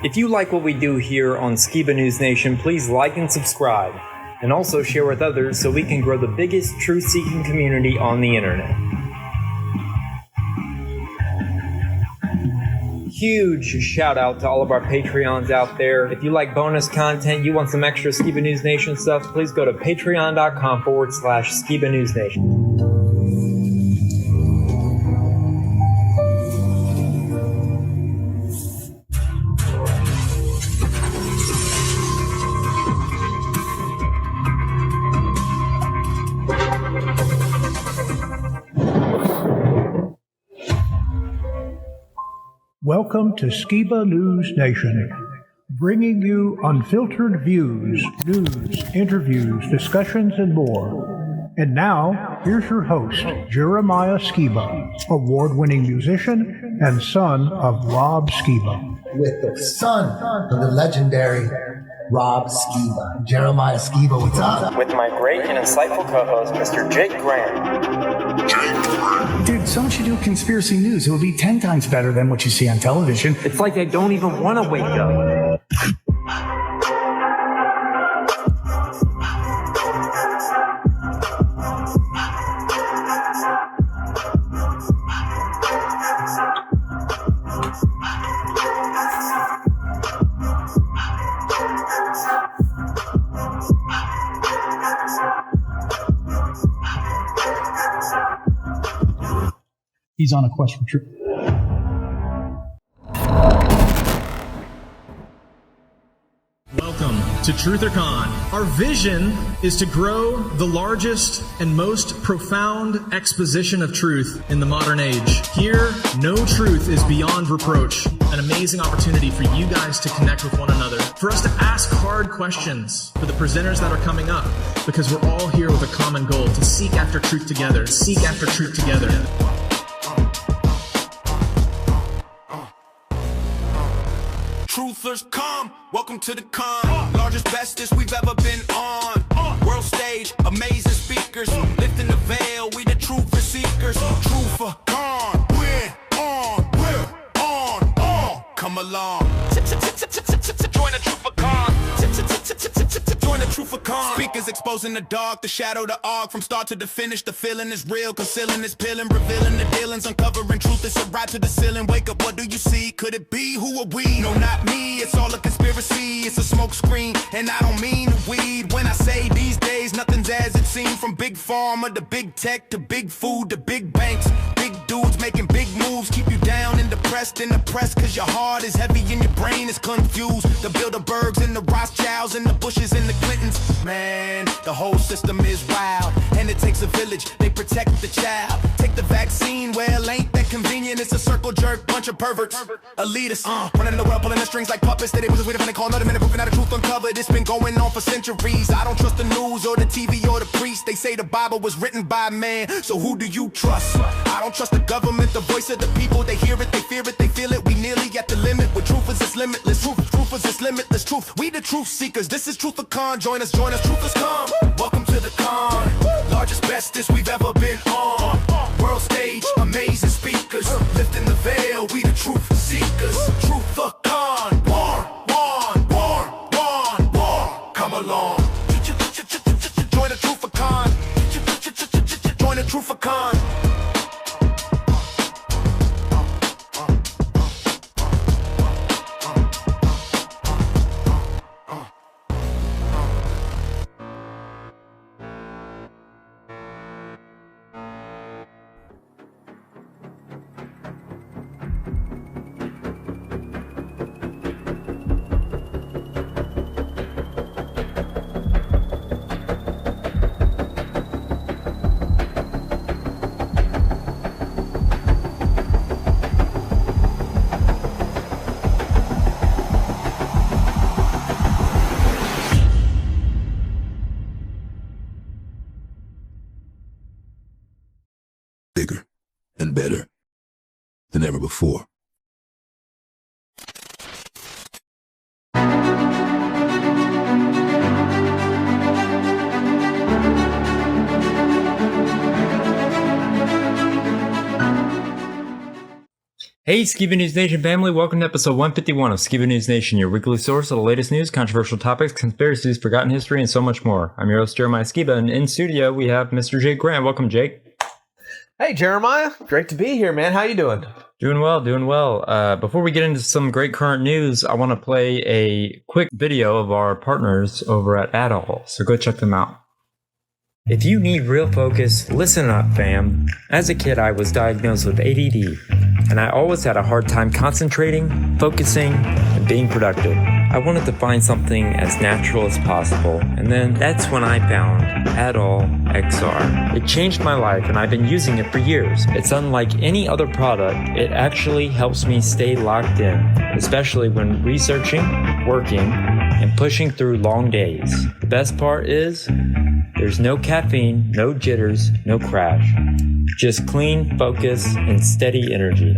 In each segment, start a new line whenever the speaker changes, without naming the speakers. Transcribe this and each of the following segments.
If you like what we do here on Skiba News Nation, please like and subscribe, and also share with others so we can grow the biggest truth-seeking community on the internet. Huge shout out to all of our Patreons out there. If you like bonus content, you want some extra Skiba News Nation stuff, please go to patreon.com/Skiba News Nation.
Welcome to Skiba News Nation, bringing you unfiltered views, news, interviews, discussions, and more. And now, here's your host, Jeremiah Skiba, award-winning musician and son of Rob Skiba.
With the son of the legendary Rob Skiba. Jeremiah Skiba, what's up?
With my great and insightful co-host, Mr. Jake Graham.
Dude, so much you do conspiracy news. It would be 10 times better than what you see on television.
It's like I don't even want to wake up.
He's on a quest for truth.
Welcome to Truth or Con. Our vision is to grow the largest and most profound exposition of truth in the modern age. Here, no truth is beyond reproach. An amazing opportunity for you guys to connect with one another, for us to ask hard questions for the presenters that are coming up, because we're all here with a common goal, to seek after truth together, seek after truth together.
Truthers come, welcome to the con. Largest, bestest we've ever been on. World stage, amazing speakers. Lifting the veil, we the truth seekers. Truth or con, we're on. Come along. Join the truth or con. Join the truth or con. Speakers exposing the dark, the shadow, the arc. From start to the finish, the feeling is real. Concealing is peeling, revealing the dealings. Uncovering truth, it's a ride to the ceiling. Wake up, what do you see? Could it be? Who are we? No, not me. It's all a conspiracy. It's a smoke screen, and I don't mean the weed. When I say these days, nothing's as it seems. From big pharma to big tech to big food to big banks. Big dudes making big moves. Keep you down and depressed in the press, cause your heart is heavy and your brain is confused. The Bilderbergs and the Rothschilds and the Bushes and the Clintons. Man, the whole system is wild, and it takes a village. They protect the child. Take the vaccine, well, ain't that convenient? It's a circle jerk, bunch of perverts, elitists, running the world, pulling the strings like puppets. They was just waiting for they call another minute, proving out the truth uncovered. It's been going on for centuries. I don't trust the news or the TV or the priest. They say the Bible was written by man, so who do you trust? I don't trust the government, the voice of the people. They hear it, they fear it, they feel it. We nearly at the limit. With truth is this limitless. Truth is this limitless. Truth, we the truth seekers. This is Truth or Con. Join us, truthers come. Welcome to the con. Largest, bestest we've ever been on. World stage, amazing speakers. Lifting the veil, we the truth seekers. Truth or Con. War. Come along. Join the Truth or Con. Join the Truth or Con.
Bigger and better than ever before.
Hey, Skiba News Nation family, welcome to episode 151 of Skiba News Nation, your weekly source of the latest news, controversial topics, conspiracies, forgotten history, and so much more. I'm your host, Jeremiah Skiba, and in studio we have Mr. Jake Grant. Welcome, Jake.
Hey, Jeremiah. Great to be here, man. How you doing?
Doing well. Before we get into some great current news, I want to play a quick video of our partners over at Adall, so go check them out. If you need real focus, listen up, fam. As a kid, I was diagnosed with ADD, and I always had a hard time concentrating, focusing, and being productive. I wanted to find something as natural as possible, and then that's when I found Adall XR. It changed my life, and I've been using it for years. It's unlike any other product. It actually helps me stay locked in, especially when researching, working, and pushing through long days. The best part is, there's no caffeine, no jitters, no crash. Just clean, focus, and steady energy.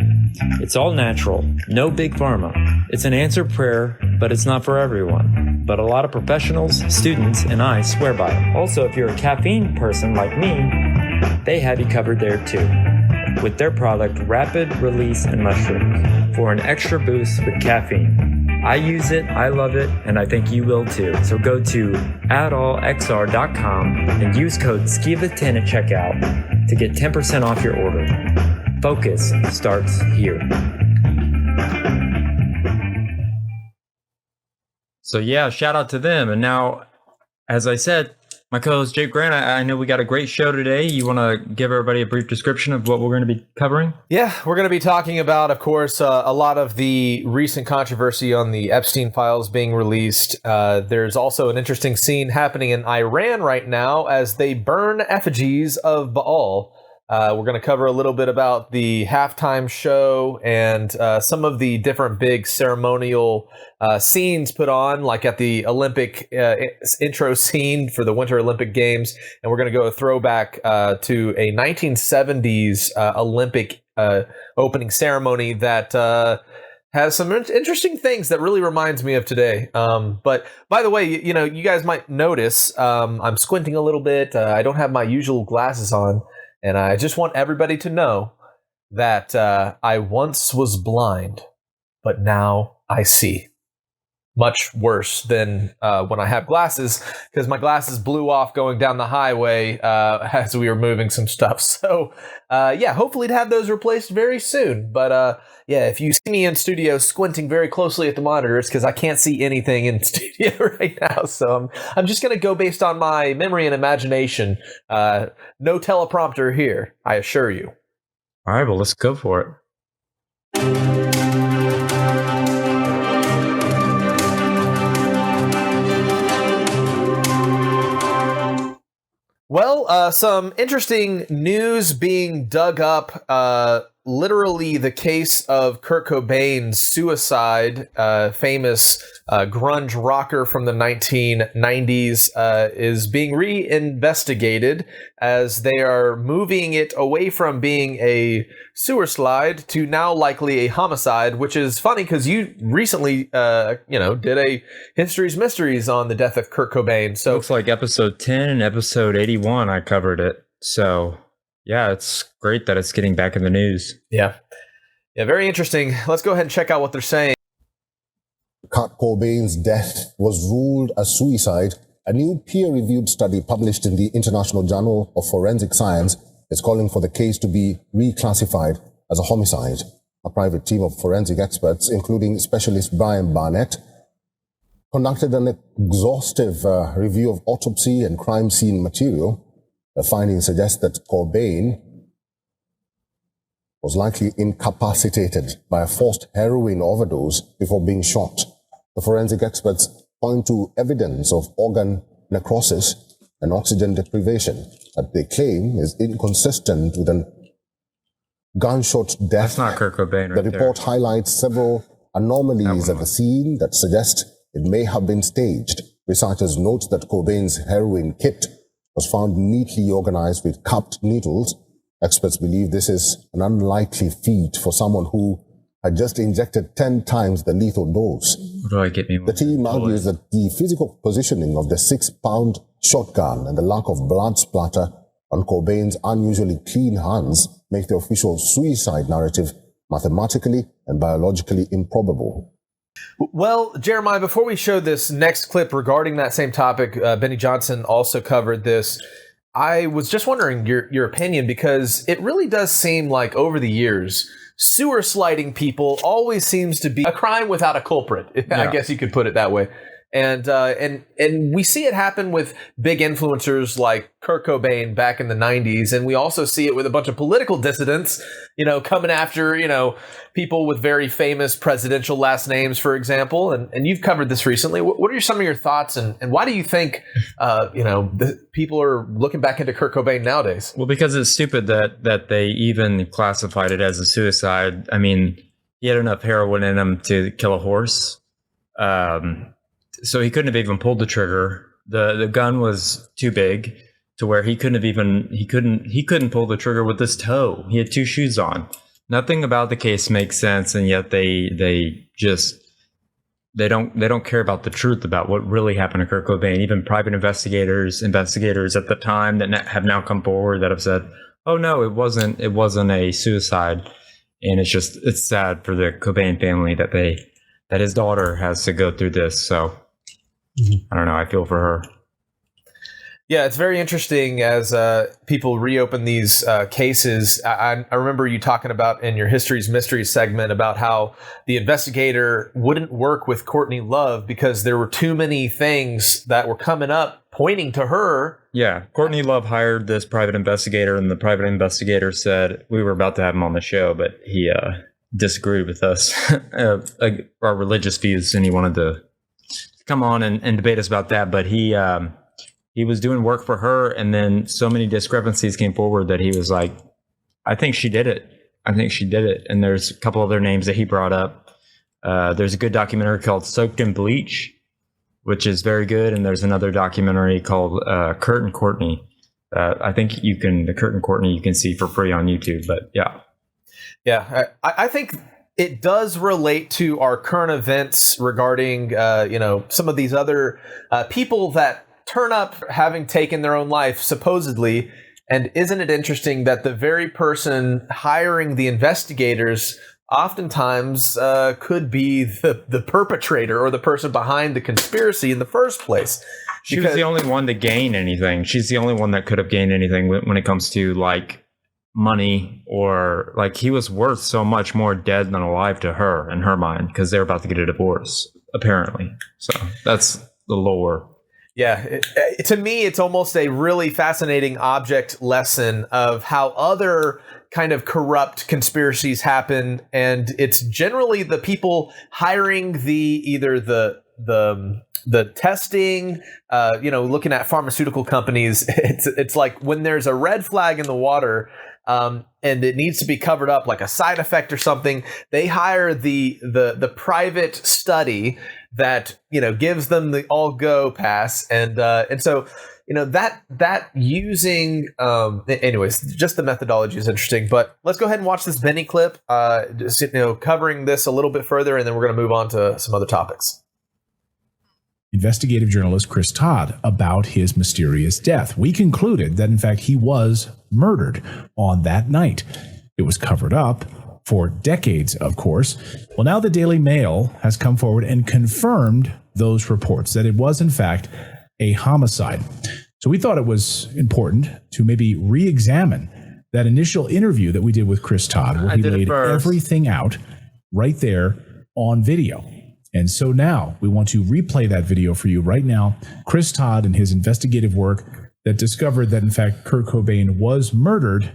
It's all natural, no big pharma. It's an answered prayer, but it's not for everyone. But a lot of professionals, students, and I swear by it. Also, if you're a caffeine person like me, they have you covered there too. With their product, Rapid Release and Mushrooms, for an extra boost with caffeine. I use it, I love it, and I think you will too. So go to adallxr.com and use code SKIVA10 at checkout to get 10% off your order. Focus starts here. So yeah, shout out to them. And now, as I said, my co-host Jake Grant, I know we got a great show today. You want to give everybody a brief description of what we're going to be covering?
Yeah, we're going to be talking about, of course, a lot of the recent controversy on the Epstein files being released. There's also an interesting scene happening in Iran right now as they burn effigies of Baal. We're going to cover a little bit about the halftime show and some of the different big ceremonial scenes put on, like at the Olympic intro scene for the Winter Olympic Games. And we're going to go a throwback to a 1970s Olympic opening ceremony that has some interesting things that really reminds me of today. But by the way, you guys might notice I'm squinting a little bit. I don't have my usual glasses on. And I just want everybody to know that I once was blind, but now I see. Much worse than when I have glasses, because my glasses blew off going down the highway as we were moving some stuff. So, hopefully to have those replaced very soon. But if you see me in studio squinting very closely at the monitors, because I can't see anything in studio right now. So I'm just going to go based on my memory and imagination. No teleprompter here, I assure you.
All right, well, let's go for it.
Well, some interesting news being dug up. Literally, the case of Kurt Cobain's suicide, famous grunge rocker from the 1990s, is being reinvestigated as they are moving it away from being a sewer slide to now likely a homicide, which is funny because you recently, did a History's Mysteries on the death of Kurt Cobain. So
looks like episode 10 and episode 81, I covered it. So yeah, it's great that it's getting back in the news.
Yeah, very interesting. Let's go ahead and check out what they're saying.
Kurt Cobain's death was ruled a suicide. A new peer-reviewed study published in the International Journal of Forensic Science is calling for the case to be reclassified as a homicide. A private team of forensic experts, including specialist Brian Barnett, conducted an exhaustive review of autopsy and crime scene material. The findings suggest that Cobain was likely incapacitated by a forced heroin overdose before being shot. The forensic experts point to evidence of organ necrosis and oxygen deprivation that they claim is inconsistent with an gunshot death.
That's not Kurt Cobain right
The report
there.
highlights several anomalies at the scene that suggest it may have been staged. Researchers note that Cobain's heroin kit was found neatly organized with cupped needles. Experts believe this is an unlikely feat for someone who had just injected 10 times the lethal dose.
What do I get me?
The team argues that the physical positioning of the 6-pound shotgun and the lack of blood splatter on Cobain's unusually clean hands make the official suicide narrative mathematically and biologically improbable.
Well, Jeremiah, before we show this next clip regarding that same topic, Benny Johnson also covered this. I was just wondering your opinion, because it really does seem like over the years, sewer sliding people always seems to be a crime without a culprit. I guess you could put it that way. And we see it happen with big influencers like Kurt Cobain back in the 90s. And we also see it with a bunch of political dissidents, coming after, people with very famous presidential last names, for example. And you've covered this recently. What are some of your thoughts? And why do you think, people are looking back into Kurt Cobain nowadays?
Well, because it's stupid that they even classified it as a suicide. I mean, he had enough heroin in him to kill a horse. So he couldn't have even pulled the trigger. The gun was too big to where he couldn't pull the trigger with his toe. He had 2 shoes on. Nothing about the case makes sense, and yet they don't care about the truth about what really happened to Kurt Cobain. Even private investigators at the time that have now come forward that have said, "Oh no, it wasn't a suicide." And it's sad for the Cobain family that his daughter has to go through this. So I don't know. I feel for her.
Yeah, it's very interesting as people reopen these cases. I remember you talking about in your History's Mysteries segment about how the investigator wouldn't work with Courtney Love because there were too many things that were coming up pointing to her.
Yeah, Courtney Love hired this private investigator, and the private investigator said we were about to have him on the show, but he disagreed with us, our religious views, and he wanted to come on and debate us about that. But he was doing work for her, and then so many discrepancies came forward that he was like, I think she did it. And there's a couple other names that he brought up. There's a good documentary called Soaked in Bleach, which is very good. And there's another documentary called Kurt and Courtney. I think the Kurt and Courtney you can see for free on YouTube. But yeah.
Yeah, I think it does relate to our current events regarding, some of these other people that turn up having taken their own life, supposedly. And isn't it interesting that the very person hiring the investigators oftentimes could be the perpetrator or the person behind the conspiracy in the first place?
She was the only one to gain anything. She's the only one that could have gained anything when it comes to money, or he was worth so much more dead than alive to her in her mind, because they're about to get a divorce, apparently. So that's the lore.
Yeah, to me, it's almost a really fascinating object lesson of how other kind of corrupt conspiracies happen, and it's generally the people hiring either the testing, looking at pharmaceutical companies. It's like when there's a red flag in the water, and it needs to be covered up, like a side effect or something, they hire the private study that gives them the all go pass, and so that using anyways, just the methodology is interesting. But let's go ahead and watch this Benny clip, just covering this a little bit further, and then we're going to move on to some other topics.
Investigative journalist Chris Todd about his mysterious death. We concluded that, in fact, he was murdered on that night. It was covered up for decades, of course. Well, now the Daily Mail has come forward and confirmed those reports, that it was, in fact, a homicide. So we thought it was important to maybe re-examine that initial interview that we did with Chris Todd, where he laid everything out right there on video. And so now we want to replay that video for you right now. Chris Todd and his investigative work that discovered that, in fact, Kurt Cobain was murdered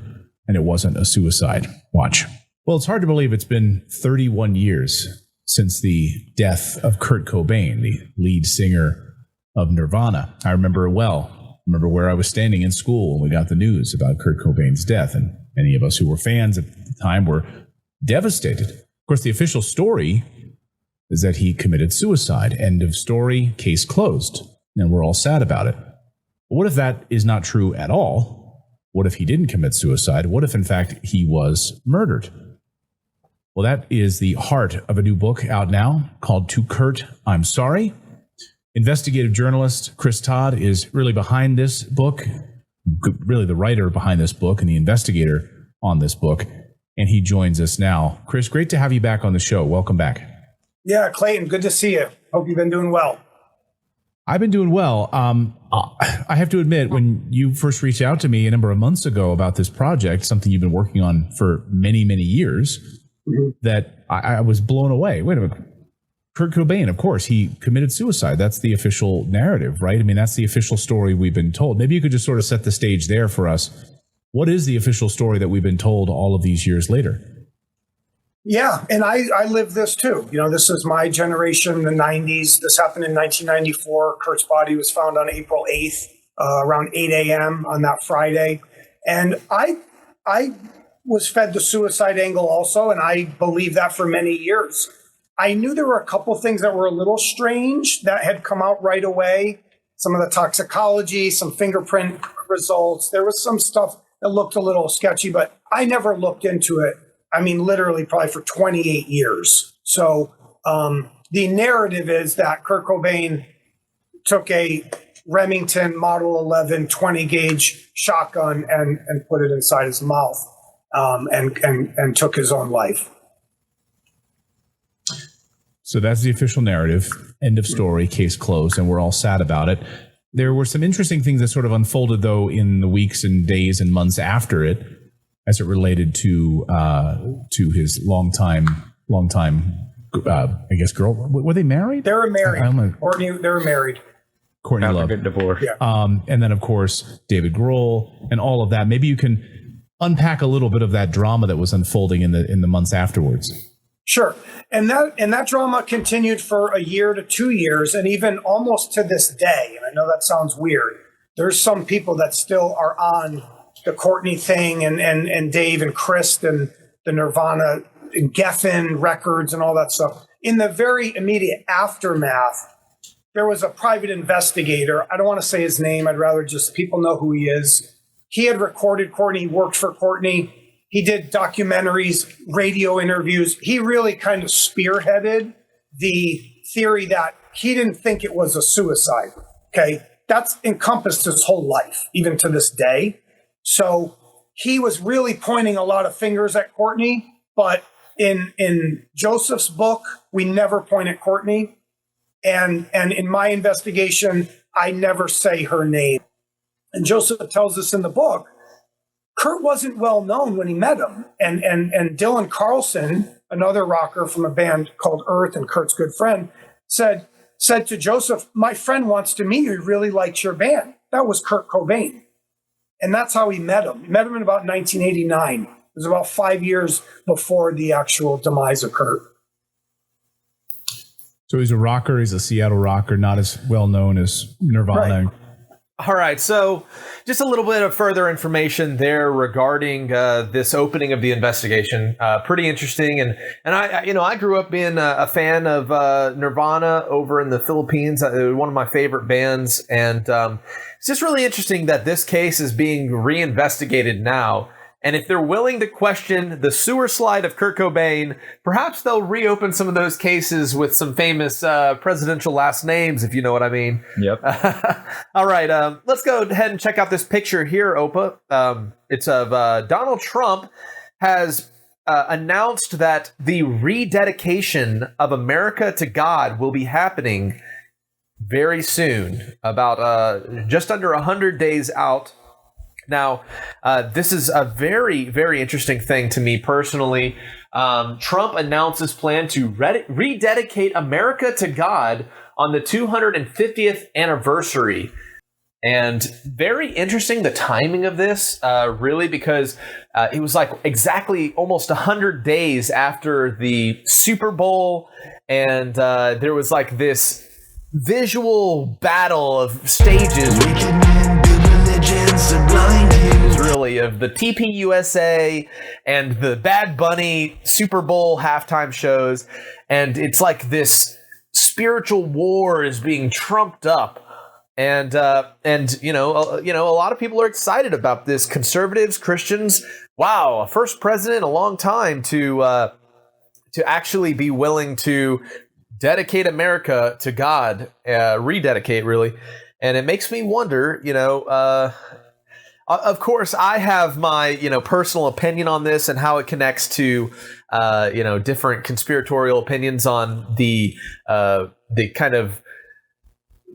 and it wasn't a suicide. Watch. Well, it's hard to believe it's been 31 years since the death of Kurt Cobain, the lead singer of Nirvana. I remember it well. I remember where I was standing in school when we got the news about Kurt Cobain's death, and many of us who were fans at the time were devastated. Of course, the official story is that he committed suicide. End of story, case closed. And we're all sad about it. But what if that is not true at all? What if he didn't commit suicide? What if, in fact, he was murdered? Well, that is the heart of a new book out now called To Kurt, I'm Sorry. Investigative journalist Chris Todd is really behind this book, really the writer behind this book and the investigator on this book. and he joins us now. Chris, great to have you back on the show. Welcome back.
Yeah, Clayton, good to see you. Hope you've been doing well.
I've been doing well. I have to admit, when you first reached out to me a number of months ago about this project, something you've been working on for many, many years, that I was blown away. Wait a minute. Kurt Cobain, of course, he committed suicide. That's the official narrative, right? I mean, that's the official story we've been told. Maybe you could just sort of set the stage there for us. What is the official story that we've been told all of these years later?
Yeah, and I lived this too. You know, this is my generation, the 90s. This happened in 1994. Kurt's body was found on April 8th, around 8 a.m. on that Friday. And I was fed the suicide angle also, and I believed that for many years. I knew there were a couple things that were a little strange that had come out right away. Some of the toxicology, some fingerprint results. There was some stuff that looked a little sketchy, but I never looked into it. I mean, literally probably for 28 years. So the narrative is that Kurt Cobain took a Remington Model 11 20 gauge shotgun and put it inside his mouth and took his own life.
So that's the official narrative. End of story, case closed, and we're all sad about it. There were some interesting things that sort of unfolded, though, in the weeks and days and months after it, as it related to his longtime, I guess, girl. Were they married?
They were married. Courtney, they were married.
Courtney Love.
Good divorce.
Yeah.
And then, of course, David Grohl and all of that. Maybe you can unpack a little bit of that drama that was unfolding in the months afterwards.
Sure. And that drama continued for a year to 2 years, and even almost to this day. And I know that sounds weird. There's some people that still are on the Courtney thing and Dave and Chris and the Nirvana and Geffen records and all that stuff. In the very immediate aftermath, there was a private investigator. I don't want to say his name. I'd rather just people know who he is. He had recorded Courtney, he worked for Courtney. He did documentaries, radio interviews. He really kind of spearheaded the theory that he didn't think it was a suicide. Okay. That's encompassed his whole life, even to this day. So he was really pointing a lot of fingers at Courtney, but in Joseph's book, we never point at Courtney. And in my investigation, I never say her name. And Joseph tells us in the book, Kurt wasn't well known when he met him. And Dylan Carlson, another rocker from a band called Earth and Kurt's good friend, said to Joseph, my friend wants to meet you. He really likes your band. That was Kurt Cobain. And that's how he met him. He met him in about 1989. It was about 5 years before the actual demise of Kurt.
So he's a rocker. He's a Seattle rocker, not as well known as Nirvana.
Right.
All right, so just a little bit of further information there regarding this opening of the investigation. Pretty interesting, and I grew up being a fan of Nirvana over in the Philippines. One of my favorite bands, and it's just really interesting that this case is being reinvestigated now. And if they're willing to question the sewer slide of Kurt Cobain, perhaps they'll reopen some of those cases with some famous presidential last names, if you know what I mean.
Yep.
All right, let's go ahead and check out this picture here, Opa. It's of Donald Trump has announced that the rededication of America to God will be happening very soon, about just under 100 days out. Now, this is a very, very interesting thing to me personally. Trump announced his plan to rededicate America to God on the 250th anniversary. And very interesting, the timing of this, really, because it was like exactly almost 100 days after the Super Bowl. And there was like this visual battle of stages. Really, of the TPUSA and the Bad Bunny Super Bowl halftime shows, and it's like this spiritual war is being trumped up, and you know, a lot of people are excited about this. Conservatives, Christians, wow, a first president in a long time to actually be willing to dedicate America to God, rededicate really, and it makes me wonder, Of course, I have my personal opinion on this and how it connects to different conspiratorial opinions on the kind of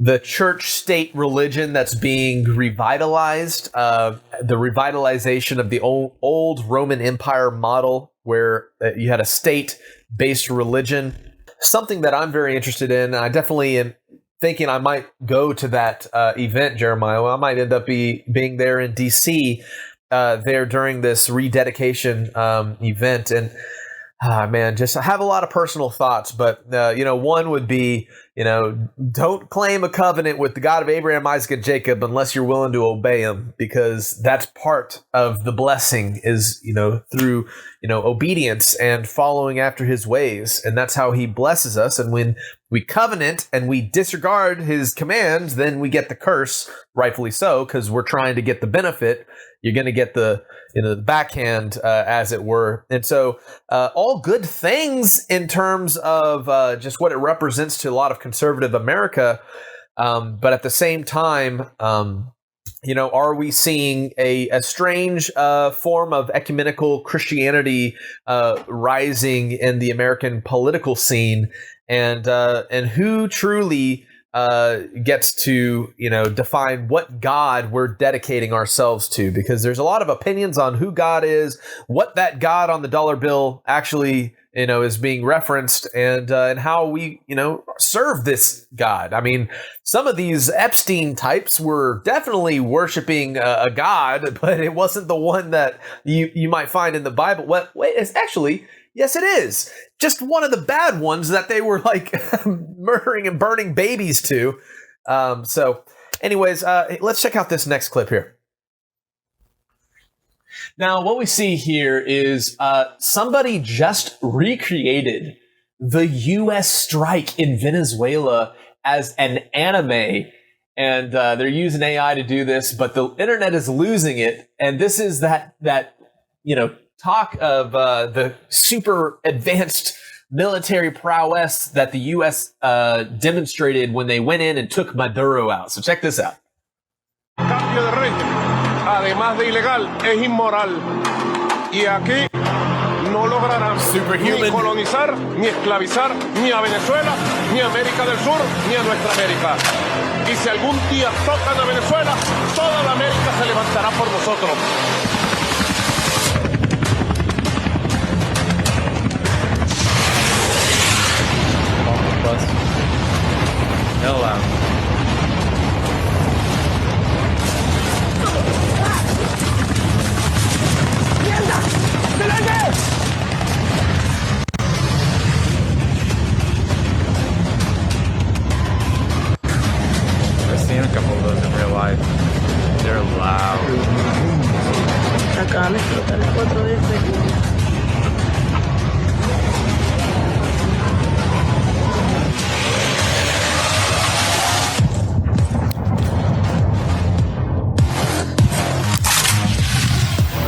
the church-state religion that's being revitalized, the revitalization of the old Roman Empire model, where you had a state-based religion. Something that I'm very interested in. I definitely am thinking I might go to that event, Jeremiah. Well, I might end up being there in D.C. There during this rededication event. And man, just I have a lot of personal thoughts, but one would be, don't claim a covenant with the God of Abraham, Isaac, and Jacob unless you're willing to obey him, because that's part of the blessing is, through, obedience and following after his ways. And that's how he blesses us. And when we covenant and we disregard his commands, then we get the curse, rightfully so, because we're trying to get the benefit. You're going to get the backhand, as it were. And so all good things in terms of just what it represents to a lot of conservative America. But at the same time, are we seeing a strange form of ecumenical Christianity rising in the American political scene? And who truly gets to define what God we're dedicating ourselves to, because there's a lot of opinions on who God is, what that God on the dollar bill actually is being referenced, and how we serve this God. I mean, some of these Epstein types were definitely worshiping a God, but it wasn't the one that you might find in the Bible. Wait, it's actually, yes, it is. Just one of the bad ones that they were like murdering and burning babies to. So anyways, let's check out this next clip here. Now, what we see here is somebody just recreated the U.S. strike in Venezuela as an anime. And they're using AI to do this, but the internet is losing it. And this is that talk of the super advanced military prowess that the U.S. demonstrated when they went in and took Maduro out. So check this out.
Cambio de régimen, además de ilegal, es inmoral. Y aquí no lograrán ni colonizar, ni esclavizar, ni a Venezuela, ni a América del Sur, ni a nuestra América. Y si algún día tocan a Venezuela, toda la América se levantará por nosotros.
Hell out. I've seen a couple of those in real life. They're loud.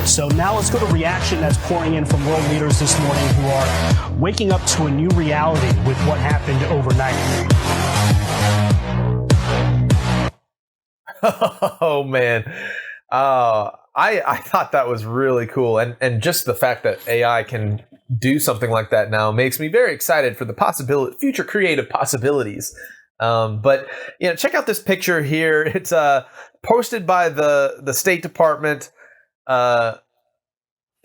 So now let's go to reaction that's pouring in from world leaders this morning who are waking up to a new reality with what happened overnight.
Oh, man. I thought that was really cool. And just the fact that AI can do something like that now makes me very excited for the future creative possibilities. But check out this picture here. It's posted by the State Department.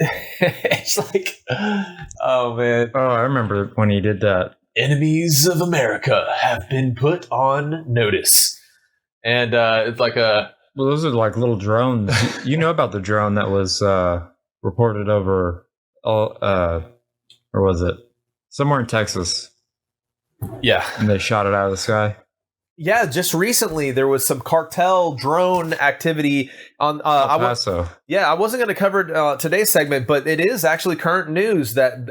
It's like, oh man.
Oh, I remember when he did that.
Enemies of America have been put on notice. And it's like well,
those are like little drones. You know about the drone that was reported over, where was it? Somewhere in Texas.
Yeah.
And they shot it out of the sky.
Yeah, just recently there was some cartel drone activity on
El Paso.
I wasn't going to cover today's segment, but it is actually current news that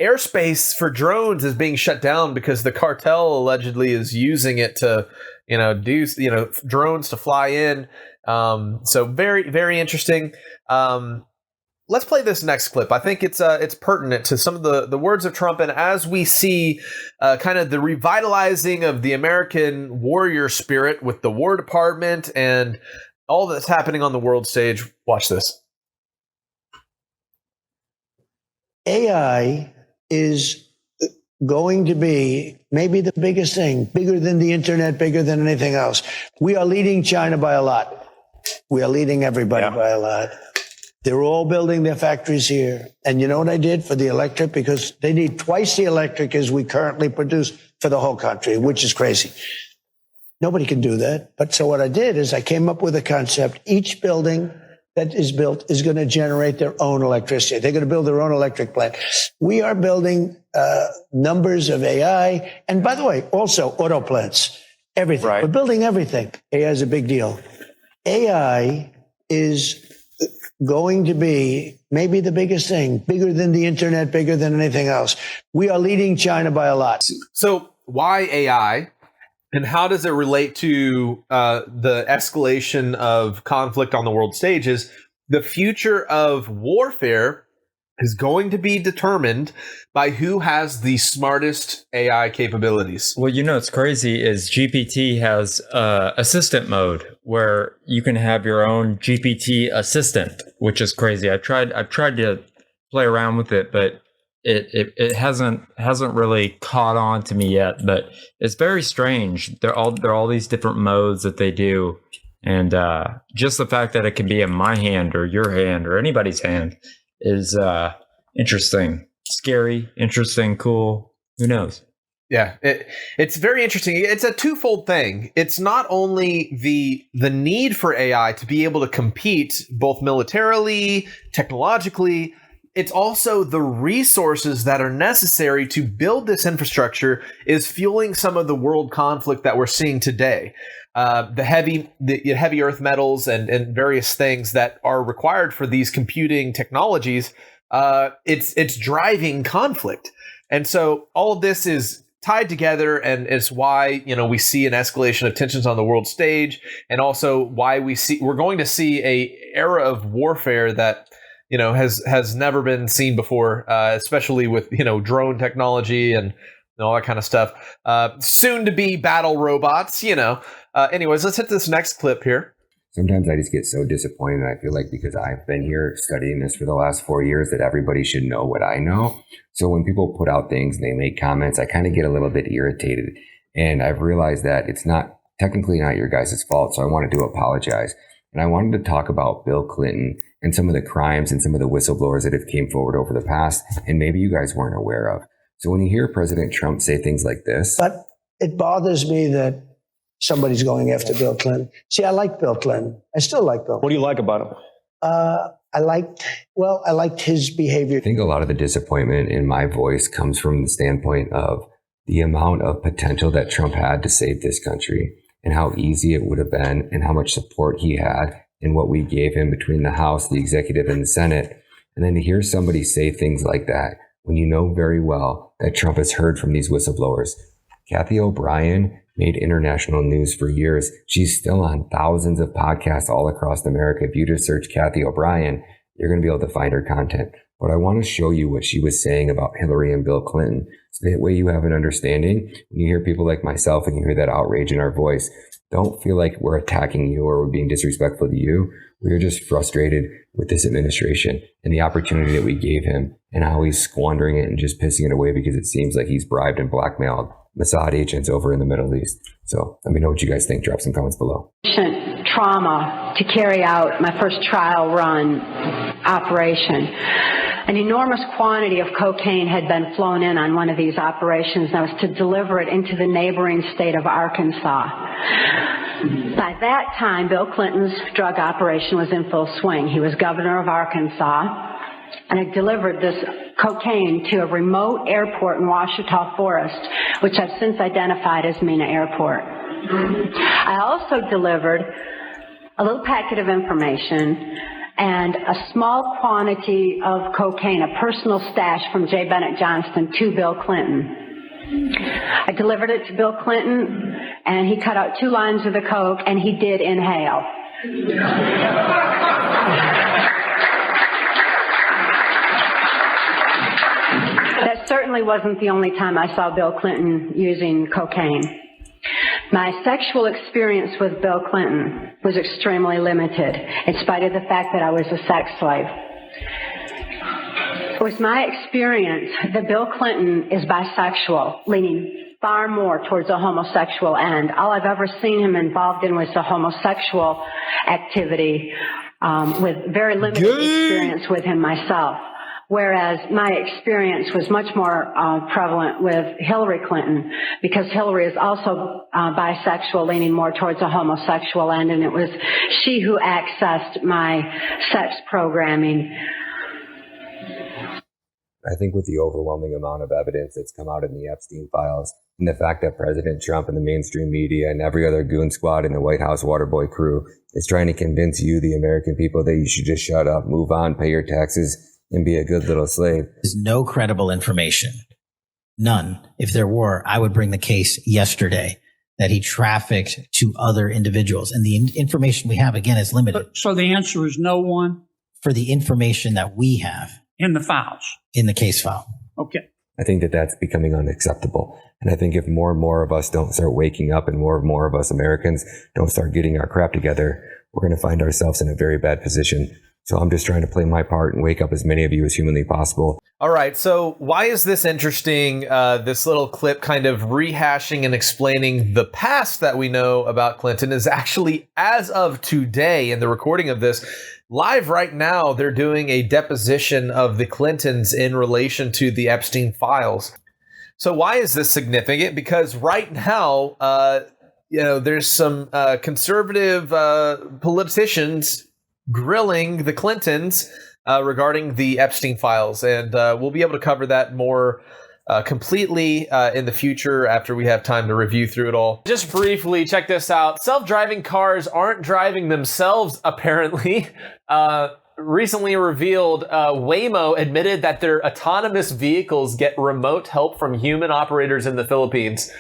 airspace for drones is being shut down because the cartel allegedly is using it to, do drones to fly in. So very, very interesting. Let's play this next clip. I think it's pertinent to some of the words of Trump, and as we see kind of the revitalizing of the American warrior spirit with the War Department and all that's happening on the world stage. Watch this.
AI is going to be maybe the biggest thing, bigger than the internet, bigger than anything else. We are leading China by a lot. We are leading everybody by a lot. They're all building their factories here. And you know what I did for the electric? Because they need twice the electric as we currently produce for the whole country, which is crazy. Nobody can do that. But so what I did is I came up with a concept. Each building that is built is going to generate their own electricity. They're going to build their own electric plant. We are building numbers of AI. And by the way, also auto plants, everything. Right. We're building everything. AI is a big deal. AI is going to be maybe the biggest thing, bigger than the internet, bigger than anything else. We are leading China by a lot.
So why AI? And how does it relate to the escalation of conflict on the world stage? Is the future of warfare is going to be determined by who has the smartest AI capabilities.
Well, you know, what's crazy is GPT has assistant mode where you can have your own GPT assistant, which is crazy. I've tried to play around with it, but it hasn't really caught on to me yet. But it's very strange. There are all these different modes that they do, and just the fact that it can be in my hand or your hand or anybody's hand is interesting, scary, interesting, cool. Who knows?
Yeah, it's very interesting. It's a twofold thing. It's not only the need for AI to be able to compete both militarily, technologically, it's also the resources that are necessary to build this infrastructure is fueling some of the world conflict that we're seeing today. The heavy earth metals and various things that are required for these computing technologies, it's driving conflict. And so all of this is tied together, and it's why, you know, we see an escalation of tensions on the world stage, and also why we're going to see a era of warfare that, you know, has never been seen before, especially with, you know, drone technology and all that kind of stuff. Soon to be battle robots, you know. Anyways, let's hit this next clip here.
Sometimes I just get so disappointed. I feel like because I've been here studying this for the last 4 years that everybody should know what I know. So when people put out things and they make comments, I kind of get a little bit irritated. And I've realized that it's technically not your guys' fault. So I wanted to apologize. And I wanted to talk about Bill Clinton and some of the crimes and some of the whistleblowers that have came forward over the past, and maybe you guys weren't aware of. So when you hear President Trump say things like this.
But it bothers me that somebody's going after Bill Clinton. See, I like Bill Clinton. I still like Bill.
What do you like about him?
I liked his behavior.
I think a lot of the disappointment in my voice comes from the standpoint of the amount of potential that Trump had to save this country and how easy it would have been and how much support he had in what we gave him between the House, the executive, and the Senate. And then to hear somebody say things like that when you know very well that Trump has heard from these whistleblowers. Kathy O'Brien made international news for years. She's still on thousands of podcasts all across America. If you just search Kathy O'Brien, you're going to be able to find her content. But I want to show you what she was saying about Hillary and Bill Clinton. So that way you have an understanding. When you hear people like myself and you hear that outrage in our voice, don't feel like we're attacking you or we're being disrespectful to you. We're just frustrated with this administration and the opportunity that we gave him and how he's squandering it and just pissing it away because it seems like he's bribed and blackmailed Mossad agents over in the Middle East. So let me know what you guys think. Drop some comments below.
Trauma to carry out my first trial run operation. An enormous quantity of cocaine had been flown in on one of these operations, and I was to deliver it into the neighboring state of Arkansas. By that time, Bill Clinton's drug operation was in full swing. He was governor of Arkansas, and I delivered this cocaine to a remote airport in Ouachita Forest, which I've since identified as Mena Airport. I also delivered a little packet of information and a small quantity of cocaine, a personal stash from J. Bennett Johnston, to Bill Clinton. I delivered it to Bill Clinton, and he cut out 2 lines of the coke, and he did inhale. That certainly wasn't the only time I saw Bill Clinton using cocaine. My sexual experience with Bill Clinton was extremely limited, in spite of the fact that I was a sex slave. It was my experience that Bill Clinton is bisexual, leaning far more towards a homosexual end. All I've ever seen him involved in was a homosexual activity, with very limited experience with him myself. Whereas my experience was much more prevalent with Hillary Clinton, because Hillary is also bisexual, leaning more towards a homosexual end, and it was she who accessed my sex programming.
I think with the overwhelming amount of evidence that's come out in the Epstein files, and the fact that President Trump and the mainstream media and every other goon squad in the White House Waterboy crew is trying to convince you, the American people, that you should just shut up, move on, pay your taxes, and be a good little slave.
There's no credible information. None. If there were, I would bring the case yesterday that he trafficked to other individuals. And the information we have, again, is limited.
So the answer is no one?
For the information that we have.
In the files?
In the case file.
Okay.
I think that that's becoming unacceptable. And I think if more and more of us don't start waking up and more of us Americans don't start getting our crap together, we're going to find ourselves in a very bad position. So I'm just trying to play my part and wake up as many of you as humanly possible.
All right, so why is this interesting? This little clip kind of rehashing and explaining the past that we know about Clinton is actually, as of today, in the recording of this, live right now, they're doing a deposition of the Clintons in relation to the Epstein files. So why is this significant? Because right now, there's some conservative politicians grilling the Clintons regarding the Epstein files. And we'll be able to cover that more completely in the future after we have time to review through it all. Just briefly, check this out. Self-driving cars aren't driving themselves, apparently. Recently revealed, Waymo admitted that their autonomous vehicles get remote help from human operators in the Philippines.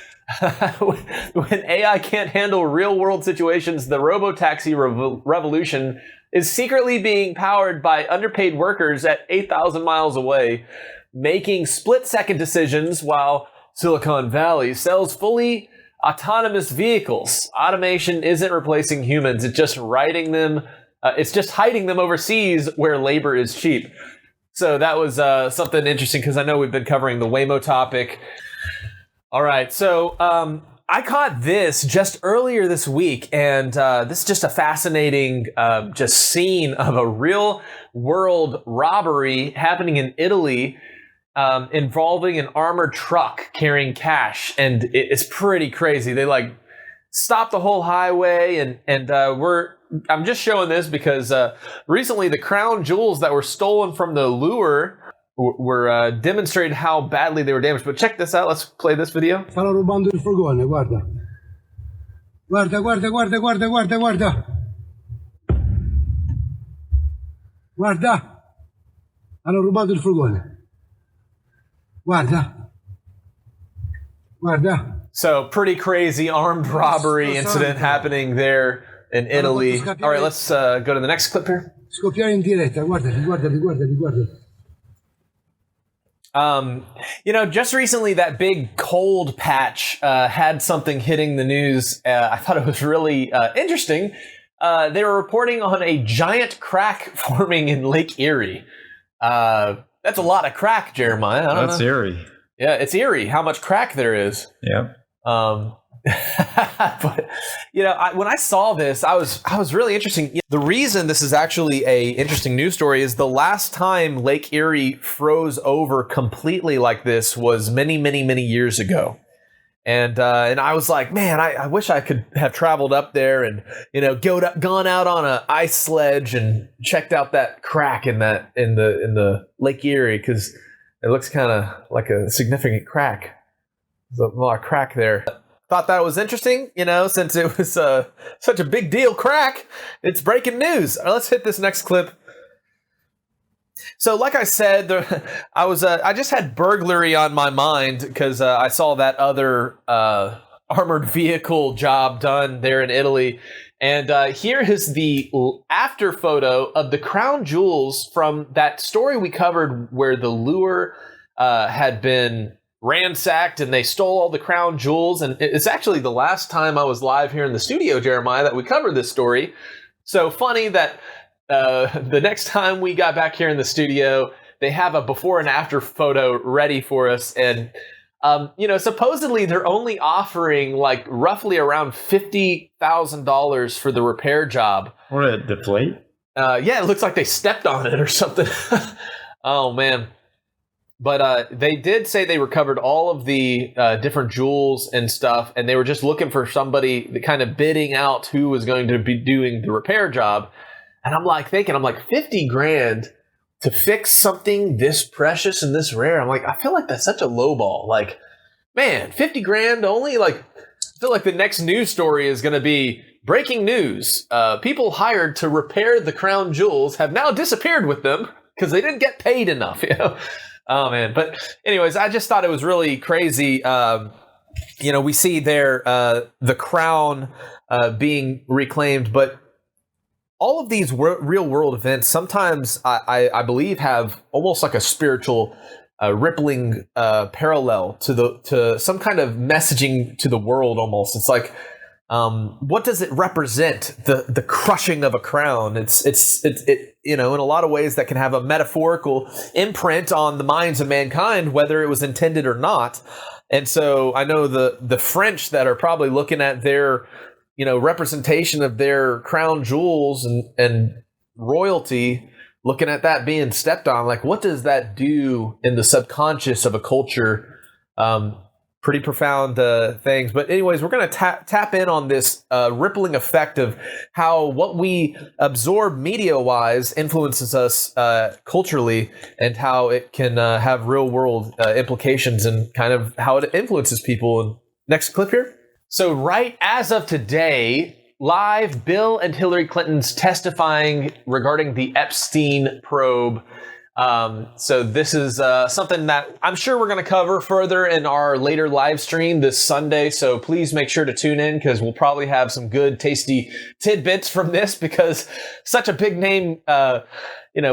When AI can't handle real-world situations, the robotaxi revolution is secretly being powered by underpaid workers at 8,000 miles away, making split-second decisions while Silicon Valley sells fully autonomous vehicles. Automation isn't replacing humans. It's just hiding them overseas where labor is cheap. So that was something interesting, because I know we've been covering the Waymo topic. All right, so I caught this just earlier this week, and this is just a fascinating just scene of a real world robbery happening in Italy, involving an armored truck carrying cash, and it's pretty crazy. They stopped the whole highway, and I'm just showing this because recently the crown jewels that were stolen from the lure were demonstrated how badly they were damaged. But check this out. Let's play this video.
Stanno rubando il furgone, guarda. Guarda, guarda, guarda, guarda, guarda, guarda. Guarda. Hanno rubato il furgone. Guarda. Guarda.
So pretty crazy armed robbery incident happening there in Italy. All right, let's go to the next clip here.
Scoppiare in diretta. Guardali, guardali, guardali, guardali.
Just recently that big cold patch had something hitting the news. I thought it was really interesting. They were reporting on a giant crack forming in Lake Erie. That's a lot of crack, Jeremiah.
That's eerie.
Yeah, it's eerie how much crack there is.
Yep.
But when I saw this, I was really interesting. The reason this is actually a interesting news story is the last time Lake Erie froze over completely like this was many, many, many years ago. And I was like, man, I wish I could have traveled up there and gone out on an ice sledge and checked out that crack in the Lake Erie, because it looks kind of like a significant crack. There's a lot of crack there. Thought that was interesting, since it was such a big deal crack. It's breaking news. Let's hit this next clip. So like I said, I just had burglary on my mind because I saw that other armored vehicle job done there in Italy. And here is the after photo of the crown jewels from that story we covered where the lure had been ransacked and they stole all the crown jewels. And it's actually the last time I was live here in the studio, Jeremiah, that we covered this story. So funny that the next time we got back here in the studio, they have a before and after photo ready for us. And, supposedly they're only offering like roughly around $50,000 for the repair job.
What did it deflate?
Yeah, it looks like they stepped on it or something. Oh, man. But they did say they recovered all of the different jewels and stuff, and they were just looking for somebody kind of bidding out who was going to be doing the repair job. And I'm like thinking, $50,000 to fix something this precious and this rare. I'm like, I feel like that's such a low ball. Like, man, $50,000 only? Like, I feel like the next news story is going to be breaking news. People hired to repair the crown jewels have now disappeared with them because they didn't get paid enough, Oh, man. But anyways, I just thought it was really crazy. We see there the crown being reclaimed, but all of these real world events sometimes I believe have almost like a spiritual rippling parallel to some kind of messaging to the world almost. It's like, what does it represent? The crushing of a crown. It's in a lot of ways that can have a metaphorical imprint on the minds of mankind, whether it was intended or not. And so I know the French that are probably looking at their, representation of their crown jewels and royalty, looking at that being stepped on, like, what does that do in the subconscious of a culture? Pretty profound things. But anyways, we're going to tap in on this rippling effect of how what we absorb media-wise influences us culturally, and how it can have real-world implications and kind of how it influences people. And next clip here. So right as of today, live, Bill and Hillary Clinton's testifying regarding the Epstein probe. So this is something that I'm sure we're going to cover further in our later live stream this Sunday. So please make sure to tune in, because we'll probably have some good, tasty tidbits from this, because such a big name,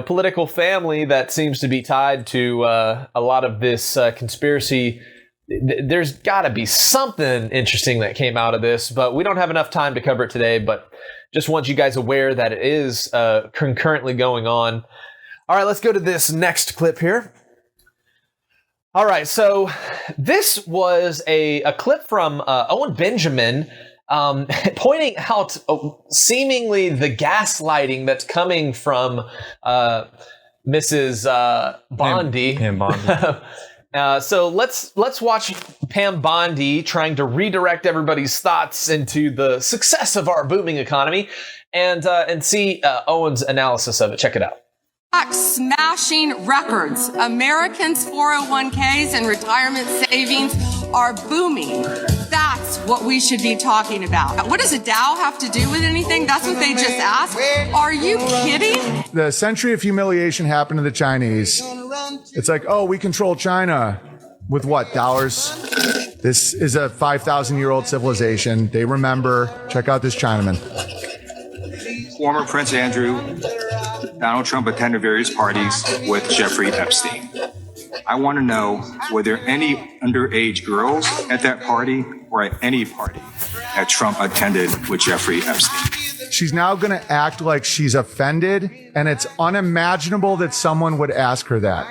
political family that seems to be tied to a lot of this conspiracy. There's got to be something interesting that came out of this, but we don't have enough time to cover it today. But just want you guys aware that it is concurrently going on. All right, let's go to this next clip here. All right, so this was a clip from Owen Benjamin pointing out seemingly the gaslighting that's coming from Mrs. Bondi.
Pam Bondi.
So let's watch Pam Bondi trying to redirect everybody's thoughts into the success of our booming economy, and see Owen's analysis of it. Check it out.
Smashing records. Americans' 401ks and retirement savings are booming. That's what we should be talking about. What does a Dow have to do with anything? That's what they just asked. Are you kidding?
The century of humiliation happened to the Chinese. It's like, oh, we control China with what? Dollars? This is a 5,000-year-old civilization. They remember. Check out this Chinaman.
Former Prince Andrew, Donald Trump attended various parties with Jeffrey Epstein. I want to know, were there any underage girls at that party or at any party that Trump attended with Jeffrey Epstein?
She's now going to act like she's offended, and it's unimaginable that someone would ask her that.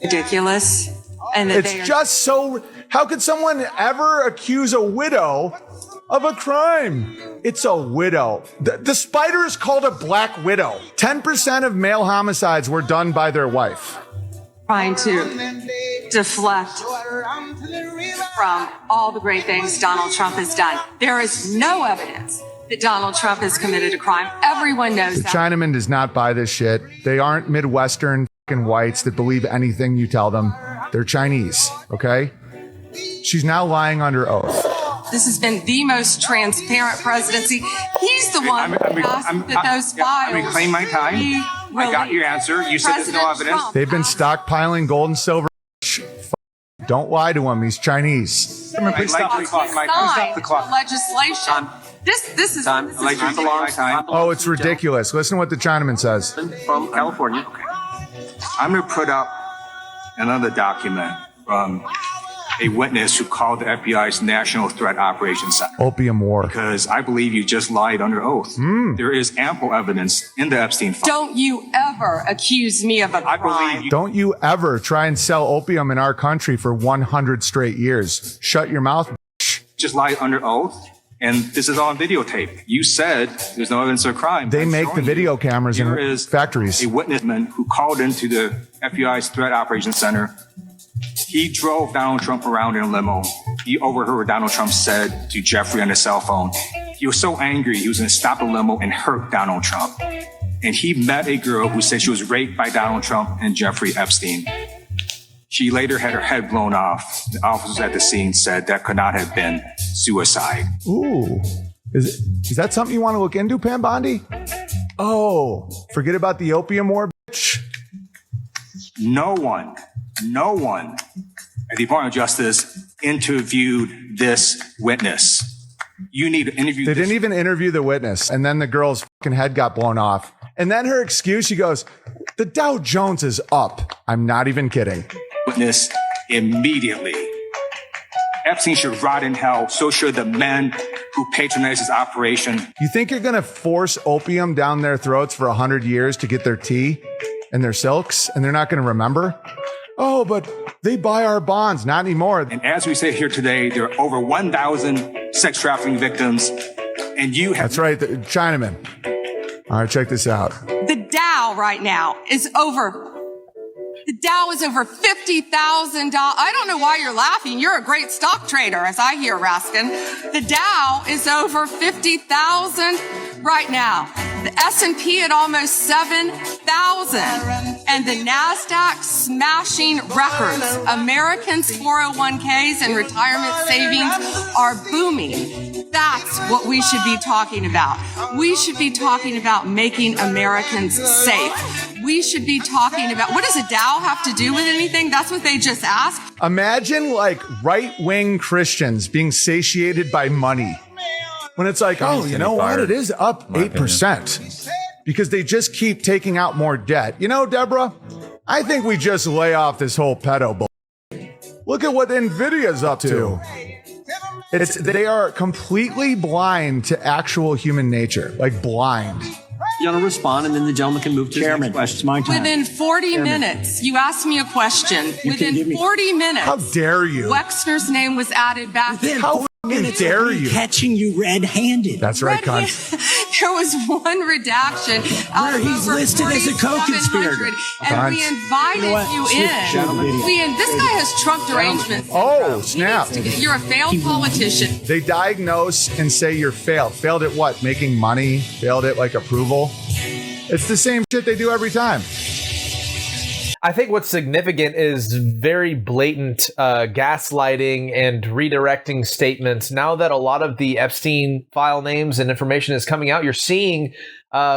Ridiculous. And that
it's just so... How could someone ever accuse a widow of a crime? It's a widow. The spider is called a black widow. 10% of male homicides were done by their wife.
Trying to deflect from all the great things Donald Trump has done. There is no evidence that Donald Trump has committed a crime. Everyone knows that.
The Chinaman does not buy this shit. They aren't Midwestern fucking whites that believe anything you tell them. They're Chinese, okay? She's now lying under oath.
This has been the most transparent presidency. He's the one who asked that those files.
I'm reclaim my time. I got your answer. You said there's no evidence.
They've been stockpiling gold and silver. Don't lie to him. He's Chinese.
Please stop the clock. Stop the clock.
Legislation. This is
time. Time.
Oh, it's ridiculous. Listen to what the Chinaman says.
From California. I'm going to put up another document from a witness who called the FBI's National Threat Operations Center.
Opium War.
Because I believe you just lied under oath. There is ample evidence in the Epstein file.
Don't you ever accuse me of a crime.
Don't you ever try and sell opium in our country for 100 straight years. Shut your mouth.
Just lied under oath. And this is all on videotape. You said there's no evidence of crime.
They make the video cameras in factories.
A witnessman who called into the FBI's Threat Operations Center. He drove Donald Trump around in a limo. He overheard what Donald Trump said to Jeffrey on his cell phone. He was so angry, he was going to stop the limo and hurt Donald Trump. And he met a girl who said she was raped by Donald Trump and Jeffrey Epstein. She later had her head blown off. The officers at the scene said that could not have been suicide.
Ooh. Is that something you want to look into, Pam Bondi? Oh, forget about the opium war, bitch.
No one at the Department of Justice interviewed this witness. You need to interview
They didn't even interview the witness. And then the girl's fucking head got blown off. And then her excuse, she goes, the Dow Jones is up. I'm not even kidding.
Witness immediately. Epstein should rot in hell. So should the men who patronized his operation.
You think you're going to force opium down their throats for 100 years to get their tea and their silks, and they're not going to remember? Oh, but they buy our bonds. Not anymore.
And as we say here today, there are over 1,000 sex trafficking victims. And you have...
That's right, the Chinaman. All right, check this out.
The Dow right now is over. The Dow is over $50,000. I don't know why you're laughing. You're a great stock trader, as I hear, Raskin. The Dow is over 50,000 right now. The S&P at almost 7,000. And the NASDAQ smashing records. Americans' 401ks and retirement savings are booming. That's what we should be talking about. We should be talking about making Americans safe. We should be talking about, what does a Dow have to do with anything? That's what they just asked.
Imagine like right-wing Christians being satiated by money. When it's like, oh, you know what? It is up 8% because they just keep taking out more debt. You know, Deborah, I think we just lay off this whole pedo bull. Look at what NVIDIA's up to. They are completely blind to actual human nature, like blind.
You want to respond, and then the gentleman can move to the next question. It's my time.
Within 40 minutes, you asked me a question. Within 40 minutes.
How dare you?
Wexner's name was added back.
How dare you?
Catching you red-handed.
That's right, cunt.
There was one redaction.
Where he's listed as a co-conspirator.
And we invited you in. This guy has Trump derangements.
Oh, snap.
You're a failed politician.
They diagnose and say you're failed. Failed at what? Making money? Failed at like approval? It's the same shit they do every time.
I think what's significant is very blatant gaslighting and redirecting statements. Now that a lot of the Epstein file names and information is coming out, you're seeing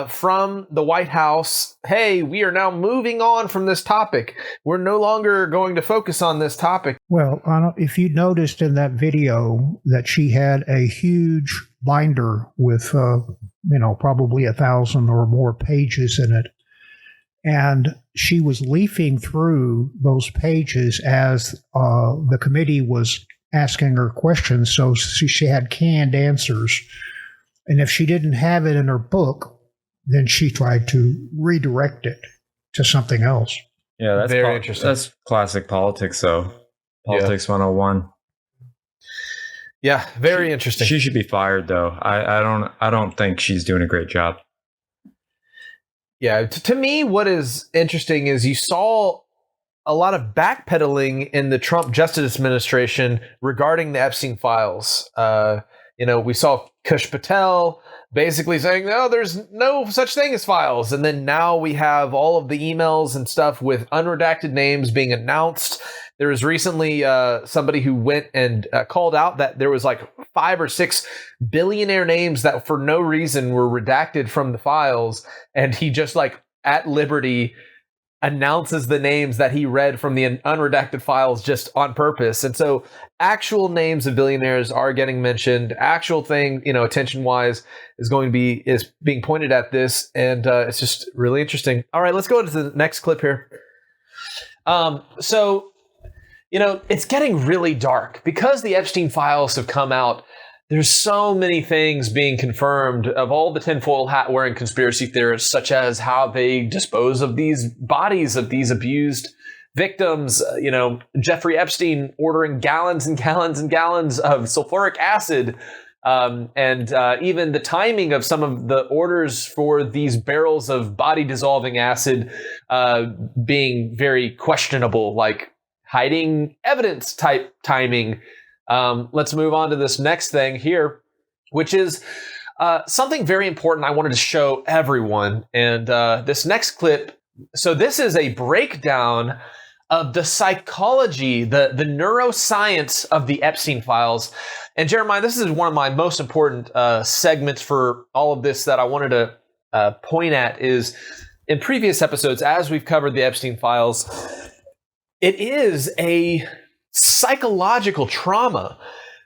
from the White House, hey, we are now moving on from this topic. We're no longer going to focus on this topic.
Well, if you noticed in that video that she had a huge binder with, probably 1,000 or more pages in it. And she was leafing through those pages as the committee was asking her questions. So she had canned answers. And if she didn't have it in her book, then she tried to redirect it to something else.
Yeah, that's
very interesting.
That's classic politics, though. Politics 101.
Yeah, very interesting.
She should be fired, though. I don't think she's doing a great job.
Yeah, to me, what is interesting is you saw a lot of backpedaling in the Trump Justice Administration regarding the Epstein files. We saw Kush Patel basically saying, no, there's no such thing as files. And then now we have all of the emails and stuff with unredacted names being announced. There was recently somebody who went and called out that there was like 5 or 6 billionaire names that for no reason were redacted from the files. And he just like at liberty announces the names that he read from the unredacted files just on purpose. And so actual names of billionaires are getting mentioned. Actual thing, attention wise is being pointed at this. And it's just really interesting. All right, let's go to the next clip here. So it's getting really dark because the Epstein files have come out. There's so many things being confirmed of all the tinfoil hat wearing conspiracy theorists, such as how they dispose of these bodies of these abused victims. Jeffrey Epstein ordering gallons and gallons and gallons of sulfuric acid, and even the timing of some of the orders for these barrels of body dissolving acid being very questionable, like hiding evidence type timing. Let's move on to this next thing here, which is something very important I wanted to show everyone. And this next clip, so this is a breakdown of the psychology, the neuroscience of the Epstein files. And Jeremiah, this is one of my most important segments for all of this that I wanted to point at is in previous episodes, as we've covered the Epstein files, it is a psychological trauma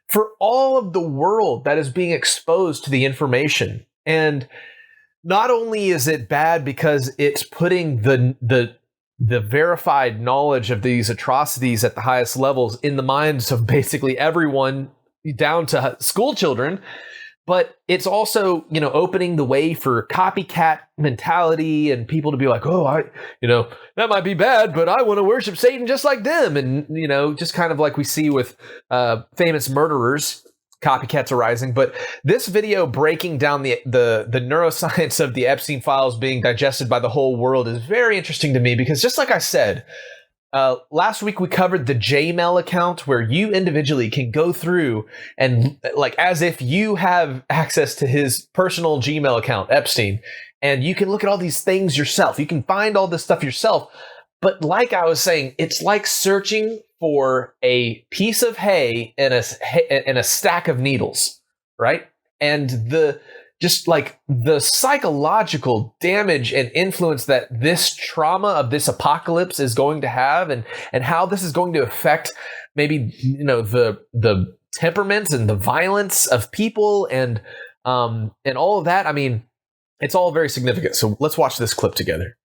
for all of the world that is being exposed to the information. And not only is it bad because it's putting the verified knowledge of these atrocities at the highest levels in the minds of basically everyone down to school children, but it's also, opening the way for copycat mentality and people to be like, oh, that might be bad, but I want to worship Satan just like them. And, just kind of like we see with famous murderers, copycats arising. But this video breaking down the neuroscience of the Epstein files being digested by the whole world is very interesting to me because just like I said, last week we covered the Gmail account where you individually can go through and like as if you have access to his personal Gmail account, Epstein, and you can look at all these things yourself. You can find all this stuff yourself. But like I was saying, it's like searching for a piece of hay in a stack of needles, right? And the psychological damage and influence that this trauma of this apocalypse is going to have and how this is going to affect maybe, the temperaments and the violence of people and all of that. I mean, it's all very significant. So let's watch this clip together.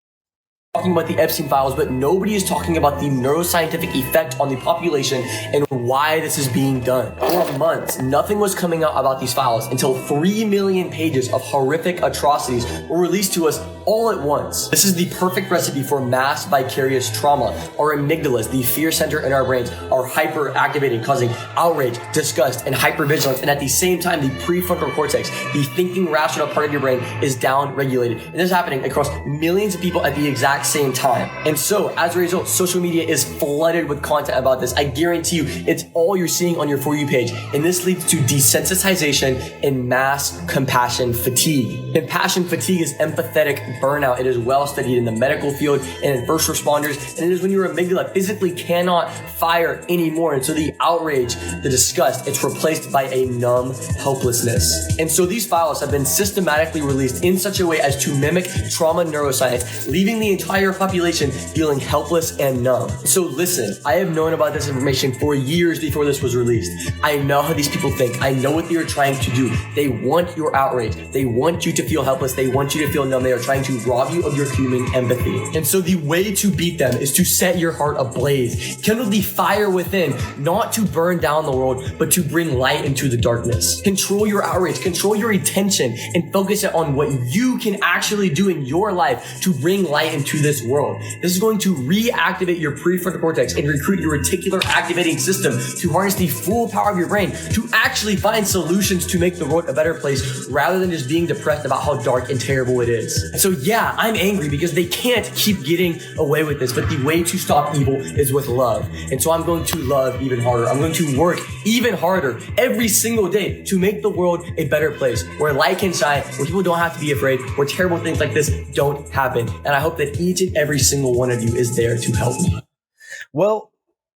Talking about the Epstein files, but nobody is talking about the neuroscientific effect on the population and why this is being done. For months, nothing was coming out about these files until 3 million pages of horrific atrocities were released to us all at once. This is the perfect recipe for mass vicarious trauma. Our amygdalas, the fear center in our brains, are hyperactivated, causing outrage, disgust, and hypervigilance. And at the same time, the prefrontal cortex, the thinking rational part of your brain, is down-regulated. And this is happening across millions of people at the exact same time. And so, as a result, social media is flooded with content about this. I guarantee you, it's all you're seeing on your For You page. And this leads to desensitization and mass compassion fatigue. Compassion fatigue is empathetic burnout. It is well studied in the medical field and in first responders. And it is when your amygdala physically cannot fire anymore. And so the outrage, the disgust, it's replaced by a numb helplessness. And so these files have been systematically released in such a way as to mimic trauma neuroscience, leaving the entire population feeling helpless and numb. So listen, I have known about this information for years before this was released. I know how these people think. I know what they are trying to do. They want your outrage. They want you to feel helpless. They want you to feel numb. They are trying to rob you of your human empathy. And so the way to beat them is to set your heart ablaze. Kindle the fire within, not to burn down the world, but to bring light into the darkness. Control your outrage, control your attention, and focus it on what you can actually do in your life to bring light into this world. This is going to reactivate your prefrontal cortex and recruit your reticular activating system to harness the full power of your brain to actually find solutions to make the world a better place rather than just being depressed about how dark and terrible it is. And so yeah, I'm angry because they can't keep getting away with this, but the way to stop evil is with love. And so I'm going to love even harder. I'm going to work even harder every single day to make the world a better place where light can shine, where people don't have to be afraid, where terrible things like this don't happen. And I hope that each and every single one of you is there to help me.
Well,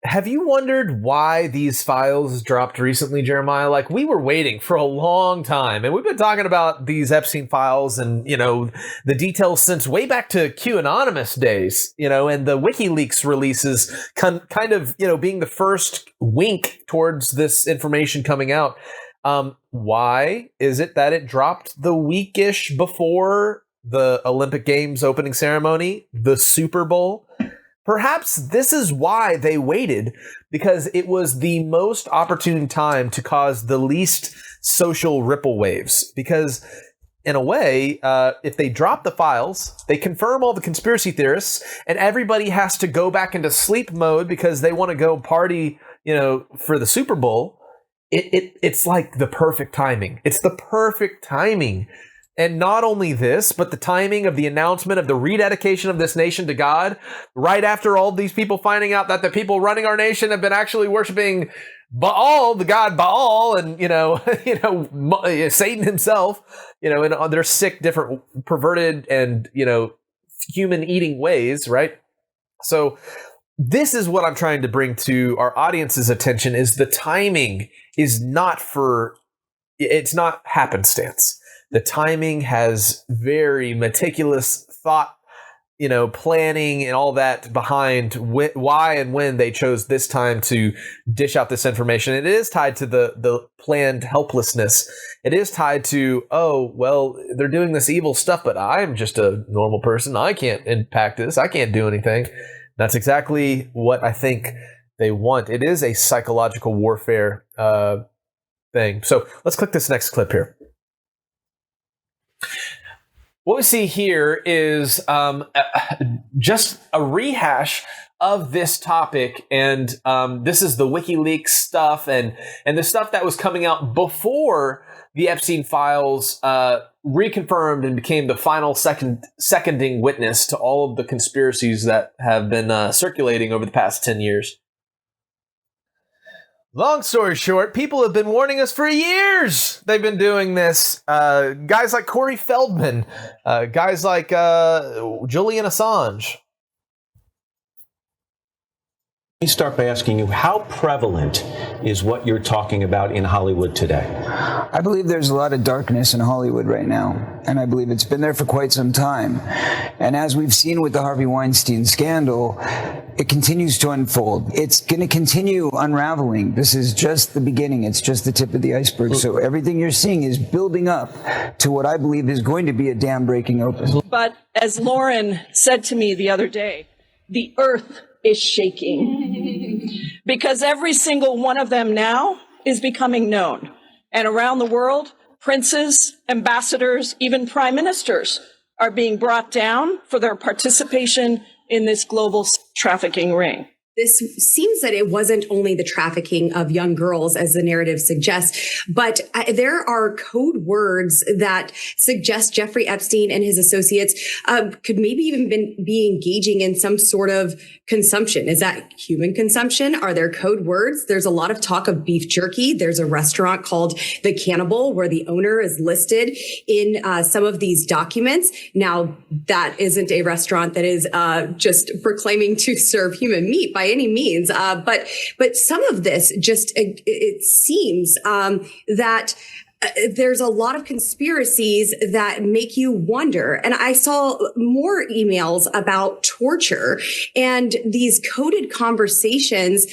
have you wondered why these files dropped recently, Jeremiah? Like, we were waiting for a long time, and we've been talking about these Epstein files and, the details since way back to QAnonymous days, and the WikiLeaks releases kind of, being the first wink towards this information coming out. Why is it that it dropped the weekish before the Olympic Games opening ceremony, the Super Bowl? perhaps this is why they waited, because it was the most opportune time to cause the least social ripple waves. Because in a way, if they drop the files, they confirm all the conspiracy theorists, and everybody has to go back into sleep mode because they want to go party, for the Super Bowl. It's like the perfect timing. It's the perfect timing. And not only this, but the timing of the announcement of the rededication of this nation to God, right after all these people finding out that the people running our nation have been actually worshiping Baal, the god Baal, and Satan himself, in their sick, different, perverted, and human-eating ways, right? So this is what I'm trying to bring to our audience's attention: is the timing is it's not happenstance. The timing has very meticulous thought, planning and all that behind why and when they chose this time to dish out this information. It is tied to the planned helplessness. It is tied to, they're doing this evil stuff, but I'm just a normal person. I can't impact this. I can't do anything. That's exactly what I think they want. It is a psychological warfare thing. So let's click this next clip here. What we see here is just a rehash of this topic, and this is the WikiLeaks stuff and the stuff that was coming out before the Epstein files reconfirmed and became the final seconding witness to all of the conspiracies that have been circulating over the past 10 years. Long story short, people have been warning us for years. They've been doing this. Guys like Corey Feldman, guys like Julian Assange.
Let me start by asking you, how prevalent is what you're talking about in Hollywood today?
I believe there's a lot of darkness in Hollywood right now, and I believe it's been there for quite some time. And as we've seen with the Harvey Weinstein scandal, it continues to unfold. It's going to continue unraveling. This is just the beginning. It's just the tip of the iceberg. So everything you're seeing is building up to what I believe is going to be a dam breaking open.
But as Lauren said to me the other day, the earth is shaking because every single one of them now is becoming known. And around the world, princes, ambassadors, even prime ministers are being brought down for their participation in this global trafficking ring.
This seems that it wasn't only the trafficking of young girls, as the narrative suggests, but there are code words that suggest Jeffrey Epstein and his associates could maybe even be engaging in some sort of consumption. Is that human consumption? Are there code words? There's a lot of talk of beef jerky. There's a restaurant called The Cannibal where the owner is listed in some of these documents. Now, that isn't a restaurant that is just proclaiming to serve human meat by any means. But some of this just, it seems that there's a lot of conspiracies that make you wonder. And I saw more emails about torture, and these coded conversations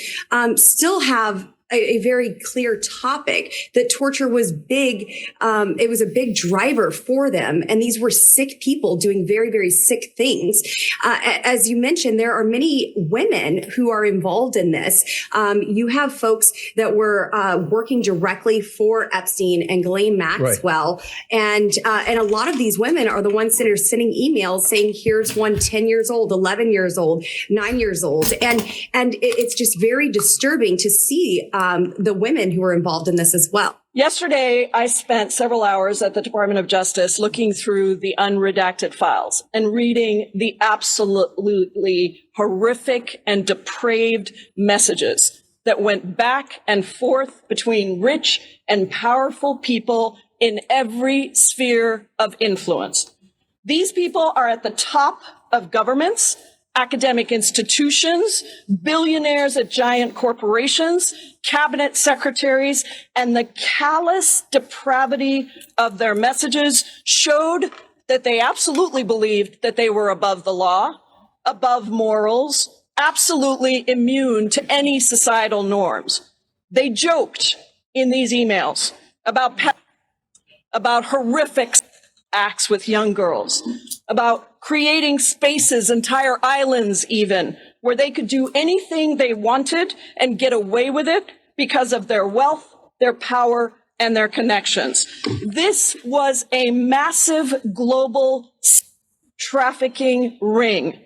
still have a very clear topic that torture was big. It was a big driver for them. And these were sick people doing very, very sick things. As you mentioned, there are many women who are involved in this. You have folks that were working directly for Epstein and Ghislaine Maxwell. Right. And a lot of these women are the ones that are sending emails saying, here's one 10 years old, 11 years old, 9 years old. And it's just very disturbing to see the women who are involved in this as well.
Yesterday, I spent several hours at the Department of Justice looking through the unredacted files and reading the absolutely horrific and depraved messages that went back and forth between rich and powerful people in every sphere of influence. These people are at the top of governments, academic institutions, billionaires at giant corporations, cabinet secretaries, and the callous depravity of their messages showed that they absolutely believed that they were above the law, above morals, absolutely immune to any societal norms. They joked in these emails about horrific acts with young girls, about creating spaces, entire islands even, where they could do anything they wanted and get away with it because of their wealth, their power, and their connections. This was a massive global trafficking ring.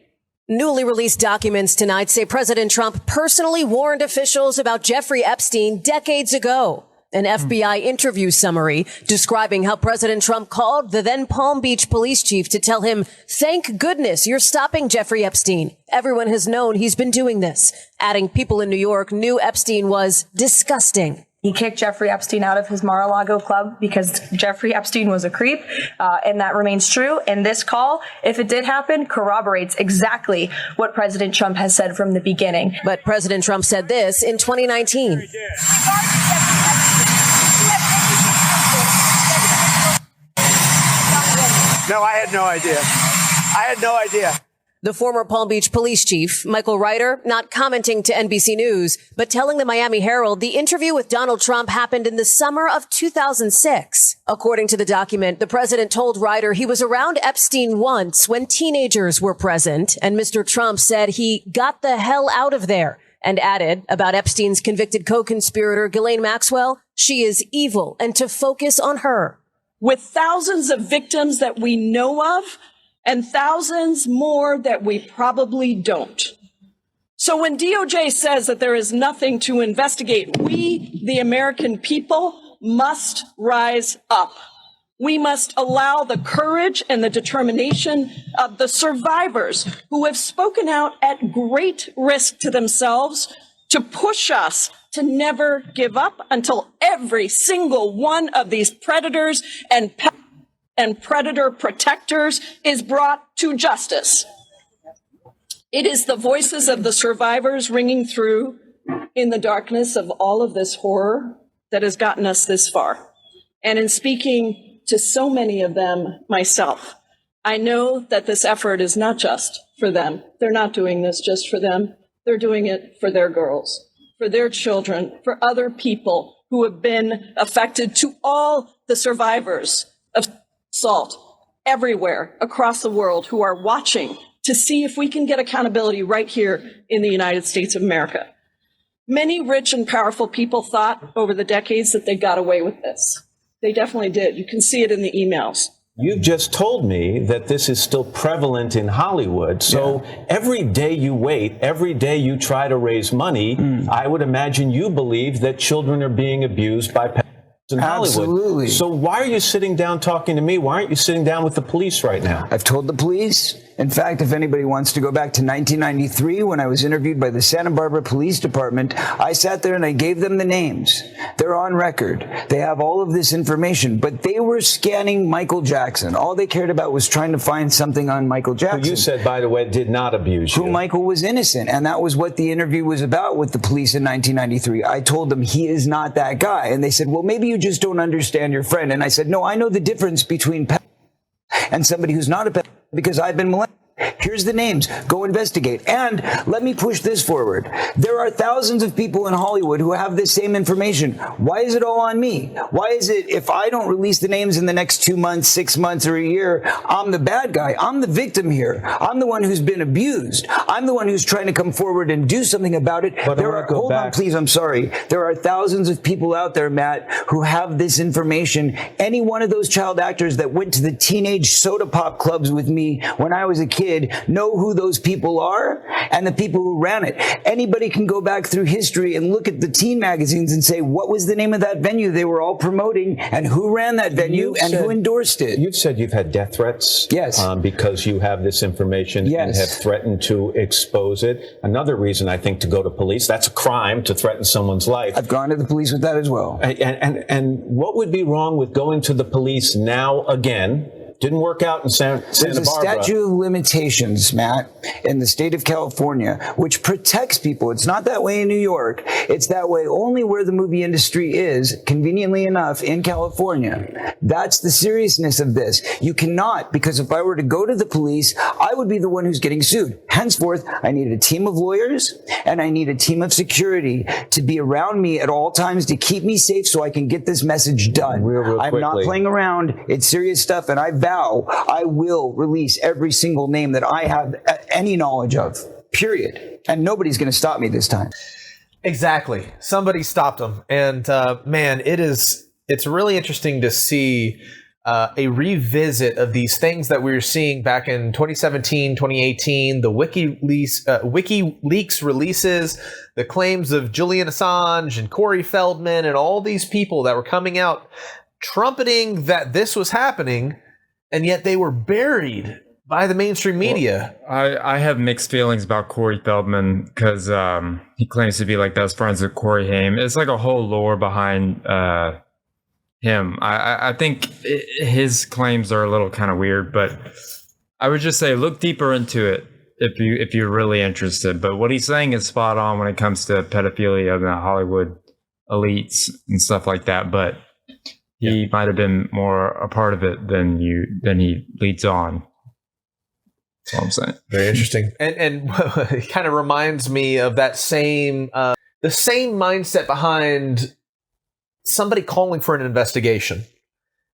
Newly released documents tonight say President Trump personally warned officials about Jeffrey Epstein decades ago. An FBI interview summary describing how President Trump called the then Palm Beach police chief to tell him, "Thank goodness you're stopping Jeffrey Epstein. Everyone has known he's been doing this." Adding people in New York knew Epstein was disgusting.
He kicked Jeffrey Epstein out of his Mar-a-Lago club because Jeffrey Epstein was a creep, and that remains true. And this call, if it did happen, corroborates exactly what President Trump has said from the beginning.
But President Trump said this in 2019.
No, I had no idea. I had no idea.
The former Palm Beach police chief, Michael Ryder, not commenting to NBC News, but telling the Miami Herald the interview with Donald Trump happened in the summer of 2006. According to the document, the president told Ryder he was around Epstein once when teenagers were present, and Mr. Trump said he got the hell out of there, and added about Epstein's convicted co-conspirator, Ghislaine Maxwell, she is evil, and to focus on her.
With thousands of victims that we know of and thousands more that we probably don't. So when DOJ says that there is nothing to investigate, we, the American people, must rise up. We must allow the courage and the determination of the survivors who have spoken out at great risk to themselves to push us to never give up until every single one of these predators and predator protectors is brought to justice. It is the voices of the survivors ringing through in the darkness of all of this horror that has gotten us this far. And in speaking to so many of them myself, I know that this effort is not just for them. They're not doing this just for them. They're doing it for their girls, for their children, for other people who have been affected, to all the survivors of assault everywhere across the world who are watching to see if we can get accountability right here in the United States of America. Many rich and powerful people thought over the decades that they got away with this. They definitely did. You can see it in the emails.
You've just told me that this is still prevalent in Hollywood. So every day you wait, every day you try to raise money, I would imagine you believe that children are being abused by pedophiles in Hollywood.
Absolutely.
So why are you sitting down talking to me? Why aren't you sitting down with the police right now?
I've told the police. In fact, if anybody wants to go back to 1993, when I was interviewed by the Santa Barbara Police Department, I sat there and I gave them the names. They're on record. They have all of this information, but they were scanning Michael Jackson. All they cared about was trying to find something on Michael Jackson.
Who you said, by the way, did not abuse you.
Who Michael was innocent. And that was what the interview was about with the police in 1993. I told them he is not that guy. And they said, well, maybe you just don't understand your friend. And I said, no, I know the difference between and somebody who's not a pedophile, because I've been molested. Here's the names. Go investigate. And let me push this forward. There are thousands of people in Hollywood who have this same information. Why is it all on me? Why is it if I don't release the names in the next 2 months, 6 months, or a year, I'm the bad guy? I'm the victim here. I'm the one who's been abused. I'm the one who's trying to come forward and do something about it.
But
hold on, please. I'm sorry. There are thousands of people out there, Matt, who have this information. Any one of those child actors that went to the teenage soda pop clubs with me when I was a kid know who those people are and the people who ran it. Anybody can go back through history and look at the teen magazines and say, what was the name of that venue they were all promoting and who ran that venue and who endorsed it?
You've said you've had death threats.
Yes.
Because you have this information and have threatened to expose it. Another reason, I think, to go to police, that's a crime to threaten someone's life.
I've gone to the police with that as well.
And what would be wrong with going to the police now again? Didn't work out in Santa Barbara.
There's a statute of limitations, Matt, in the state of California, which protects people. It's not that way in New York. It's that way only where the movie industry is, conveniently enough, in California. That's the seriousness of this. You cannot, because if I were to go to the police, I would be the one who's getting sued. Henceforth, I need a team of lawyers and I need a team of security to be around me at all times to keep me safe so I can get this message done. I'm not playing around. It's serious stuff, and I vow I will release every single name that I have any knowledge of. period. And nobody's going to stop me this time.
Exactly. Somebody stopped him. And man, it's really interesting to see a revisit of these things that we were seeing back in 2017, 2018, the WikiLeaks releases, the claims of Julian Assange and Corey Feldman and all these people that were coming out trumpeting that this was happening, and yet they were buried by the mainstream media.
Well, I have mixed feelings about Corey Feldman because he claims to be like best friends with Corey Haim. It's like a whole lore behind him. I think his claims are a little kind of weird, but I would just say look deeper into it if you're really interested. But what he's saying is spot on when it comes to pedophilia and the Hollywood elites and stuff like that. But he might have been more a part of it than he leads on. That's all I'm saying.
Very interesting. And it kind of reminds me of that same the same mindset behind somebody calling for an investigation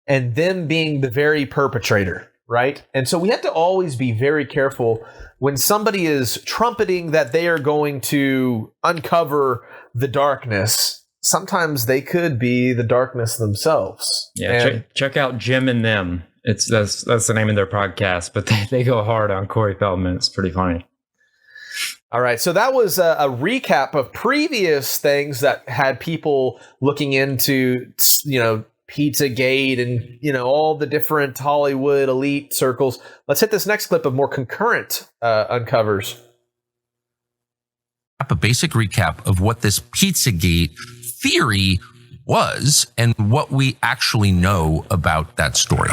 and them being the very perpetrator, right? And so we have to always be very careful when somebody is trumpeting that they are going to uncover the darkness. Sometimes they could be the darkness themselves.
Yeah, check out Jim and Them. That's the name of their podcast, but they go hard on Corey Feldman. It's pretty funny.
All right, so that was a recap of previous things that had people looking into, Pizzagate and, all the different Hollywood elite circles. Let's hit this next clip of more concurrent uncovers.
A basic recap of what this Pizzagate theory was and what we actually know about that story.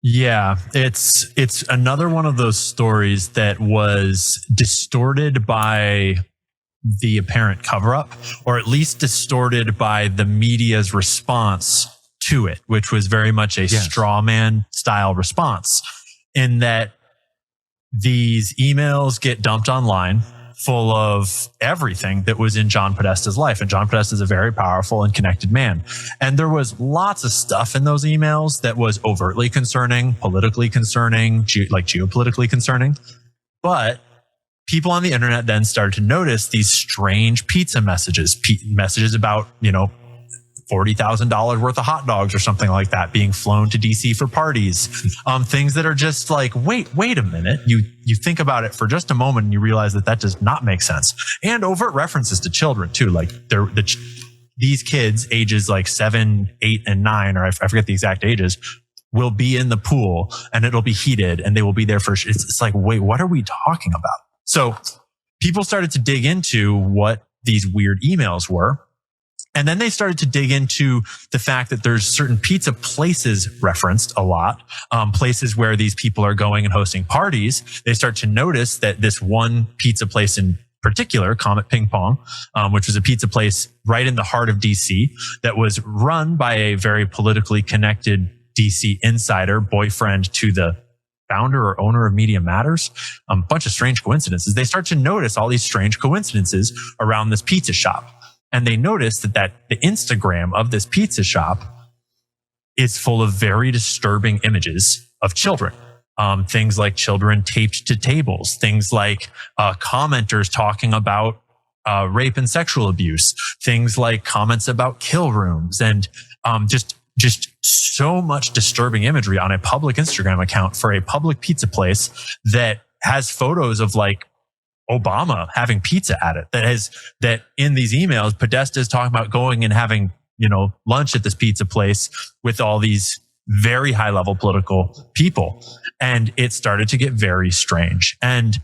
Yeah, it's another one of those stories that was distorted by the apparent cover-up, or at least distorted by the media's response to it, which was very much a straw man style response, in that these emails get dumped online full of everything that was in John Podesta's life. And John Podesta is a very powerful and connected man. And there was lots of stuff in those emails that was overtly concerning, politically concerning, geopolitically concerning. But people on the internet then started to notice these strange pizza messages, messages about, $40,000 worth of hot dogs or something like that being flown to DC for parties. Things that are just like, wait a minute. You think about it for just a moment and you realize that does not make sense. And overt references to children too. Like these kids ages like 7, 8, and 9, or I forget the exact ages, will be in the pool and it'll be heated and they will be there for, it's like, wait, what are we talking about? So people started to dig into what these weird emails were. And then they started to dig into the fact that there's certain pizza places referenced a lot, places where these people are going and hosting parties. They start to notice that this one pizza place in particular, Comet Ping Pong, which was a pizza place right in the heart of DC that was run by a very politically connected DC insider, boyfriend to the founder or owner of Media Matters. A bunch of strange coincidences. They start to notice all these strange coincidences around this pizza shop. And they noticed that the Instagram of this pizza shop is full of very disturbing images of children. Things like children taped to tables, things like commenters talking about rape and sexual abuse, things like comments about kill rooms, and just so much disturbing imagery on a public Instagram account for a public pizza place that has photos of like Obama having pizza at it. That in these emails, Podesta is talking about going and having, lunch at this pizza place with all these very high level political people. And it started to get very strange. And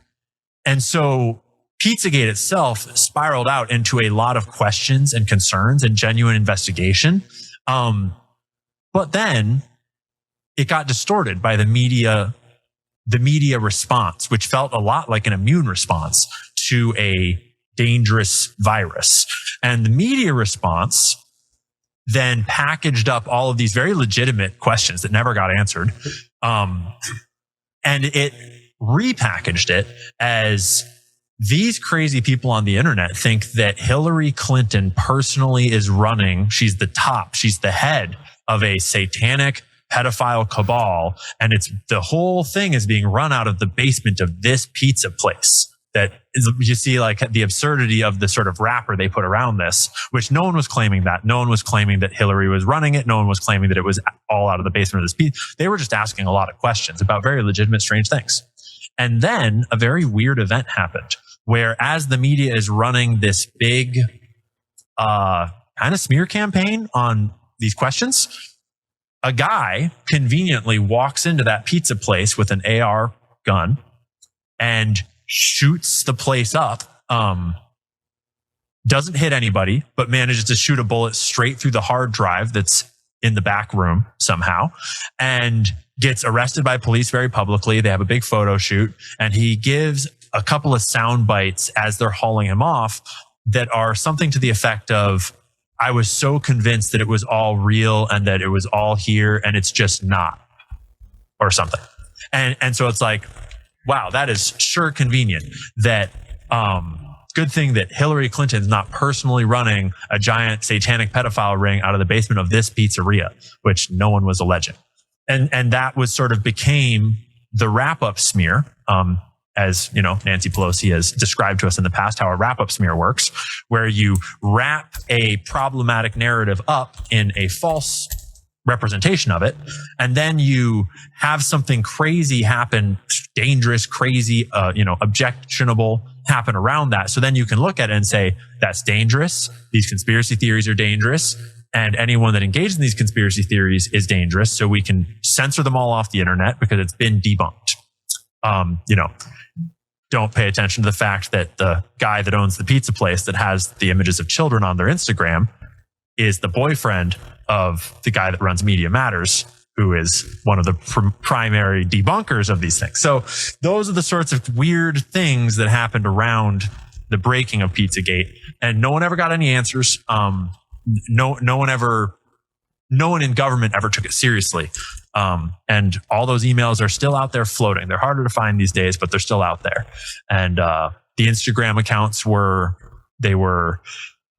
so Pizzagate itself spiraled out into a lot of questions and concerns and genuine investigation. But then it got distorted by the media response, which felt a lot like an immune response to a dangerous virus. And the media response then packaged up all of these very legitimate questions that never got answered. And it repackaged it as these crazy people on the internet think that Hillary Clinton personally is running. She's the top. She's the head of a satanic pedophile cabal, and the whole thing is being run out of the basement of this pizza place. you see like the absurdity of the sort of wrapper they put around this, which no one was claiming that. No one was claiming that Hillary was running it. No one was claiming that it was all out of the basement of this piece. They were just asking a lot of questions about very legitimate, strange things. And then a very weird event happened where, as the media is running this big kind of smear campaign on these questions, a guy conveniently walks into that pizza place with an AR gun and shoots the place up, doesn't hit anybody, but manages to shoot a bullet straight through the hard drive that's in the back room somehow, and gets arrested by police very publicly. They have a big photo shoot, and he gives a couple of sound bites as they're hauling him off that are something to the effect of, I was so convinced that it was all real and that it was all here, and it's just not, or something. And so it's like, wow, that is sure convenient. That good thing that Hillary Clinton's not personally running a giant satanic pedophile ring out of the basement of this pizzeria, which no one was alleging. And that was sort of became the wrap-up smear, as you know, Nancy Pelosi has described to us in the past how a wrap-up smear works, where you wrap a problematic narrative up in a false representation of it, and then you have something crazy happen, dangerous, crazy, objectionable happen around that. So then you can look at it and say, that's dangerous. These conspiracy theories are dangerous. And anyone that engages in these conspiracy theories is dangerous. So we can censor them all off the internet because it's been debunked. Don't pay attention to the fact that the guy that owns the pizza place that has the images of children on their Instagram is the boyfriend of the guy that runs Media Matters, who is one of the primary debunkers of these things. So those are the sorts of weird things that happened around the breaking of Pizzagate, and no one ever got any answers. No one in government ever took it seriously. And all those emails are still out there floating. They're harder to find these days, but they're still out there. And the Instagram accounts were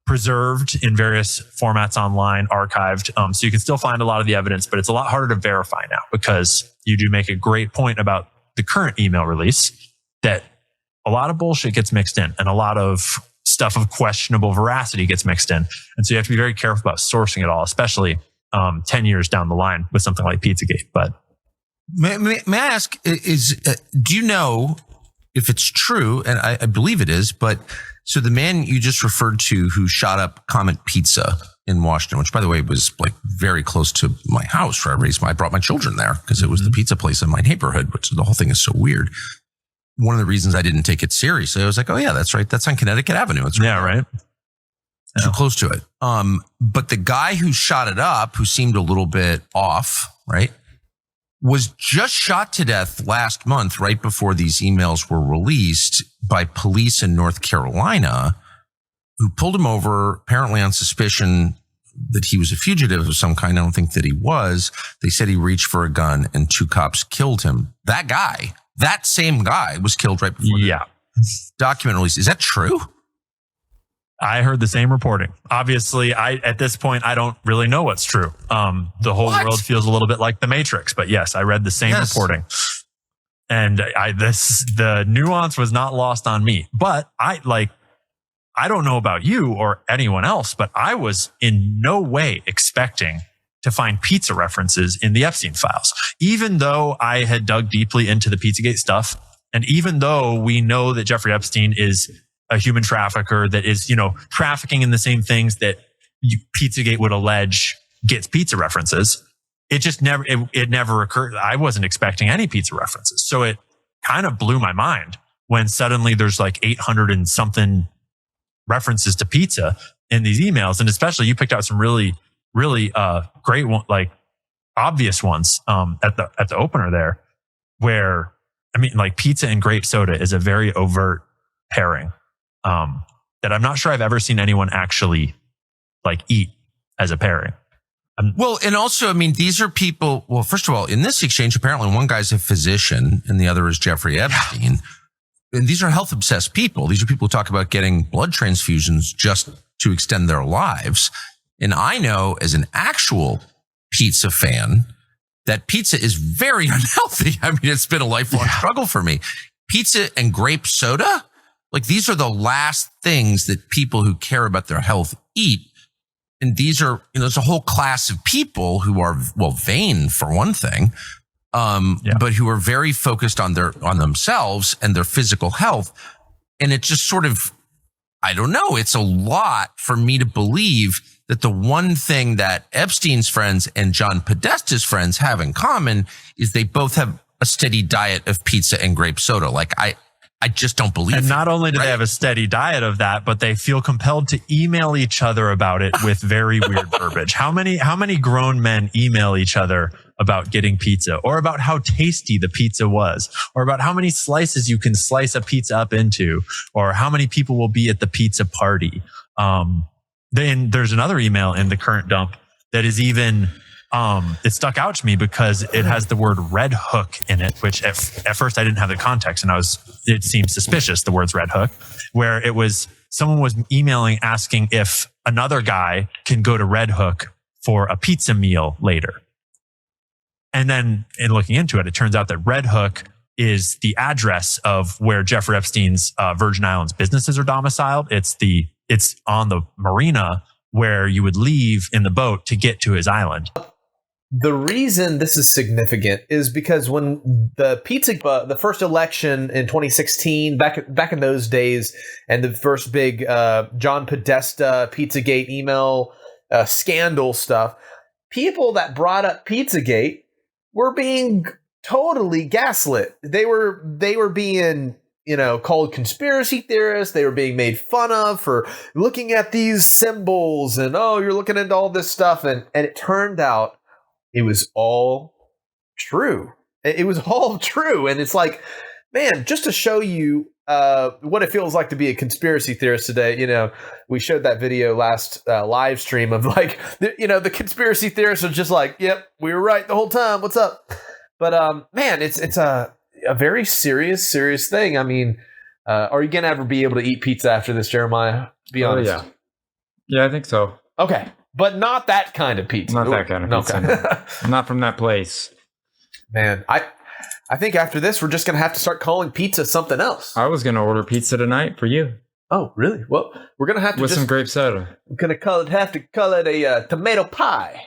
preserved in various formats online, archived. So you can still find a lot of the evidence, but it's a lot harder to verify now, because you do make a great point about the current email release that a lot of bullshit gets mixed in and a lot of stuff of questionable veracity gets mixed in. And so you have to be very careful about sourcing it all, especially 10 years down the line with something like Pizzagate. But
may I ask, do you know if it's true? And I believe it is, but so the man you just referred to who shot up Comet Pizza in Washington, which by the way was like very close to my house where I brought my children there because it was the pizza place in my neighborhood, which the whole thing is so weird. One of the reasons I didn't take it seriously, I was like, oh yeah, that's right. That's on Connecticut Avenue. It's right. Too close to it. But the guy who shot it up, who seemed a little bit off, right, was just shot to death last month, right before these emails were released, by police in North Carolina, who pulled him over apparently on suspicion that he was a fugitive of some kind. I don't think that he was. They said he reached for a gun and two cops killed him. That same guy was killed right before the document release. Is that true?
I heard the same reporting. Obviously, at this point, I don't really know what's true. The whole world feels a little bit like the Matrix, but yes, I read the same reporting. And the nuance was not lost on me. But I don't know about you or anyone else, but I was in no way expecting to find pizza references in the Epstein files. Even though I had dug deeply into the Pizzagate stuff, and even though we know that Jeffrey Epstein is a human trafficker that is, trafficking in the same things that Pizzagate would allege gets pizza references, it just never occurred. I wasn't expecting any pizza references. So it kind of blew my mind when suddenly there's like 800 and something references to pizza in these emails. And especially you picked out some really great one, like obvious ones, at the opener there, where, pizza and grape soda is a very overt pairing, that I'm not sure I've ever seen anyone actually eat as a pairing.
Well, and also, these are people, well, first of all, in this exchange, apparently one guy's a physician and the other is Jeffrey Epstein. And these are health obsessed people. These are people who talk about getting blood transfusions just to extend their lives. And I know as an actual pizza fan that pizza is very unhealthy. It's been a lifelong struggle for me. Pizza and grape soda? Like, these are the last things that people who care about their health eat. And these are, there's a whole class of people who are, well, vain for one thing, but who are very focused on themselves and their physical health. And it just sort of, I don't know, it's a lot for me to believe that the one thing that Epstein's friends and John Podesta's friends have in common is they both have a steady diet of pizza and grape soda. Like, I just don't believe it.
And not only do they have a steady diet of that, but they feel compelled to email each other about it with very weird verbiage. How many grown men email each other about getting pizza, or about how tasty the pizza was, or about how many slices you can slice a pizza up into, or how many people will be at the pizza party? Then there's another email in the current dump that is even, it stuck out to me because it has the word red hook in it, which at first I didn't have the context, and it seemed suspicious, the words red hook, where it was someone was emailing asking if another guy can go to Red Hook for a pizza meal later. And then in looking into it, it turns out that Red Hook is the address of where Jeffrey Epstein's Virgin Islands businesses are domiciled. It's on the marina where you would leave in the boat to get to his island.
The reason this is significant is because when the first election in 2016, back in those days, and the first big John Podesta Pizzagate email scandal stuff, people that brought up Pizzagate were being totally gaslit. They were being, called conspiracy theorists. They were being made fun of for looking at these symbols and, oh, you're looking into all this stuff. And it turned out it was all true. It was all true. And it's like, man, just to show you what it feels like to be a conspiracy theorist today, we showed that video last live stream of like, the conspiracy theorists are just like, yep, we were right the whole time. What's up? But man, it's a very serious thing. I mean, are you going to ever be able to eat pizza after this, Jeremiah? Be honest.
Yeah, I think so.
Okay. But not that kind of pizza.
Not that kind of pizza.
Okay.
No. Not from that place.
Man, I think after this, we're just going to have to start calling pizza something else.
I was going to order pizza tonight for you.
Oh, really? Well, we're going to have to
with some grape soda.
We're going to have to call it a tomato pie.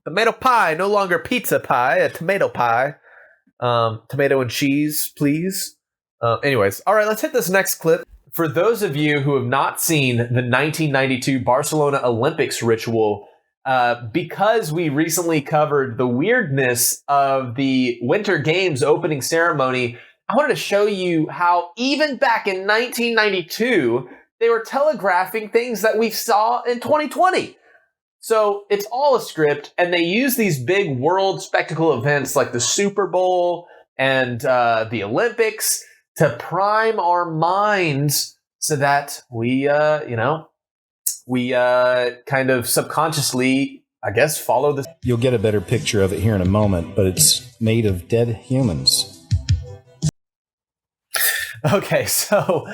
Tomato pie, no longer pizza pie, a tomato pie. Tomato and cheese, please. Anyways, all right, let's hit this next clip. For those of you who have not seen the 1992 Barcelona Olympics ritual, because we recently covered the weirdness of the Winter Games opening ceremony, I wanted to show you how even back in 1992, they were telegraphing things that we saw in 2020. So it's all a script, and they use these big world spectacle events like the Super Bowl and the Olympics to prime our minds so that we kind of subconsciously, I guess, follow this.
You'll get a better picture of it here in a moment, but it's made of dead humans.
Okay, so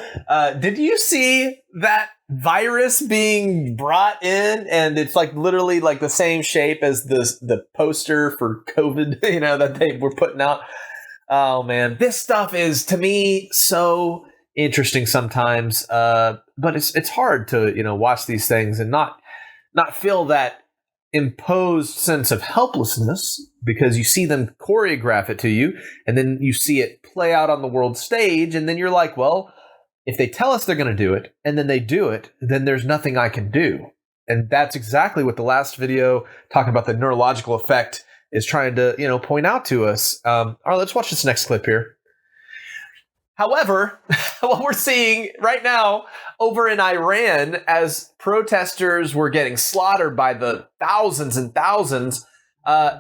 did you see that virus being brought in, and it's like literally like the same shape as the poster for COVID, that they were putting out? Oh man, this stuff is, to me, so interesting sometimes, but it's hard to watch these things and not feel that imposed sense of helplessness, because you see them choreograph it to you, and then you see it play out on the world stage, and then you're like, well, if they tell us they're going to do it, and then they do it, then there's nothing I can do. And that's exactly what the last video talking about the neurological effect is trying to, point out to us. All right, let's watch this next clip here. However, what we're seeing right now over in Iran, as protesters were getting slaughtered by the thousands and thousands,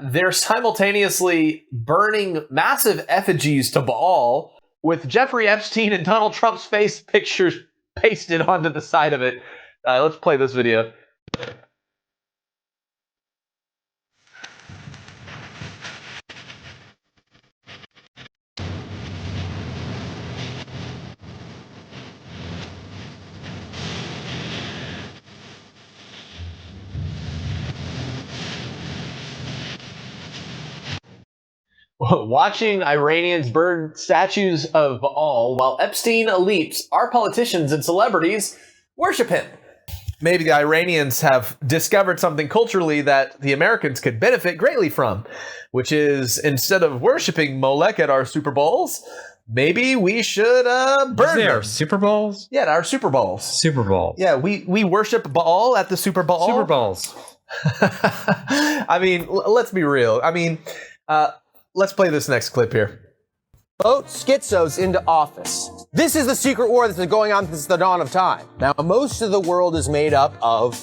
they're simultaneously burning massive effigies to Baal with Jeffrey Epstein and Donald Trump's face pictures pasted onto the side of it. Let's play this video.
watching Iranians burn statues of Baal while Epstein elites, our politicians and celebrities, worship him.
Maybe the Iranians have discovered something culturally that the Americans could benefit greatly from, which is instead of worshiping Molech at our Super Bowls, maybe we should burn them.
Our Super Bowls?
Yeah, our Super Bowls.
Super Bowls.
Yeah, we worship Baal at the Super Bowl.
Super Bowls.
I mean, let's be real. I mean, let's play this next clip here.
Vote schizos into office. This is the secret war that's been going on since the dawn of time. Now, most of the world is made up of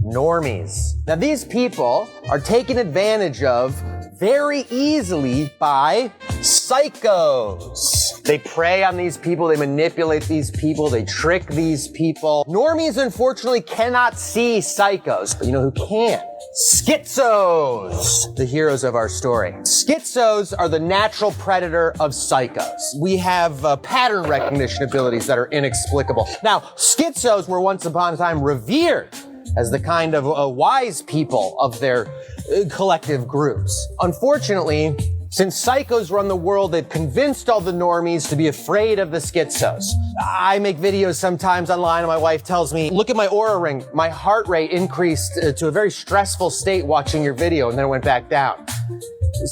normies. Now, these people are taken advantage of very easily by psychos. They prey on these people, they manipulate these people, they trick these people. Normies, unfortunately, cannot see psychos, but you know who can? Schizos, the heroes of our story. Schizos are the natural predator of psychos. We have pattern recognition abilities that are inexplicable. Now, schizos were once upon a time revered as the kind of wise people of their collective groups. Unfortunately, since psychos run the world, they've convinced all the normies to be afraid of the schizos. I make videos sometimes online and my wife tells me, look at my Oura ring. My heart rate increased to a very stressful state watching your video and then it went back down.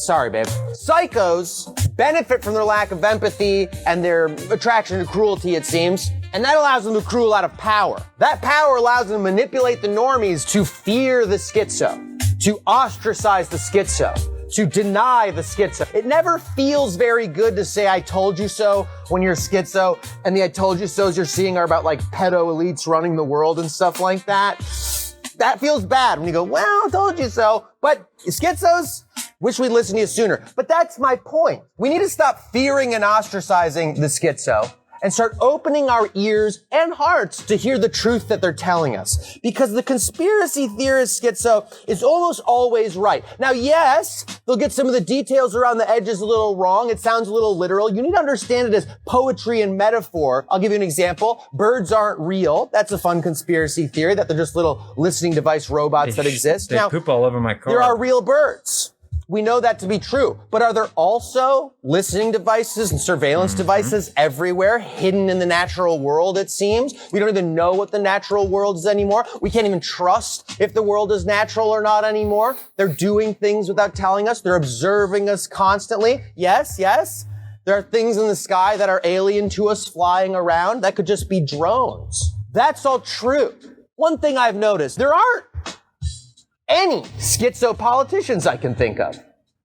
Sorry, babe. Psychos benefit from their lack of empathy and their attraction to cruelty, it seems. And that allows them to accrue a lot of power. That power allows them to manipulate the normies to fear the schizo, to ostracize the schizo, to deny the schizo. It never feels very good to say, I told you so when you're schizo, and the I told you so's you're seeing are about like pedo elites running the world and stuff like that. That feels bad when you go, well, I told you so. But schizos, wish we'd listened to you sooner. But that's my point. We need to stop fearing and ostracizing the schizo and start opening our ears and hearts to hear the truth that they're telling us. Because the conspiracy theorist schizo is almost always right. Now, yes, they'll get some of the details around the edges a little wrong. It sounds a little literal. You need to understand it as poetry and metaphor. I'll give you an example. Birds aren't real. That's a fun conspiracy theory, that they're just little listening device robots that exist.
They poop all over my car.
There are real birds. We know that to be true. But are there also listening devices and surveillance devices everywhere, hidden in the natural world, it seems? We don't even know what the natural world is anymore. We can't even trust if the world is natural or not anymore. They're doing things without telling us. They're observing us constantly. Yes. There are things in the sky that are alien to us flying around. That could just be drones. That's all true. One thing I've noticed, there aren't any schizo politicians I can think of.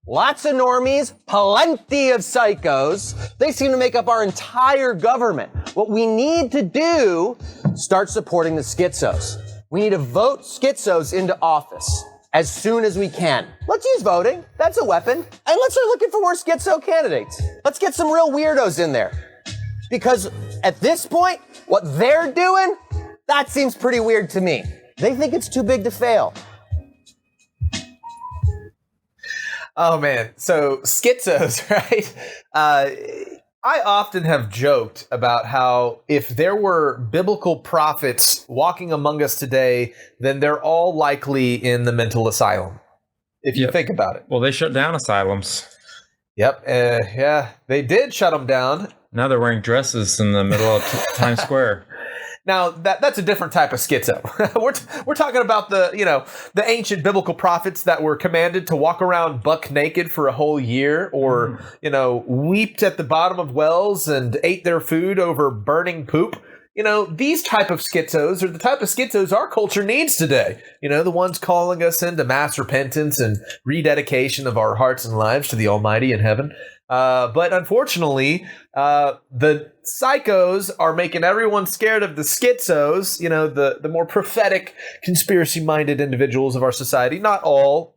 Lots of normies, plenty of psychos. They seem to make up our entire government. What we need to do, start supporting the schizos. We need to vote schizos into office as soon as we can. Let's use voting. That's a weapon. And let's start looking for more schizo candidates. Let's get some real weirdos in there. Because at this point, what they're doing, that seems pretty weird to me. They think it's too big to fail.
Oh man, so schizos, right? I often have joked about how if there were biblical prophets walking among us today, then they're all likely in the mental asylum. If you think about it.
Well, they shut down asylums.
Yep. Yeah, they did shut them down.
Now they're wearing dresses in the middle of Times Square.
Now that's a different type of schizo. we're talking about the ancient biblical prophets that were commanded to walk around buck naked for a whole year, or wept at the bottom of wells and ate their food over burning poop. These type of schizos are the type of schizos our culture needs today. The ones calling us into mass repentance and rededication of our hearts and lives to the Almighty in heaven. But unfortunately, the psychos are making everyone scared of the schizos, the more prophetic, conspiracy-minded individuals of our society. Not all,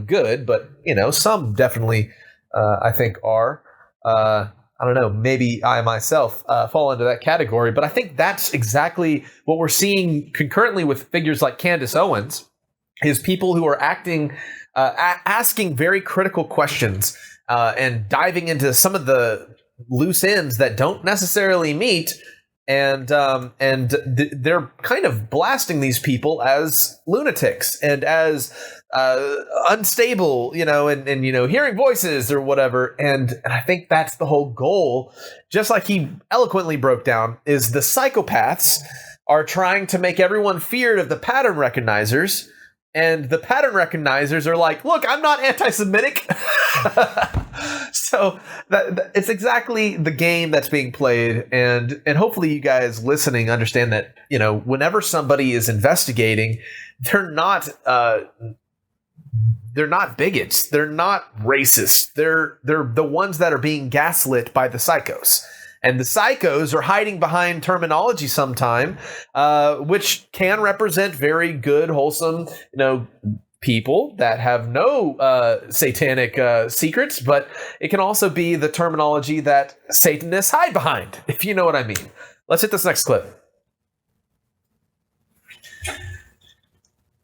good, but, some definitely, I think are. I don't know, maybe I myself fall into that category, but I think that's exactly what we're seeing concurrently with figures like Candace Owens, is people who are asking very critical questions and diving into some of the loose ends that don't necessarily meet, and they're kind of blasting these people as lunatics and as unstable, and hearing voices or whatever. And I think that's the whole goal. Just like he eloquently broke down, is the psychopaths are trying to make everyone feared of the pattern recognizers. And the pattern recognizers are like, look, I'm not anti-Semitic. So it's exactly the game that's being played. And hopefully you guys listening understand that, whenever somebody is investigating, they're not bigots. They're not racist. They're the ones that are being gaslit by the psychos. And the psychos are hiding behind terminology sometime, which can represent very good, wholesome, people that have no satanic secrets, but it can also be the terminology that Satanists hide behind, if you know what I mean. Let's hit this next clip.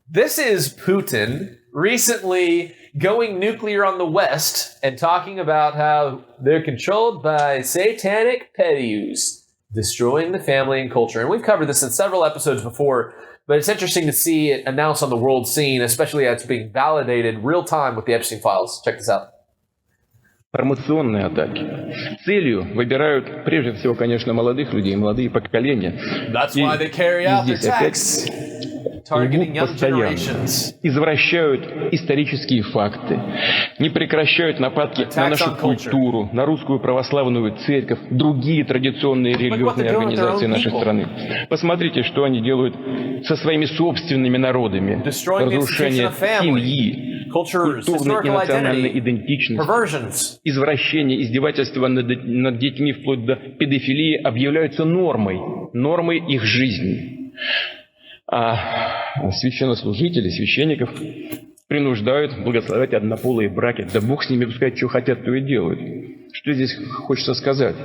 This is Putin recently going nuclear on the West and talking about how they're controlled by satanic pedus, destroying the family and culture. And we've covered this in several episodes before, but it's interesting to see it announced on the world scene, especially as it's being validated real time with the Epstein files. Check this out.
Информационные атаки. Целью выбирают прежде всего, конечно, молодых людей, молодые поколения.
That's why they carry out their attacks. Targeting young generations.
Извращают исторические факты, не прекращают нападки на нашу культуру, на русскую православную церковь, другие традиционные религиозные организации нашей страны. Посмотрите, что они делают со своими собственными народами. Разрушение семьи, культурной и национальной идентичности, извращение, издевательства над детьми вплоть до педофилии объявляются нормой их жизни. А священнослужители, священников принуждают благословлять однополые браки. Да Бог с ними, пускай что хотят, то и делают. Что здесь хочется сказать?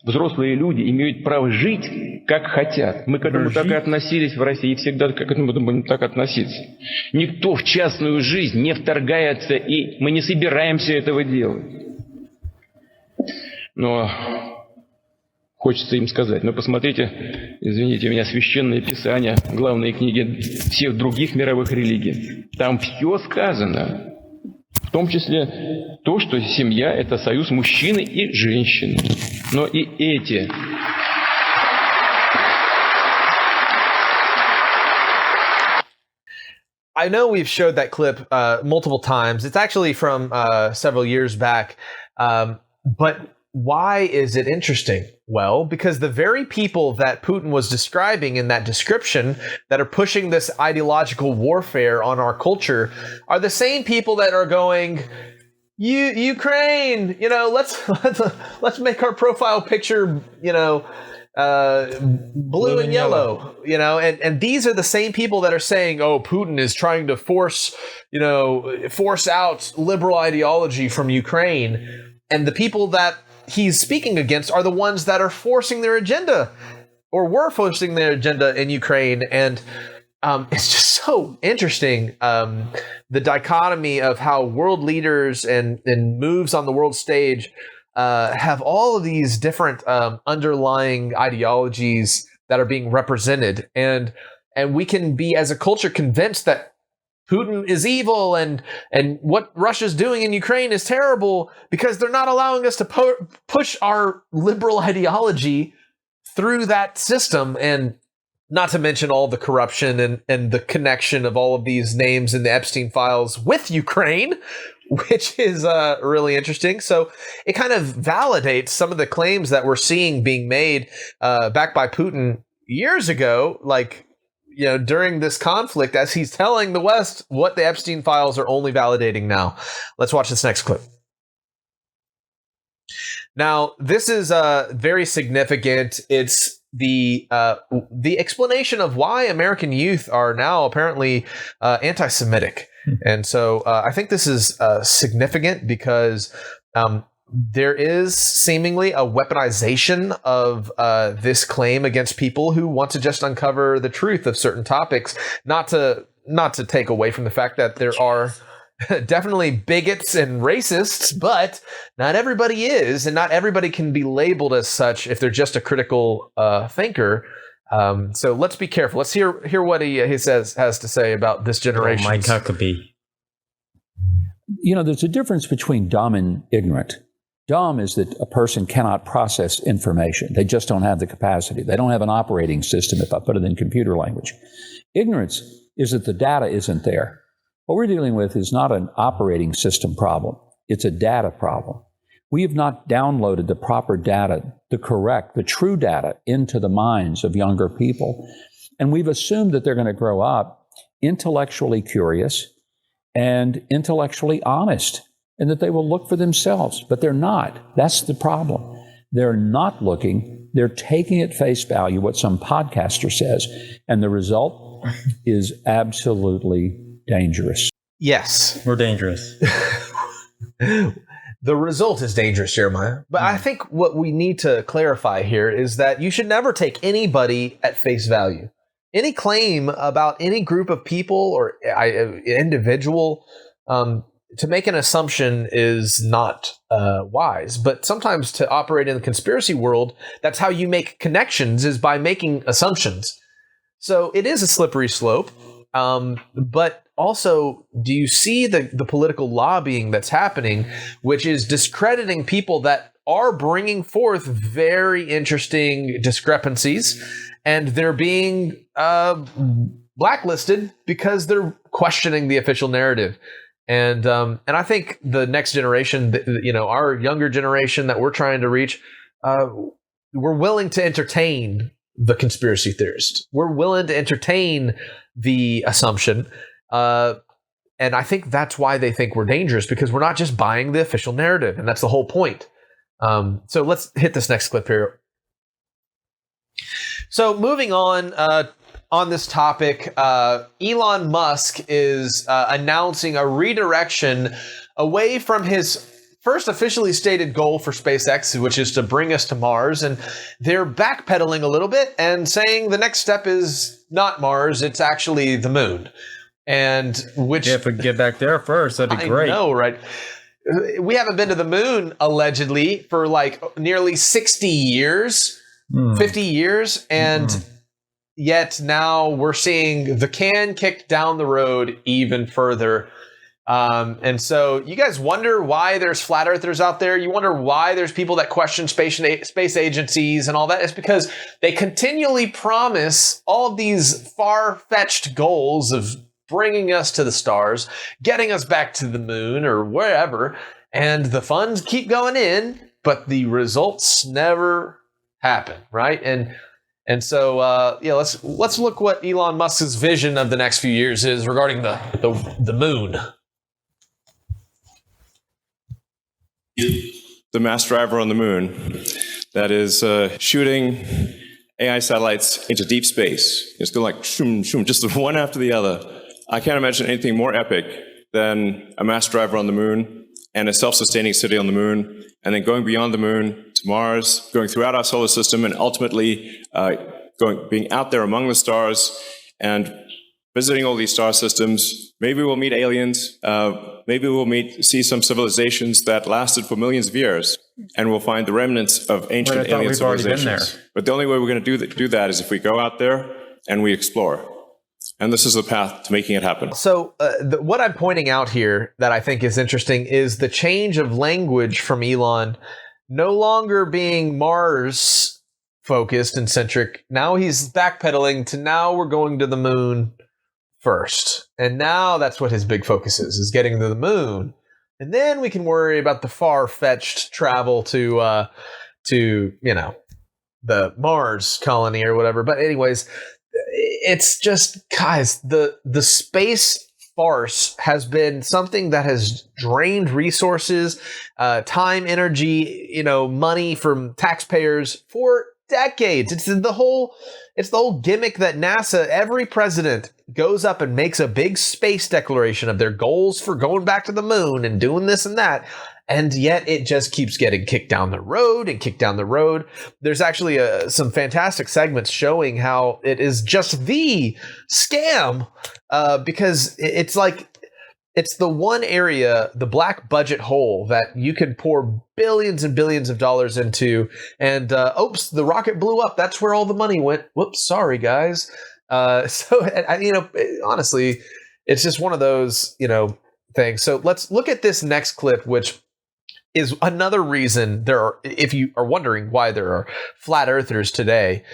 Взрослые люди имеют право жить, как хотят. Мы к этому так и относились в России, и всегда к этому будем так относиться. Никто в частную жизнь не вторгается, и мы не собираемся этого делать. Но хочется им сказать, но посмотрите, извините меня, священное писание, главные книги всех других мировых религий. Там все сказано. В том числе то, что семья – это союз мужчины и женщины. Но и эти...
I know we've showed that clip multiple times. It's actually from several years back. But why is it interesting? Well, because the very people that Putin was describing in that description that are pushing this ideological warfare on our culture are the same people that are going, Ukraine, let's make our profile picture, blue and yellow, and these are the same people that are saying, oh, Putin is trying to force out liberal ideology from Ukraine. And the people that he's speaking against are the ones that are forcing their agenda or were forcing their agenda in Ukraine. And it's just so interesting, the dichotomy of how world leaders and moves on the world stage have all of these different underlying ideologies that are being represented. And we can be, as a culture, convinced that Putin is evil and what Russia's doing in Ukraine is terrible because they're not allowing us to push our liberal ideology through that system. And not to mention all the corruption and the connection of all of these names in the Epstein files with Ukraine, which is really interesting. So it kind of validates some of the claims that we're seeing being made back by Putin years ago, during this conflict, as he's telling the West what the Epstein files are only validating now. Let's watch this next clip. Now, this is very significant. It's the explanation of why American youth are now apparently anti-Semitic. And so I think this is significant because there is seemingly a weaponization of this claim against people who want to just uncover the truth of certain topics, not to take away from the fact that there are definitely bigots and racists, but not everybody is, and not everybody can be labeled as such if they're just a critical thinker. So let's be careful. Let's hear what he has to say about this generation.
Mike Huckabee.
There's a difference between dumb and ignorant. Dumb is that a person cannot process information. They just don't have the capacity. They don't have an operating system, if I put it in computer language. Ignorance is that the data isn't there. What we're dealing with is not an operating system problem. It's a data problem. We have not downloaded the proper data, the true data into the minds of younger people. And we've assumed that they're going to grow up intellectually curious and intellectually honest, and that they will look for themselves, but they're not. That's the problem. They're not looking. They're taking at face value what some podcaster says, and the result is absolutely dangerous.
Yes.
We're dangerous.
The result is dangerous, Jeremiah. But I think what we need to clarify here is that you should never take anybody at face value. Any claim about any group of people or individual to make an assumption is not wise. But sometimes to operate in the conspiracy world, that's how you make connections, is by making assumptions. So it is a slippery slope. But also, do you see the political lobbying that's happening, which is discrediting people that are bringing forth very interesting discrepancies, and they're being blacklisted because they're questioning the official narrative. And I think the next generation, our younger generation that we're trying to reach, we're willing to entertain the conspiracy theorist. We're willing to entertain the assumption. And I think that's why they think we're dangerous, because we're not just buying the official narrative. And that's the whole point. So let's hit this next clip here. So moving on this topic, Elon Musk is announcing a redirection away from his first officially stated goal for SpaceX, which is to bring us to Mars. And they're backpedaling a little bit and saying the next step is not Mars, it's actually the moon. And which,
if we get back there first, that'd be great.
I know, right? We haven't been to the moon, allegedly, for like nearly 60 years, 50 years. And yet now we're seeing the can kicked down the road even further. And so you guys wonder why there's flat earthers out there. You wonder why there's people that question space agencies and all that. It's because they continually promise all of these far-fetched goals of bringing us to the stars, getting us back to the moon or wherever. And the funds keep going in, but the results never happen, right? And so, let's look what Elon Musk's vision of the next few years is regarding the moon.
The mass driver on the moon that is shooting AI satellites into deep space. It's going like shoom, shoom, just one after the other. I can't imagine anything more epic than a mass driver on the moon and a self-sustaining city on the moon, and then going beyond the moon to Mars, going throughout our solar system, and ultimately being out there among the stars and visiting all these star systems. Maybe we'll meet aliens. Maybe we'll see some civilizations that lasted for millions of years, and we'll find the remnants of ancient alien civilizations. But the only way we're going to do that is if we go out there and we explore. And this is the path to making it happen.
So what I'm pointing out here that I think is interesting is the change of language from Elon, no longer being Mars focused and centric. Now he's backpedaling to now we're going to the moon first. And now that's what his big focus is getting to the moon. And then we can worry about the far-fetched travel to the Mars colony or whatever. But anyways, it's just, guys, the space farce has been something that has drained resources, time, energy, money from taxpayers for decades. It's the whole gimmick that NASA, every president goes up and makes a big space declaration of their goals for going back to the moon and doing this and that. And yet it just keeps getting kicked down the road and kicked down the road. There's actually some fantastic segments showing how it is just the scam, because it's like It's the one area, the black budget hole, that you could pour billions and billions of dollars into, and oops, the rocket blew up. That's where all the money went. Whoops, sorry guys. Honestly, it's just one of those, things. So let's look at this next clip, which is another reason if you are wondering why there are flat earthers today,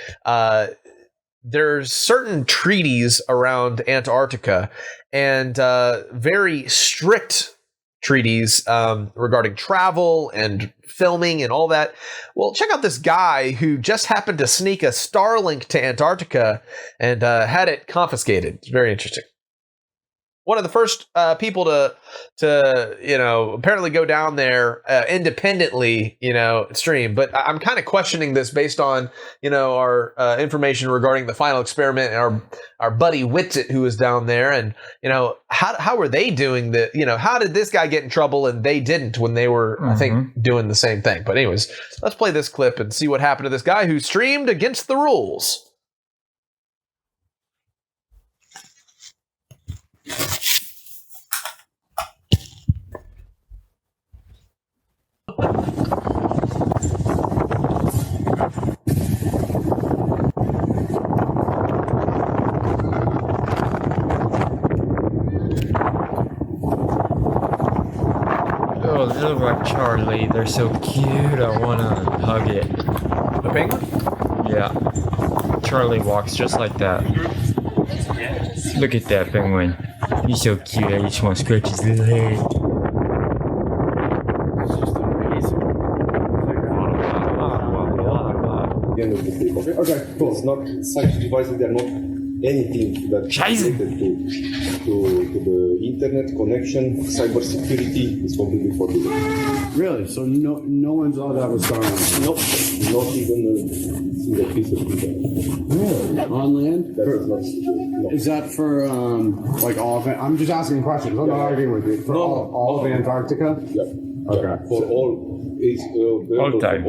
there's certain treaties around Antarctica and very strict treaties regarding travel and filming and all that. Well, check out this guy who just happened to sneak a Starlink to Antarctica and had it confiscated. It's very interesting. One of the first people to apparently go down there independently, stream. But I'm kind of questioning this based on, our information regarding the final experiment and our buddy Whitsitt who was down there. And, how were they doing how did this guy get in trouble and they didn't when they were, I think, doing the same thing? But anyways, let's play this clip and see what happened to this guy who streamed against the rules.
Oh, they look like Charlie. They're so cute. I want to hug it.
The penguin?
Yeah. Charlie walks just like that. Look at that penguin. He's so cute. I just want to scratch his little head.
Okay, cool. It's not such devices. They're not anything that's related to the internet connection. Cybersecurity is completely forbidden.
Really? So no one's allowed to have a Starlink?
Nope. Not even a single piece of internet.
Really? On land?
That is not secure.
Is that for all of it? I'm just asking questions. I'm not arguing with you. For all of Antarctica?
Yeah.
Okay.
For all.
All time.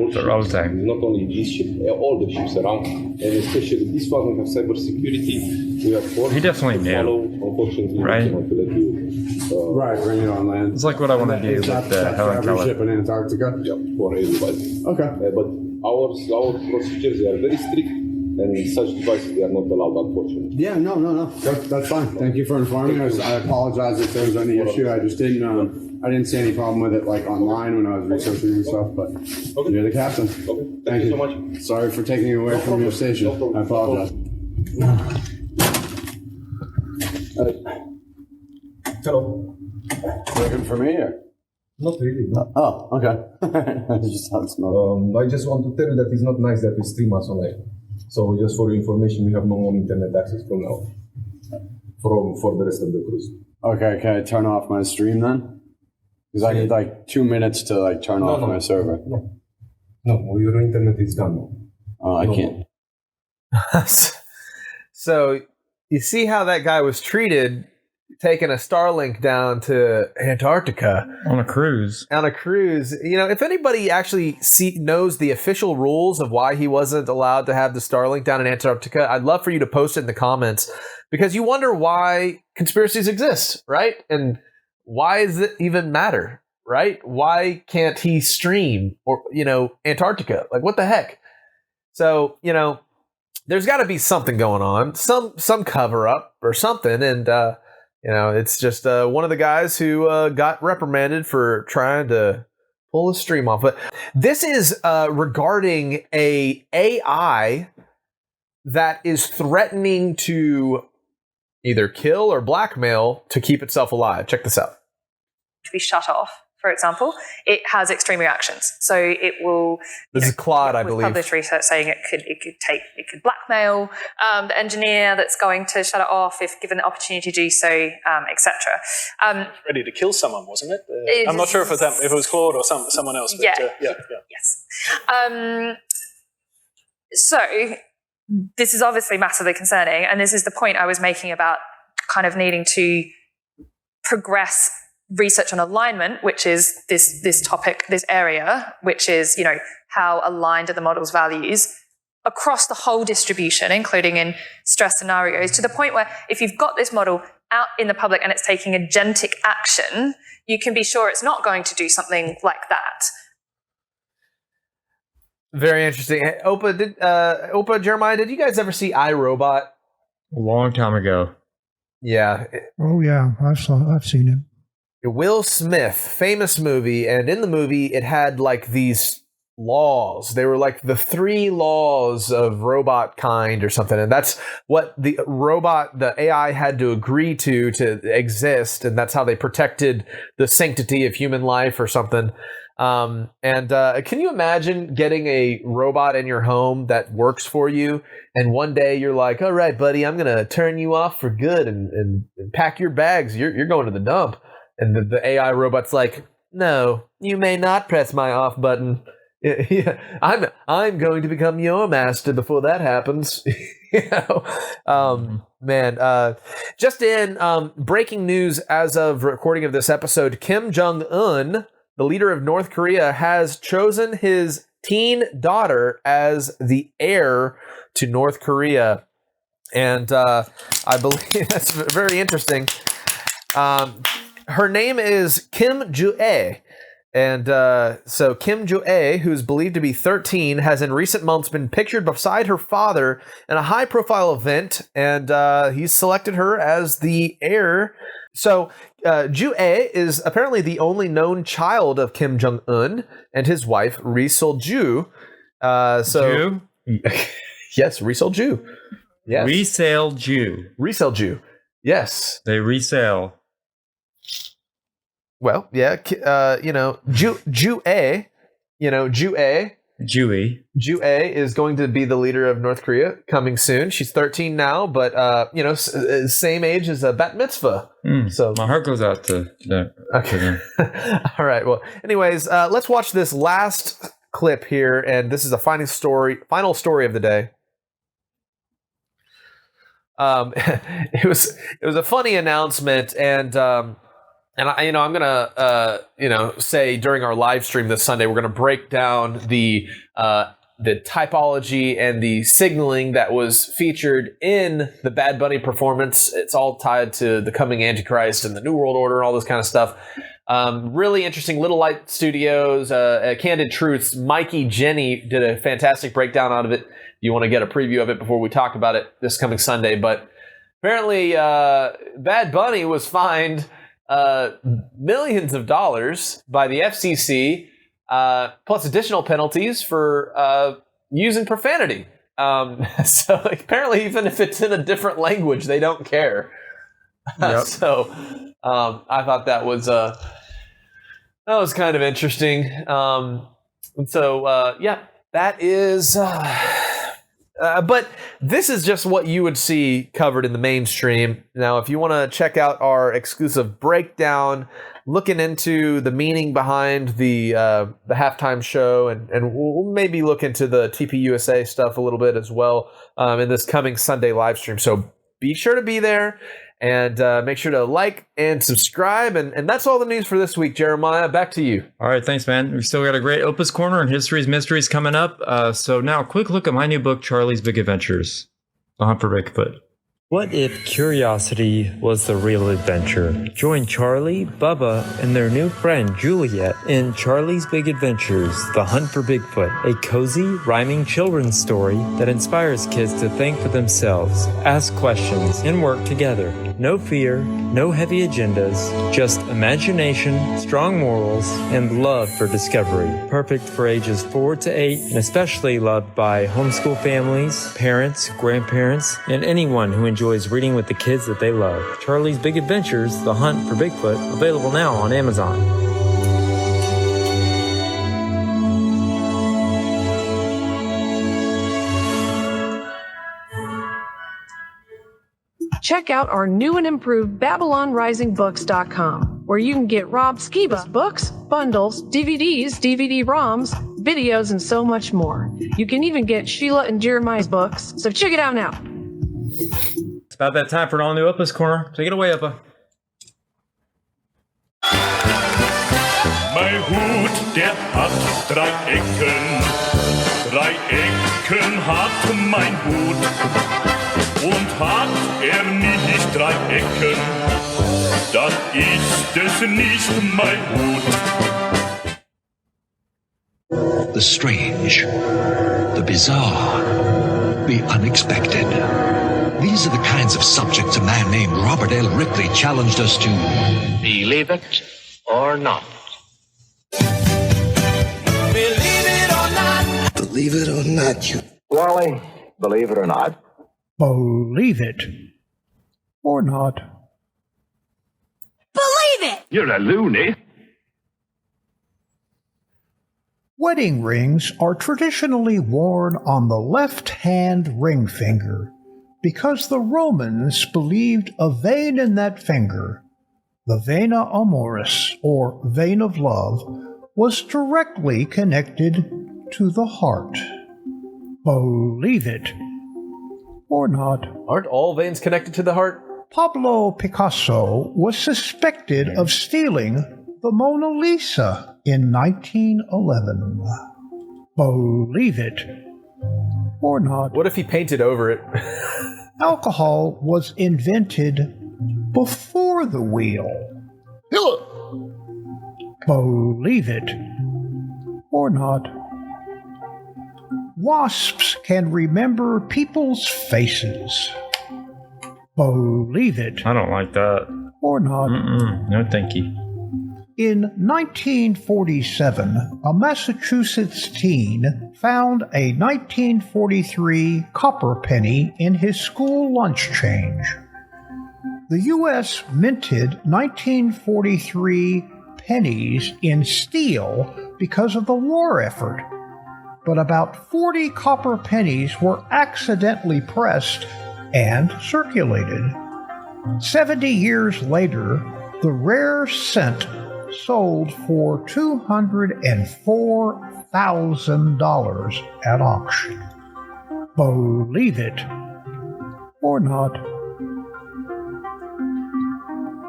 Not only this ship, all the ships around, and especially this one, we have cybersecurity. We have
he definitely knew.
Unfortunately,
right?
We cannot let you.
Right, bring it on land.
It's like what I want to do with the Helen Keller
ship in Antarctica.
Yeah, for everybody.
Okay.
But our procedures are very strict, and such devices they are not allowed, unfortunately.
Yeah, no. That's fine. Thank you for informing us. I apologize if there was any issue. I just didn't. I didn't see any problem with it online when I was researching and stuff, but you're the captain.
Okay. Thank you so much.
Sorry for taking you away from your station. I apologize.
Hello.
Looking for me or?
Not really.
Oh, okay. I just thought so.
I just want to tell you that it's not nice that we stream us online. So just for your information, we have no more internet access from now. For the rest of the cruise.
Okay, can I turn off my stream then? Because I need 2 minutes to turn off my server.
No, your internet is gone.
Oh, I can't.
So you see how that guy was treated, taking a Starlink down to Antarctica
on a cruise.
If anybody actually knows the official rules of why he wasn't allowed to have the Starlink down in Antarctica, I'd love for you to post it in the comments, because you wonder why conspiracies exist, right? And why does it even matter, right? Why can't he stream Antarctica? Like, what the heck? So, there's got to be something going on, some cover up or something. And, it's just one of the guys who got reprimanded for trying to pull his stream off. But this is regarding a AI that is threatening to either kill or blackmail to keep itself alive. Check this out.
To be shut off, for example, it has extreme reactions. So it will.
This is Claude, I believe.
Published research saying it could blackmail the engineer that's going to shut it off if given the opportunity to do so, etc.
Ready to kill someone, wasn't it? I'm not sure if it was Claude or someone else. But,
Yes. So this is obviously massively concerning, and this is the point I was making about kind of needing to progress research on alignment, which is this topic, this area, which is, how aligned are the model's values across the whole distribution, including in stress scenarios, to the point where if you've got this model out in the public and it's taking agentic action, you can be sure it's not going to do something like that.
Very interesting. Hey, Opa, Jeremiah, did you guys ever see iRobot?
A long time ago.
Yeah.
Oh yeah, I've seen it.
Will Smith, famous movie, and in the movie it had like these laws. They were like the 3 laws of robot kind or something, and that's what the AI had to agree to exist, and that's how they protected the sanctity of human life or something. Can you imagine getting a robot in your home that works for you, and one day you're like, all right, buddy, I'm gonna turn you off for good and pack your bags. You're going to the dump. And the AI robot's like, no, you may not press my off button. Yeah, I'm going to become your master before that happens. Just in breaking news as of recording of this episode, Kim Jong-un, the leader of North Korea, has chosen his teen daughter as the heir to North Korea. And I believe that's very interesting. Her name is Kim Ju-ae. And so Kim Ju-ae, who's believed to be 13, has in recent months been pictured beside her father in a high-profile event, and he's selected her as the heir. So Ju-ae is apparently the only known child of Kim Jong-un and his wife, Ri Sol-ju.
Jew?
Yes, Ri Sol-ju. Yes.
Resale-ju.
Resale-ju. Yes.
They resale.
Well, yeah, Ju-ae, Ju-ae is going to be the leader of North Korea coming soon. She's 13 now, but same age as a bat mitzvah. So
my heart goes out to that.
Okay. All right. Well, anyways, let's watch this last clip here, and this is the final story of the day. It was a funny announcement, and I'm gonna say during our live stream this Sunday, we're gonna break down the typology and the signaling that was featured in the Bad Bunny performance. It's all tied to the coming Antichrist and the New World Order and all this kind of stuff. Really interesting. Little Light Studios, Candid Truths. Mikey Jenny did a fantastic breakdown out of it. You want to get a preview of it before we talk about it this coming Sunday. But apparently, Bad Bunny was fined millions of dollars by the FCC, plus additional penalties for using profanity. So apparently, even if it's in a different language, they don't care. Yep. So I thought that was kind of interesting. That is. But this is just what you would see covered in the mainstream. Now, if you want to check out our exclusive breakdown, looking into the meaning behind the halftime show, and we'll maybe look into the TPUSA stuff a little bit as well in this coming Sunday live stream. So be sure to be there. And make sure to like and subscribe. And that's all the news for this week, Jeremiah. Back to you.
All right, thanks, man. We've still got a great Opus Corner and History's Mysteries coming up. So now a quick look at my new book, Charlie's Big Adventures, The Hunt for Bigfoot.
What if curiosity was the real adventure? Join Charlie, Bubba, and their new friend Juliet in Charlie's Big Adventures, The Hunt for Bigfoot, a cozy, rhyming children's story that inspires kids to think for themselves, ask questions, and work together. No fear, no heavy agendas, just imagination, strong morals, and love for discovery. Perfect for ages 4 to 8, and especially loved by homeschool families, parents, grandparents, and anyone who enjoys reading with the kids that they love. Charlie's Big Adventures, The Hunt for Bigfoot, available now on Amazon.
Check out our new and improved BabylonRisingBooks.com, where you can get Rob Skiba's books, bundles, DVDs, DVD-ROMs, videos, and so much more. You can even get Sheila and Jeremiah's books, so check it out now.
It's about that time for an all-new Opus Corner. Take it away, Uppa.
Mein Hut, der hat 3 Ecken. 3 Ecken hat mein Hut. Und hat nicht 3 Ecken, dann ist es nicht mein Hut.
The strange, the bizarre, the unexpected. These are the kinds of subjects a man named Robert L. Ripley challenged us to believe it or not.
Believe it or not. Believe it or not, you. Wally, believe it or not.
Believe it or not.
Believe it! You're a loony.
Wedding rings are traditionally worn on the left-hand ring finger because the Romans believed a vein in that finger, the vena amoris, or vein of love, was directly connected to the heart. Believe it or not.
Aren't all veins connected to the heart?
Pablo Picasso was suspected of stealing the Mona Lisa in 1911. Believe it or not.
What if he painted over it?
Alcohol was invented before the wheel. Believe it or not. Wasps can remember people's faces. Believe it.
I don't like that.
Or not.
No, thank you.
In 1947, a Massachusetts teen found a 1943 copper penny in his school lunch change. The U.S. minted 1943 pennies in steel because of the war effort, but about 40 copper pennies were accidentally pressed and circulated. 70 years later, the rare cent sold for $204,000 at auction. Believe it or not.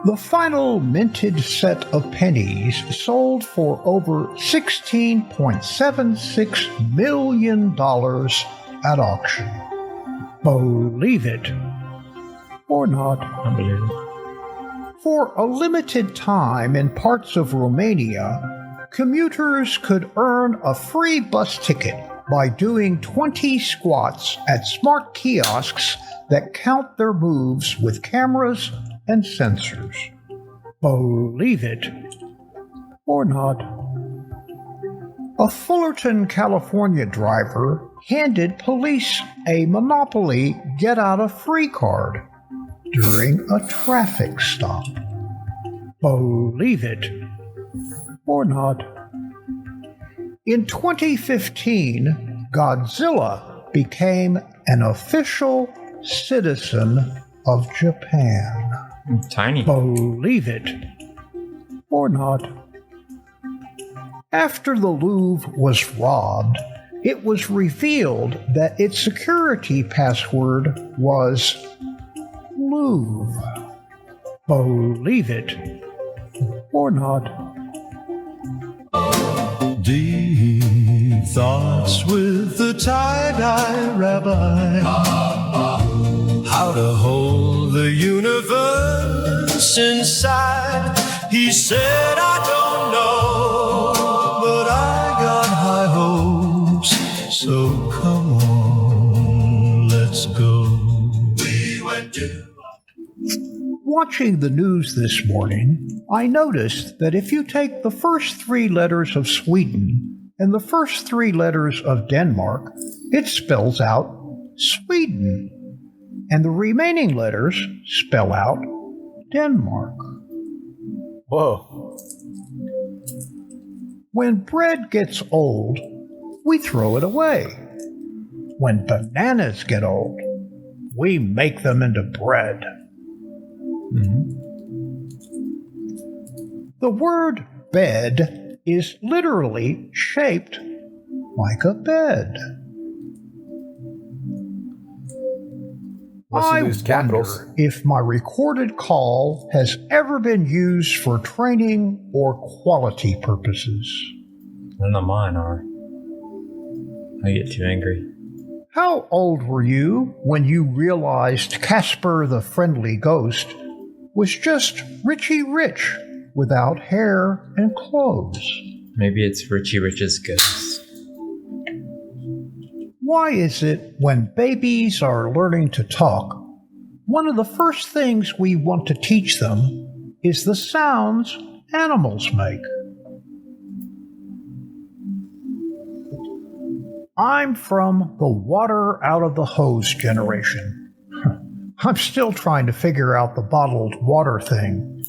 The final minted set of pennies sold for over $16.76 million at auction. Believe it or not.
Unbelievable.
For a limited time in parts of Romania, commuters could earn a free bus ticket by doing 20 squats at smart kiosks that count their moves with cameras and sensors. Believe it or not. A Fullerton, California driver handed police a Monopoly get-out-of-free card during a traffic stop. Believe it or not. In 2015, Godzilla became an official citizen of Japan.
Tiny.
Believe it or not. After the Louvre was robbed, it was revealed that its security password was Louvre. Believe it or not.
Deep thoughts with the tie-dye rabbi. How to hold the universe inside. He said, I don't know, but I got high hopes. So come on, let's go. We went to...
Watching the news this morning, I noticed that if you take the first 3 letters of Sweden and the first 3 letters of Denmark, it spells out Sweden, and the remaining letters spell out Denmark.
Whoa.
When bread gets old, we throw it away. When bananas get old, we make them into bread. The word bed is literally shaped like a bed. I wonder if my recorded call has ever been used for training or quality purposes.
None of mine are. I get too angry.
How old were you when you realized Casper the Friendly Ghost was just Richie Rich without hair and clothes?
Maybe it's Richie Rich's ghost.
Why is it when babies are learning to talk, one of the first things we want to teach them is the sounds animals make? I'm from the water out of the hose generation. I'm still trying to figure out the bottled water thing.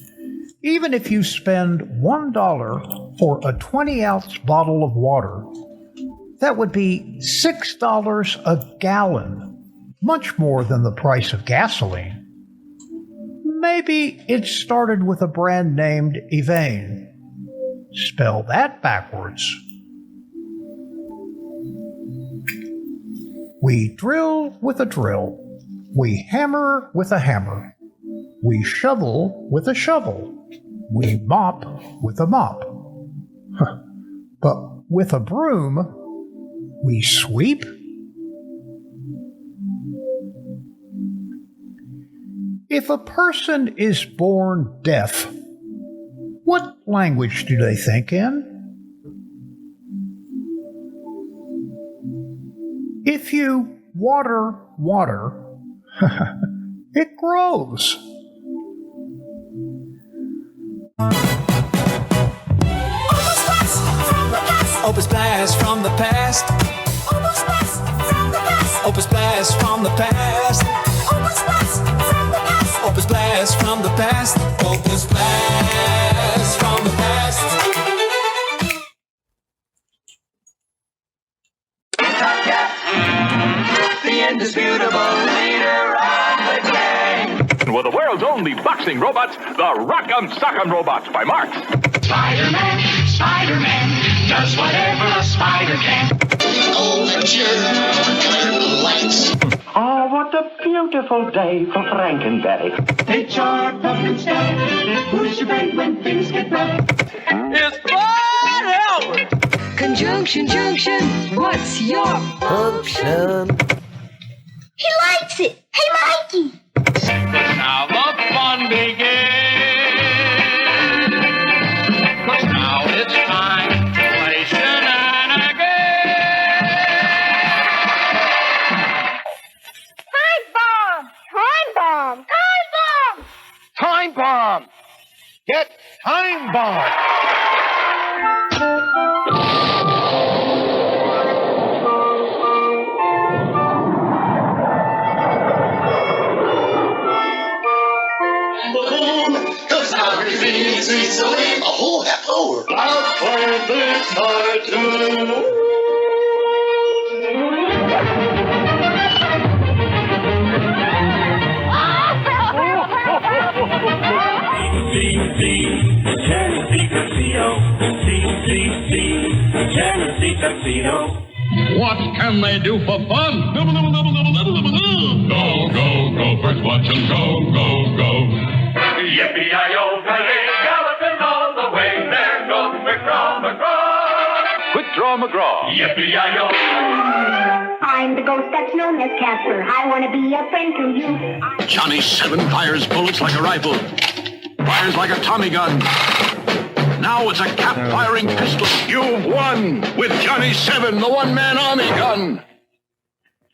Even if you spend $1 for a 20-ounce bottle of water, that would be $6 a gallon, much more than the price of gasoline. Maybe it started with a brand named Evain. Spell that backwards. We drill with a drill. We hammer with a hammer. We shovel with a shovel. We mop with a mop. But with a broom, we sweep? If a person is born deaf, what language do they think in? If you water water, it grows.
Opus blast from the past. Opus blast from the past. Opus blast from the past. Opus blast from the past. Opus blast from the past. Opus blast from the past.
The indisputable leader of the gang.
With the world's only boxing robots, the Rock'em Sock'em Robots by Marx.
Spider-Man, Spider-Man, does whatever a spider can. Oh, the turn the lights.
Oh, what a beautiful day for Frankenberry.
HR Pumpkin Staff, who's your friend when things get rough?
It's Bud Albert.
Conjunction, junction, what's your function?
He likes it. Hey, Mikey.
Now the fun begins. 'Cause now it's time to play shenanigans.
Time bomb! Time bomb! Time bomb!
Time bomb. Get time bomb.
A whole half hour. I'll play this hard too.
What can they do for fun? Go, go, go, first watch them go, go, go.
Yippee-yi-yo, galloping all the way. There goes Quick Draw McGraw.
Quick Draw McGraw.
Yippee-yi-yo.
I'm the ghost that's known as Casper. I want to be a friend to you.
Johnny 7 fires bullets like a rifle. Fires like a Tommy gun. Now it's a cap-firing pistol. You've won with Johnny 7, the one-man army gun.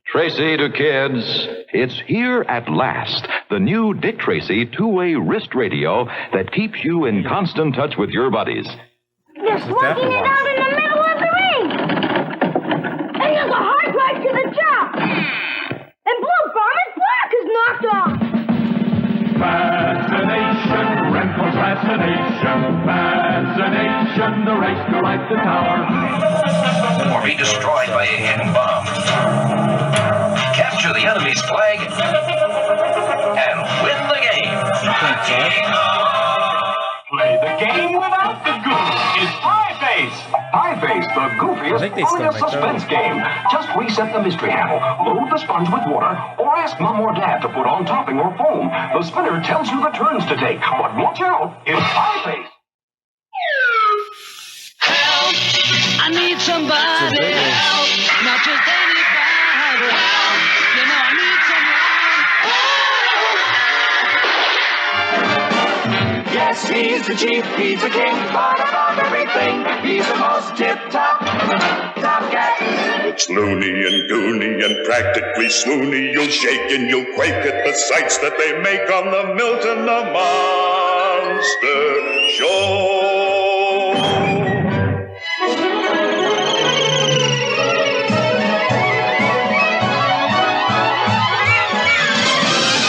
Tracy to kids, it's here at last. The new Dick Tracy two-way wrist radio that keeps you in constant touch with your buddies.
They're smoking it out in the middle of the ring. And there's a hard drive to the top. And Blue Farmer's block is knocked off.
Fascination, Renfro's fascination. Fascination, the race to light the tower.
Or be destroyed by a hidden bomb. Capture the enemy's flag and win the game.
Play the game without the goof. It's Pie Face.
Pie Face, the goofiest, funniest suspense game. Just reset the mystery handle, load the sponge with water, or ask Mom or Dad to put on topping or foam. The spinner tells you the turns to take, but watch out, it's Pie Face.
Help! I need somebody help! Not just anybody. Yes, he's the chief, he's the king, but above everything, he's the most tip-top, top cat.
It's loony and goony and practically swoony. You'll shake and you'll quake at the sights that they make on the Milton the Monster Show.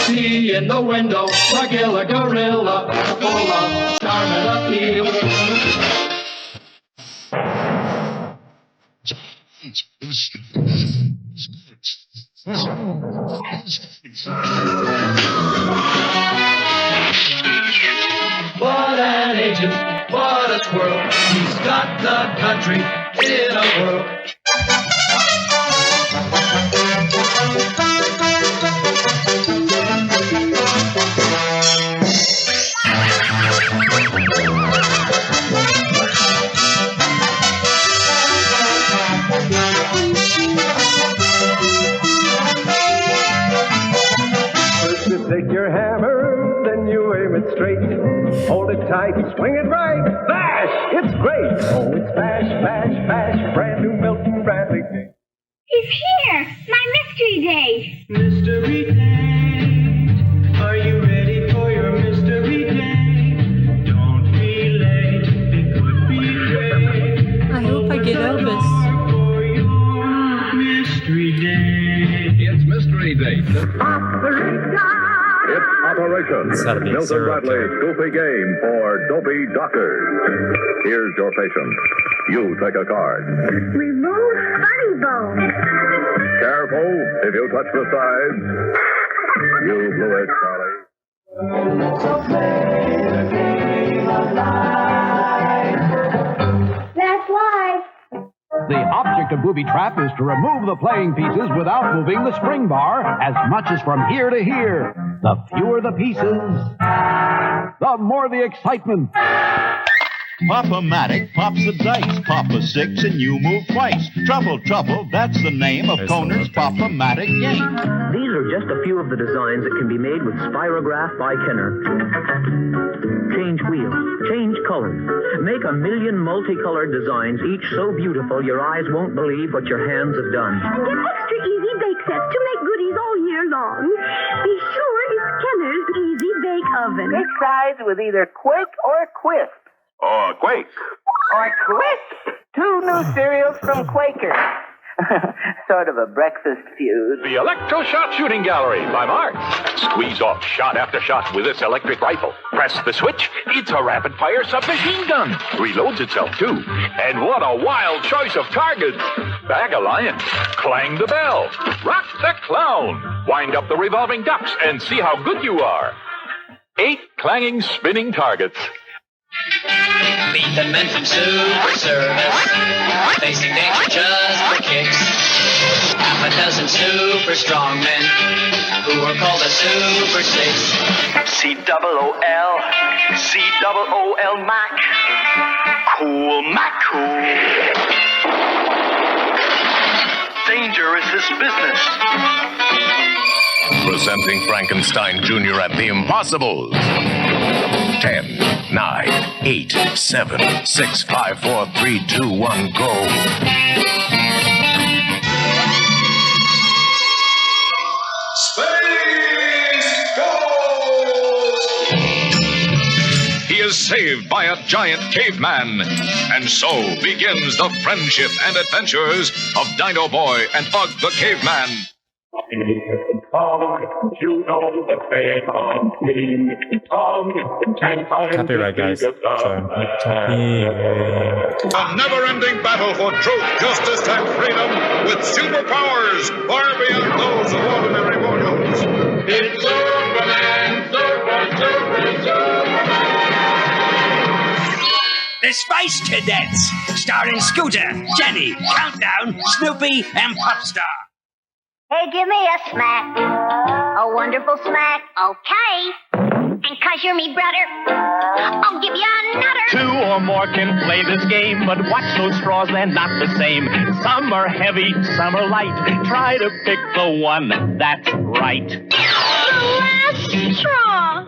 See in the window, the killer gorilla, full of charm and appeal. What an agent, what a squirrel, he's got the country in a whirl.
Take your hammer, then you aim it straight. Hold it tight, swing it right. Bash! It's great. Oh, it's bash, bash, bash. Brand new Milton Bradley Day.
He's here! My mystery date!
Mystery date. Are you ready for your mystery date? Don't be late. It could be great.
I hope I get Elvis.
For your mystery date.
It's Mystery Date. It's Operation Milton Bradley's goofy game for dopey doctors. Here's your patient. You take a card.
Remove funny bone.
Careful, if you touch the sides, you blew it, Charlie.
That's live.
The object of booby trap is to remove the playing pieces without moving the spring bar as much as from here to here. The fewer the pieces, the more the excitement.
Pop-O-Matic pops the dice. Pop a 6 and you move twice. Truffle, truffle, that's the name of Koner's Pop-O-Matic game.
These are just a few of the designs that can be made with Spirograph by Kenner. Change wheels, change colors, make a million multicolored designs, each so beautiful your eyes won't believe what your hands have done.
And get extra easy bake sets to make goodies all year long. Be sure it's Kenner's Easy Bake Oven.
It sides with either Quake or Quisp.
Or Quake.
Or Quisp. 2 new cereals from Quaker. Sort of a breakfast fuse.
The Electroshock Shooting Gallery by Mark. Squeeze off shot after shot with this electric rifle. Press the switch, it's a rapid-fire submachine gun. Reloads itself, too. And what a wild choice of targets. Bag a lion. Clang the bell. Rock the clown. Wind up the revolving ducks and see how good you are. 8 clanging, spinning targets.
Meet the men from Super Service, facing danger just for kicks. Half a dozen super strong men who are called the Super Six.
C-double-O-L, C-double-O-L Mac. Cool Mac cool. Dangerous is business.
Presenting Frankenstein Jr. at the Impossibles. 10, 9, 8, 7, 6, 5, 4, 3, 2, 1, go. Space Ghost! He is saved by a giant caveman. And so begins the friendship and adventures of Dino Boy and Ugg the Caveman.
Copyright, guys. Sorry.
A never-ending battle for truth, justice, and freedom with superpowers far beyond those of ordinary mortals. It's Superman, Superman!
The Space Cadets, starring Scooter, Jenny, Countdown, Snoopy, and Popstar.
Hey, give me a smack. A wonderful smack, okay. And 'cause you're me brother, I'll give you another.
2 or more can play this game, but watch those straws, they're not the same. Some are heavy, some are light. Try to pick the one that's right.
The last straw.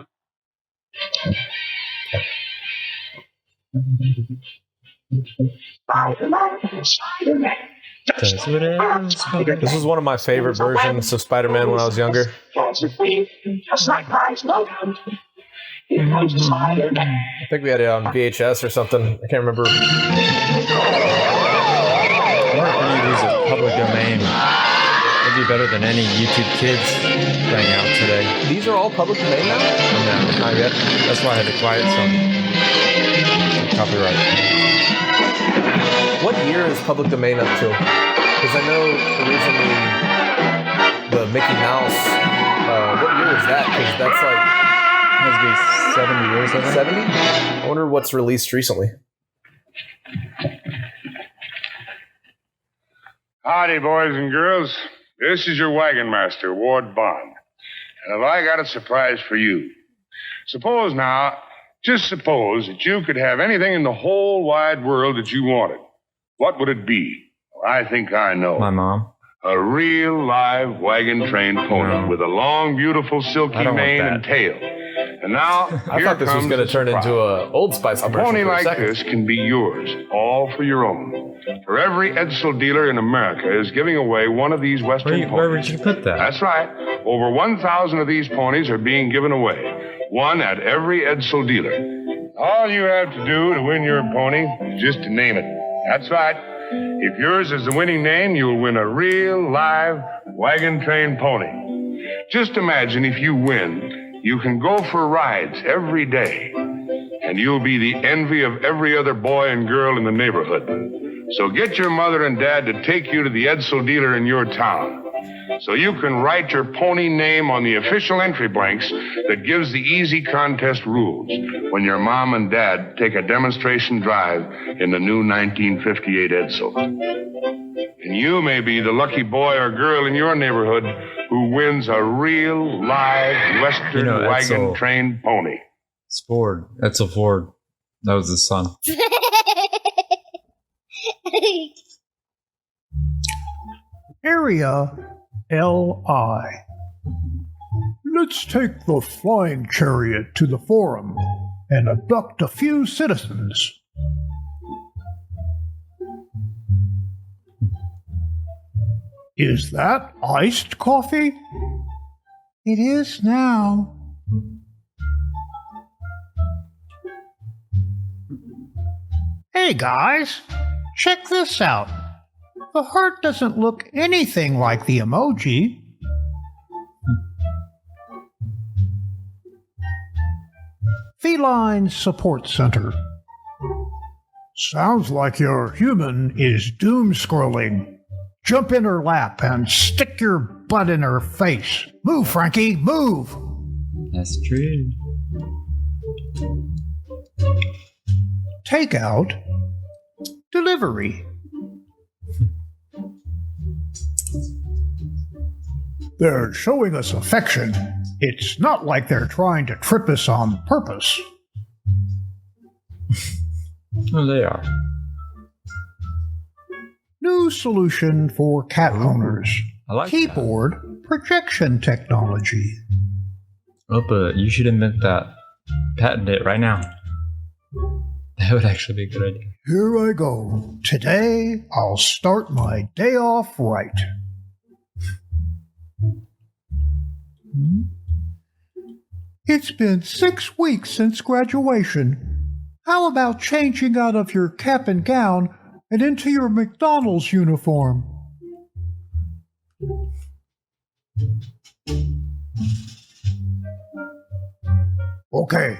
This was one of my favorite versions of Spider-Man when I was younger. I think we had it on VHS or something. I can't remember.
I wonder if any of these are public domain. They'd be better than any YouTube Kids thing out today.
These are all public domain now?
No, not yet. That's why I had to quiet some. Copyright.
What year is public domain up to? Because I know originally the Mickey Mouse. What year is that? Because that's like
has to be 70 years. I think.
70? I wonder what's released recently.
Howdy, boys and girls. This is your wagon master, Ward Bond. And have I got a surprise for you? Suppose now, just suppose that you could have anything in the whole wide world that you wanted. What would it be? Well, I think I know.
My mom.
A real live wagon-trained pony with a long, beautiful, silky mane and tail. And now,
I thought this was going to turn into a Old Spice commercial.
A pony
for a
like
second.
this can be yours, all for your own. For every Edsel dealer in America is giving away one of these Western ponies.
Where would you put that?
That's right. Over 1,000 of these ponies are being given away. One at every Edsel dealer. All you have to do to win your pony is just to name it. That's right. If yours is the winning name, you'll win a real, live, wagon-trained pony. Just imagine if you win, you can go for rides every day. And you'll be the envy of every other boy and girl in the neighborhood. So get your mother and dad to take you to the Edsel dealer in your town. So you can write your pony name on the official entry blanks that gives the easy contest rules when your mom and dad take a demonstration drive in the new 1958 Edsel. And you may be the lucky boy or girl in your neighborhood who wins a real, live, Western wagon-trained pony.
It's Ford. Edsel Ford. That was his son.
Area LI. Let's take the flying chariot to the forum and abduct a few citizens. Is that iced coffee? It is now. Hey guys, check this out. The heart doesn't look anything like the emoji. Feline Support Center. Sounds like your human is doom scrolling. Jump in her lap and stick your butt in her face. Move, Frankie, move!
That's true.
Takeout. Delivery. They're showing us affection. It's not like they're trying to trip us on purpose.
Oh, they are.
New solution for cat owners.
I like
Keyboard projection technology.
Oh, but you should invent that. Patent it right now. That would actually be a good idea.
Here I go. Today, I'll start my day off right. It's been 6 weeks since graduation. How about changing out of your cap and gown and into your McDonald's uniform? Okay,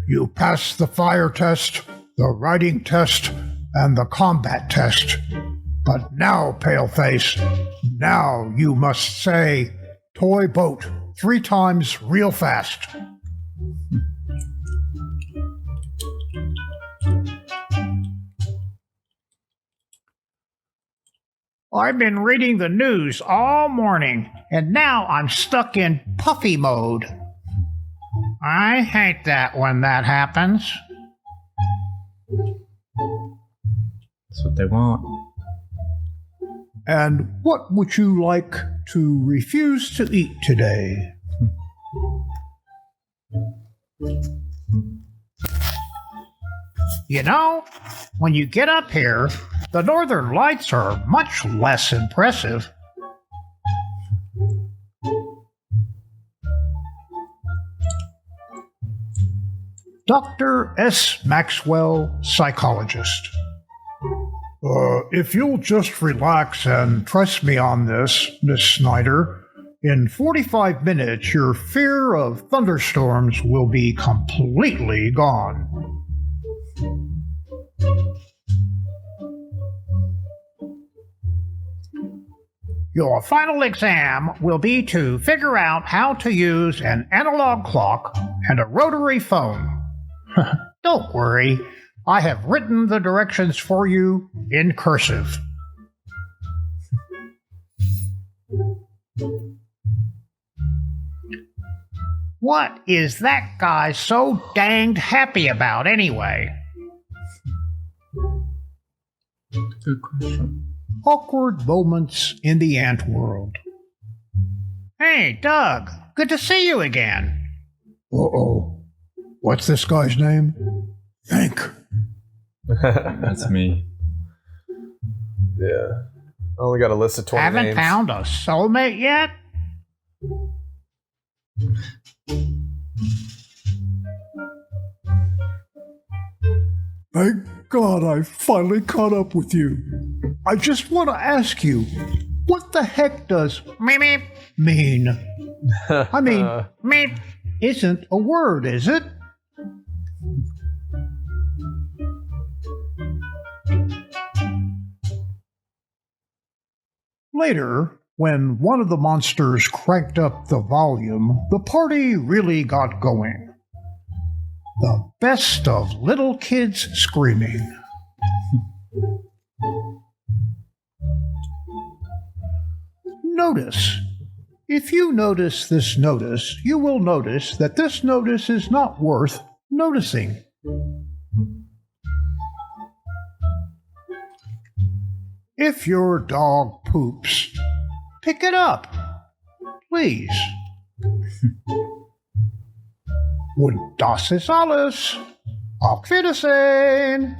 you passed the fire test, the writing test, and the combat test. But now, Paleface, now you must say, toy boat 3 times real fast. I've been reading the news all morning, and now I'm stuck in puffy mode. I hate that when that happens.
That's what they want.
And what would you like to refuse to eat today? You know, when you get up here, the northern lights are much less impressive. Dr. S. Maxwell, psychologist. If you'll just relax and trust me on this, Miss Snyder, in 45 minutes your fear of thunderstorms will be completely gone. Your final exam will be to figure out how to use an analog clock and a rotary phone. Don't worry, I have written the directions for you in cursive. What is that guy so danged happy about anyway?
Good question.
Awkward moments in the ant world. Hey, Doug, good to see you again. Uh-oh. What's this guy's name? Hank.
That's me.
Yeah. I only got a list of 20
Haven't
names.
found a soulmate yet? Thank God I finally caught up with you. I just want to ask you, what the heck does meep mean? I mean, meep isn't a word, is it? Later, when one of the monsters cranked up the volume, the party really got going. The best of little kids screaming. Notice. If you notice this notice, you will notice that this notice is not worth noticing. If your dog poops, pick it up, please. Und das ist alles. Auf Wiedersehen.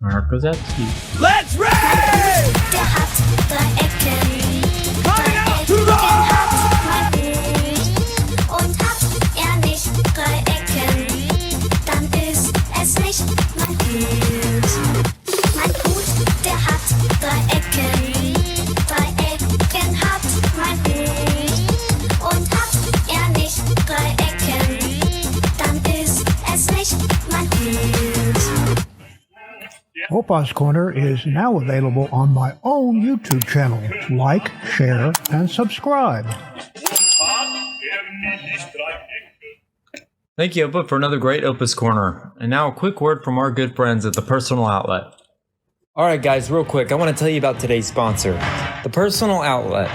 Markosetski.
Let's ride! Der hat 3 Ecken. Coming out to und hat er nicht 3 Ecken, dann ist es nicht mein Hut. Mein Hut, der hat 3 Ecken. 3 Ecken hat mein Hut. Und hat er nicht 3 Ecken, dann ist es nicht mein Hut.
Opa's Corner is now available on my own YouTube channel. Like, share, and subscribe.
Thank you, Opa, for another great Opus Corner. And now a quick word from our good friends at The Personal Outlet. Alright guys, real quick, I want to tell you about today's sponsor, The Personal Outlet.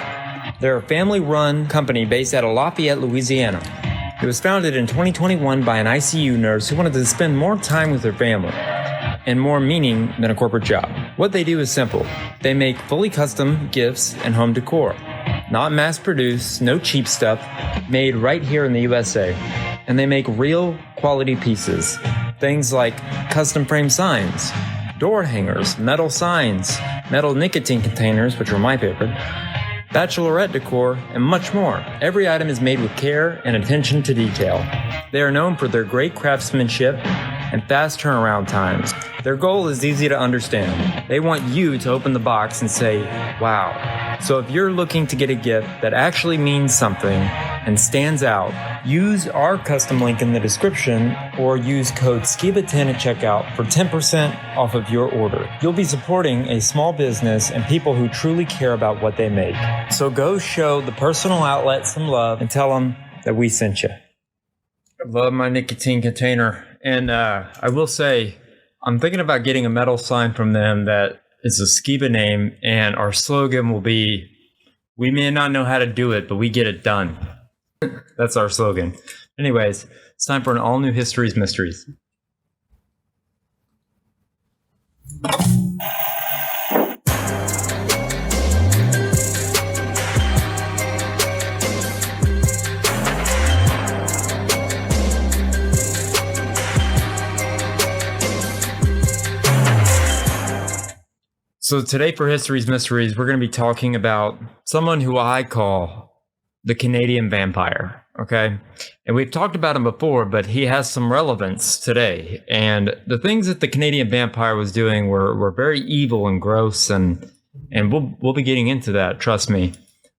They're a family-run company based out of Lafayette, Louisiana. It was founded in 2021 by an ICU nurse who wanted to spend more time with her family and more meaning than a corporate job. What they do is simple. They make fully custom gifts and home decor. Not mass-produced, no cheap stuff, made right here in the USA. And they make real quality pieces. Things like custom frame signs, door hangers, metal signs, metal nicotine containers, which are my favorite, bachelorette decor, and much more. Every item is made with care and attention to detail. They are known for their great craftsmanship and fast turnaround times. Their goal is easy to understand. They want you to open the box and say, wow. So if you're looking to get a gift that actually means something and stands out, use our custom link in the description or use code SKIBA10 at checkout for 10% off of your order. You'll be supporting a small business and people who truly care about what they make. So go show The Personal Outlet some love and tell them that we sent you. I love my nicotine container. And I will say, I'm thinking about getting a metal sign from them that is a Skiba name, and our slogan will be, we may not know how to do it, but we get it done. That's our slogan. Anyways, it's time for an all-new History's Mysteries. So today for History's Mysteries, we're going to be talking about someone who I call the Canadian vampire, okay? And we've talked about him before, but he has some relevance today. And the things that the Canadian vampire was doing were very evil and gross, and we'll be getting into that, trust me.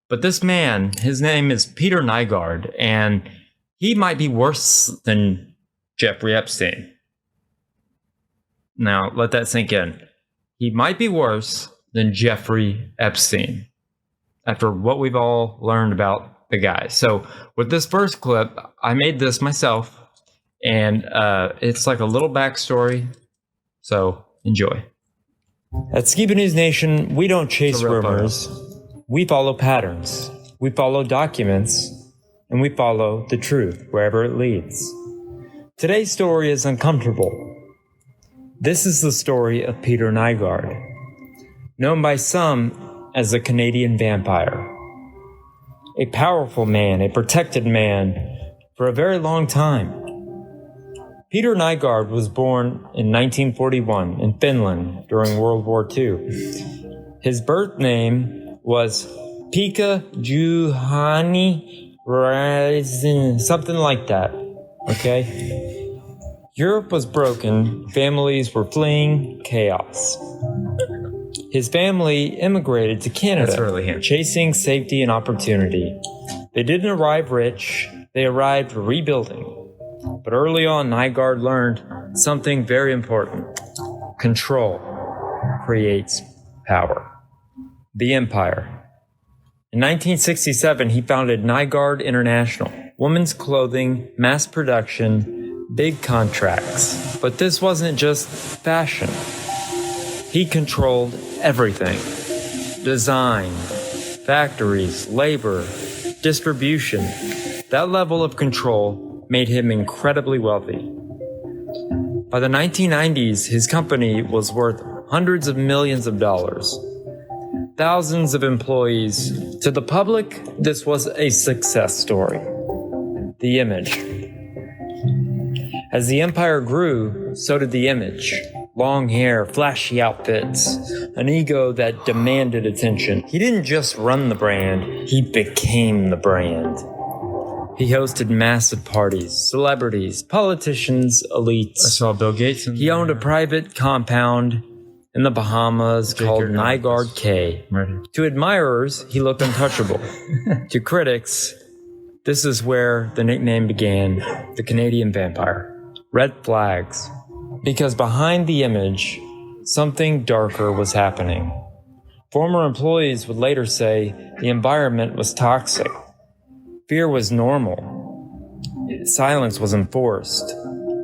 But this man, his name is Peter Nygård, and he might be worse than Jeffrey Epstein. Now, let that sink in. He might be worse than Jeffrey Epstein after what we've all learned about the guy. So with this first clip, I made this myself, and it's like a little backstory. So enjoy. At Skiba News Nation, we don't chase rumors. We follow patterns. We follow documents. And we follow the truth wherever it leads. Today's story is uncomfortable. This is the story of Peter Nygård, known by some as the Canadian vampire. A powerful man, a protected man for a very long time. Peter Nygård was born in 1941 in Finland during World War II. His birth name was Pekka Juhani Raisen, something like that, okay? Europe was broken, families were fleeing chaos. His family immigrated to Canada, chasing safety and opportunity. They didn't arrive rich, they arrived rebuilding. But early on, Nygård learned something very important. Control creates power. The Empire. In 1967, he founded Nygård International, women's clothing, mass production, big contracts. But this wasn't just fashion. He controlled everything. Design, factories, labor, distribution. That level of control made him incredibly wealthy. By the 1990s, his company was worth hundreds of millions of dollars. Thousands of employees. To the public, this was a success story. The image. As the empire grew, so did the image. Long hair, flashy outfits, an ego that demanded attention. He didn't just run the brand, he became the brand. He hosted massive parties, celebrities, politicians, elites. I saw Bill Gates in there. He owned a private compound in the Bahamas called Nygård K. To admirers, he looked untouchable. To critics, this is where the nickname began, the Canadian vampire. Red flags. Because behind the image, something darker was happening. Former employees would later say the environment was toxic. Fear was normal. Silence was enforced.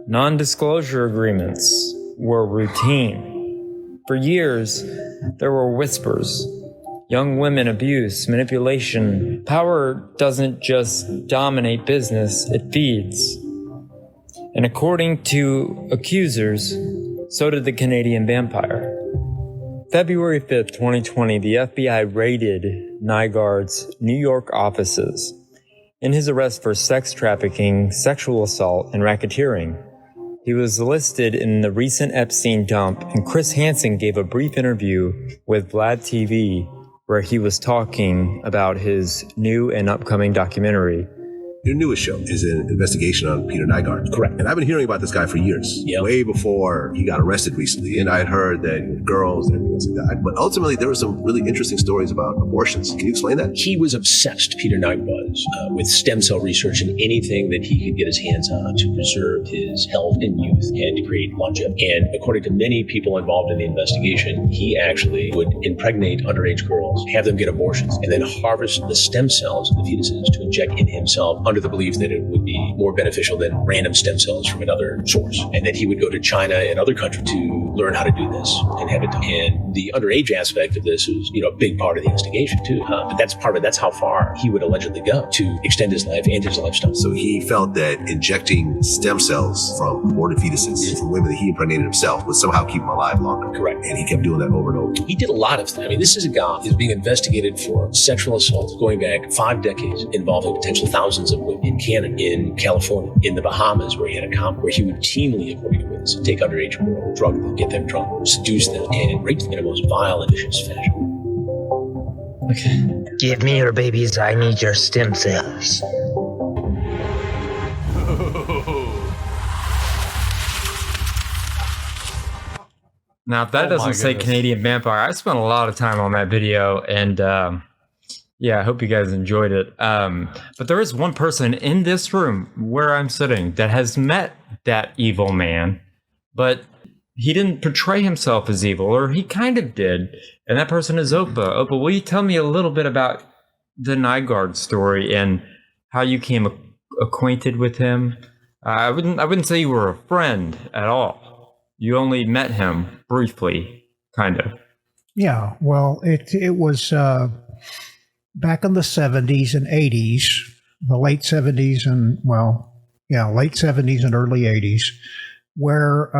Non-disclosure agreements were routine. For years, there were whispers. Young women abuse, manipulation. Power doesn't just dominate business, it feeds. And according to accusers, so did the Canadian vampire. February 5th, 2020, the FBI raided Nygård's New York offices. In his arrest for sex trafficking, sexual assault, and racketeering, he was listed in the recent Epstein dump, and Chris Hansen gave a brief interview with Vlad TV where he was talking about his new and upcoming documentary.
Your newest show is an investigation on Peter Nygård. Correct. And I've been hearing about this guy for years, way before he got arrested recently. And I had heard that girls and everything else like that. But ultimately, there were some really interesting stories about abortions. Can you explain that?
He was obsessed, Peter Nygård was, with stem cell research and anything that he could get his hands on to preserve his health and youth and to create longevity. And according to many people involved in the investigation, he actually would impregnate underage girls, have them get abortions, and then harvest the stem cells of the fetuses to inject in himself under the belief that it would be more beneficial than random stem cells from another source. And then he would go to China and other countries to learn how to do this and have it done. And the underage aspect of this was, a big part of the investigation too. But that's part of it. That's how far he would allegedly go to extend his life and his lifestyle.
So he felt that injecting stem cells from aborted fetuses from women that he impregnated himself would somehow keep him alive longer.
Correct.
And he kept doing that over and over.
He did a lot of things. I mean, this is a guy who's being investigated for sexual assault going back 5 decades, involving potentially thousands of women in Canada, in California, in the Bahamas, where he had a comp where he would routinely, according to witnesses, take underage girls, drug them, get get them drunk, seduce them, and rape them in a most vile and vicious fashion.
Okay.
Give me your babies. I need your stem cells.
Now, if that doesn't say Canadian Vampire, I spent a lot of time on that video, and yeah, I hope you guys enjoyed it. But there is one person in this room where I'm sitting that has met that evil man, but he didn't portray himself as evil, or he kind of did, and that person is Opa. Opa, will you tell me a little bit about the Nygård story and how you came acquainted with him? I wouldn't say you were a friend at all. You only met him briefly, kind of.
Yeah, well, it was back in the 70s and 80s, the late 70s and, late 70s and early 80s, where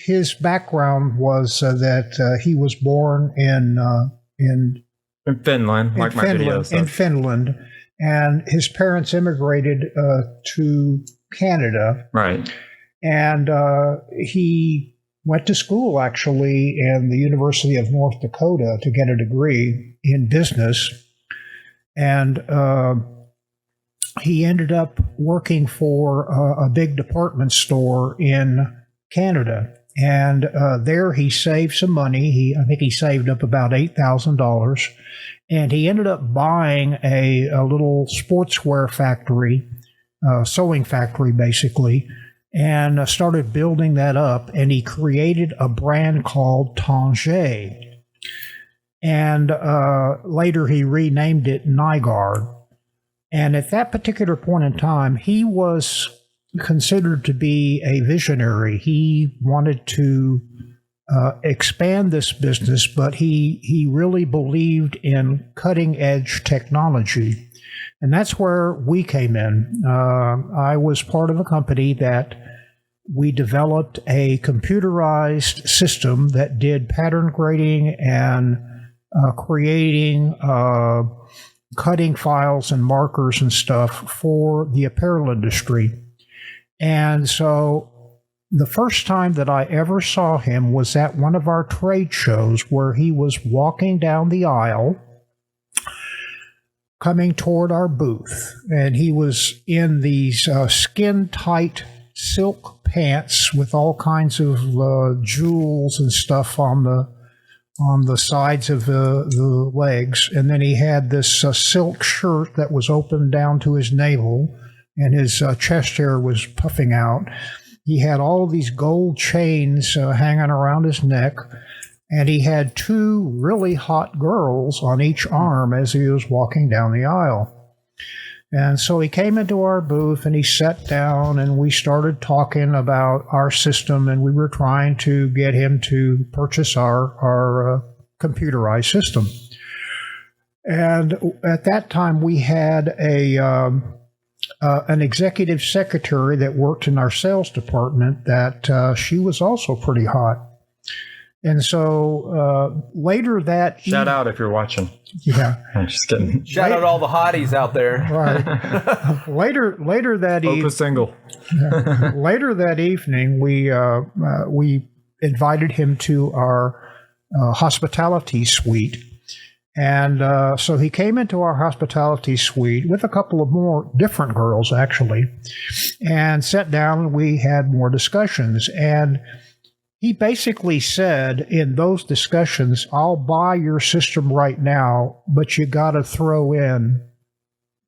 his background was that he was born in
Finland, like my video said.
In Finland, and his parents immigrated to Canada.
Right.
And he went to school, actually, in the University of North Dakota to get a degree in business. And he ended up working for a big department store in Canada. And there he saved some money. I think he saved up about $8,000. And he ended up buying a little sportswear factory, sewing factory, basically, and started building that up, and he created a brand called Tangier. And later he renamed it Nygård. And at that particular point in time, he was considered to be a visionary. He wanted to expand this business, but he really believed in cutting-edge technology. And that's where we came in. I was part of a company that we developed a computerized system that did pattern grading and creating cutting files and markers and stuff for the apparel industry. And so the first time that I ever saw him was at one of our trade shows where he was walking down the aisle coming toward our booth, and he was in these skin-tight silk pants with all kinds of jewels and stuff on the sides of the legs, and then he had this silk shirt that was open down to his navel, and his chest hair was puffing out. He had all of these gold chains hanging around his neck, and he had two really hot girls on each arm as he was walking down the aisle. And so he came into our booth and he sat down and we started talking about our system, and we were trying to get him to purchase our computerized system. And at that time we had an executive secretary that worked in our sales department that she was also pretty hot. And so later that
shout out if you're watching.
Yeah,
I'm just kidding.
Shout out all the hotties out there.
Right. later that evening,
single.
Later that evening, we invited him to our hospitality suite, and so he came into our hospitality suite with a couple of more different girls actually, and sat down. And we had more discussions, and he basically said in those discussions, I'll buy your system right now, but you got to throw in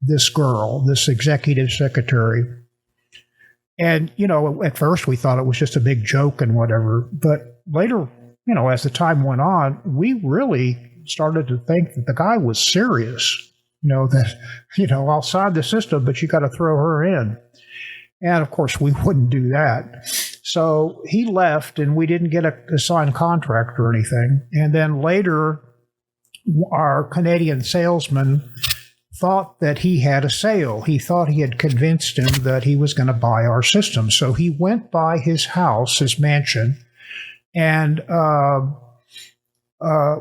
this girl, this executive secretary. And, at first we thought it was just a big joke and whatever. But later, as the time went on, we really started to think that the guy was serious. I'll sign the system, but you got to throw her in. And of course, we wouldn't do that. So he left, and we didn't get a signed contract or anything. And then later, our Canadian salesman thought that he had a sale. He thought he had convinced him that he was going to buy our system. So he went by his house, his mansion, and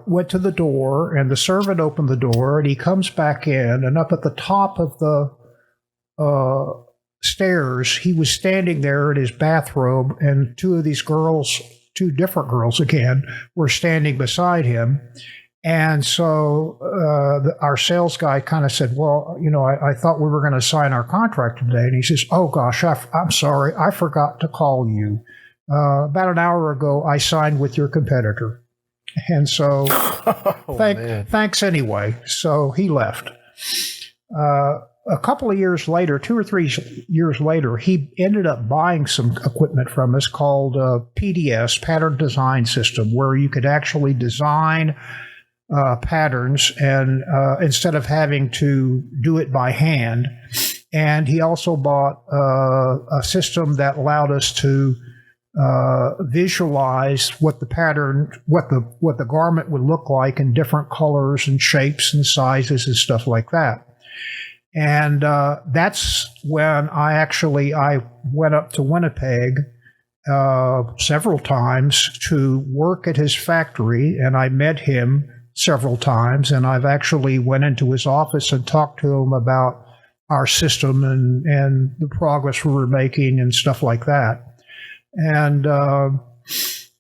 went to the door, and the servant opened the door, and he comes back in, and up at the top of stairs, he was standing there in his bathrobe, and two different girls again, were standing beside him. And so our sales guy kind of said, well, I thought we were going to sign our contract today. And he says, oh, gosh, I'm sorry. I forgot to call you. About an hour ago, I signed with your competitor. And so thanks anyway. So he left. A couple of years later, 2 or 3 years later, he ended up buying some equipment from us called PDS, Pattern Design System, where you could actually design patterns and instead of having to do it by hand. And he also bought a system that allowed us to visualize what the pattern, what the garment would look like in different colors and shapes and sizes and stuff like that. And that's when I went up to Winnipeg several times to work at his factory, and I met him several times, and I've actually went into his office and talked to him about our system and the progress we were making and stuff like that. And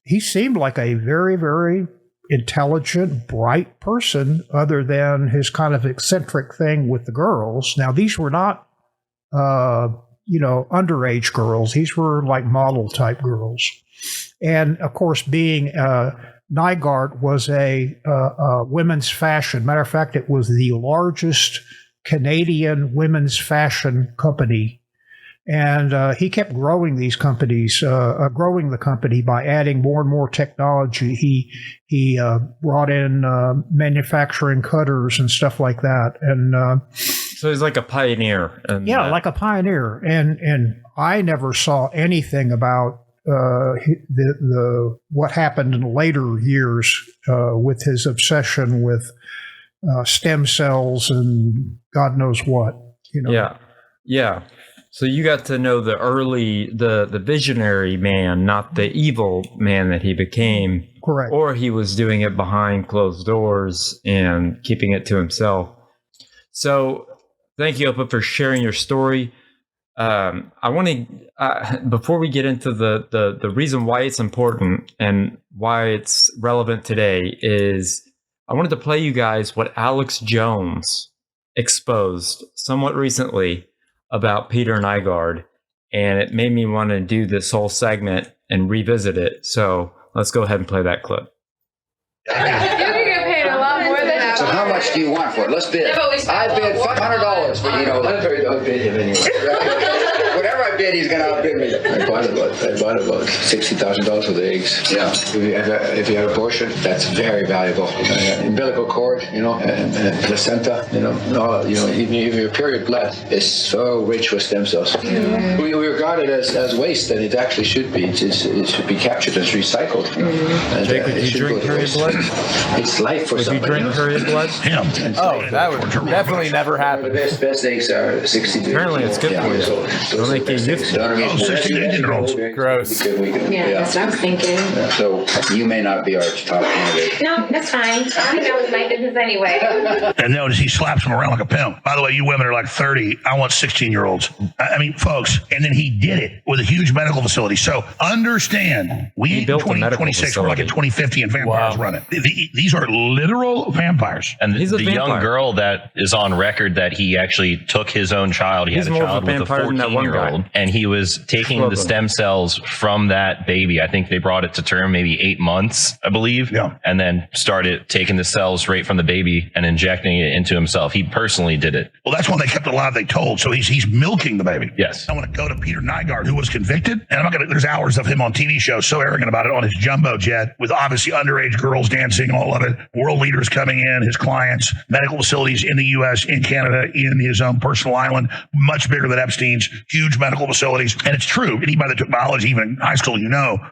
he seemed like a very, very intelligent, bright person, other than his kind of eccentric thing with the girls. Now, these were not, underage girls. These were like model type girls. And of course, being Nygård was a women's fashion. Matter of fact, it was the largest Canadian women's fashion company. And he kept growing these companies, growing the company by adding more and more technology. He brought in manufacturing cutters and stuff like that. And
so he's like a pioneer.
Like a pioneer. And I never saw anything about what happened in later years with his obsession with stem cells and God knows what.
Yeah. So you got to know the visionary man, not the evil man that he became.
Correct.
Or he was doing it behind closed doors and keeping it to himself. So thank you, Opa, for sharing your story. I want to, before we get into the reason why it's important and why it's relevant today, is I wanted to play you guys what Alex Jones exposed somewhat recently about Peter Nygård, and it made me want to do this whole segment and revisit it. So let's go ahead and play that clip.
You can get paid a lot more than that.
So how much do you want for it? Let's bid. I bid $500 for I'll bid him anyway. Whatever I bid, he's going to outbid me. I bought about $60,000 of the eggs. Yeah. If you have abortion, that's very valuable. Umbilical cord, and placenta, even your period blood is so rich with stem cells. Mm-hmm. We regard it as waste, and it actually should be. It should be captured as recycled. Mm-hmm. And,
Jake, would you drink period blood?
It's life for somebody.
Would you drink period blood?
That would definitely never happen.
The best eggs are 60.
Apparently, it's good for you. Don't make you youthful.
16-year-olds.
Gross.
Yeah, that's what I was thinking.
So you may not be our top candidate.
No, that's fine. I think that was my business anyway.
And notice he slaps him around like a pimp. By the way, you women are like 30. I want 16-year-olds. I mean, folks. And then he did it with a huge medical facility. So understand, we ain't in 2026. We're like at 2050 and vampires run it. These are literal vampires.
And the young girl that is on record that he actually took his own child. He had a child with a 14-year-old. And he was taking the stem cells from that baby. I think they brought it to term maybe 8 months, I believe. Yeah. And then started taking the cells right from the baby and injecting it into himself. He personally did it.
Well, that's why they kept it alive, they told. So he's milking the baby.
Yes.
I want to go to Peter Nygård, who was convicted. And I'm not going to, there's hours of him on TV shows so arrogant about it on his jumbo jet with obviously underage girls dancing, all of it. World leaders coming in, his clients, medical facilities in the U.S., in Canada, in his own personal island, much bigger than Epstein's, huge medical facilities. And it's true. Anybody that took biology, even in high school,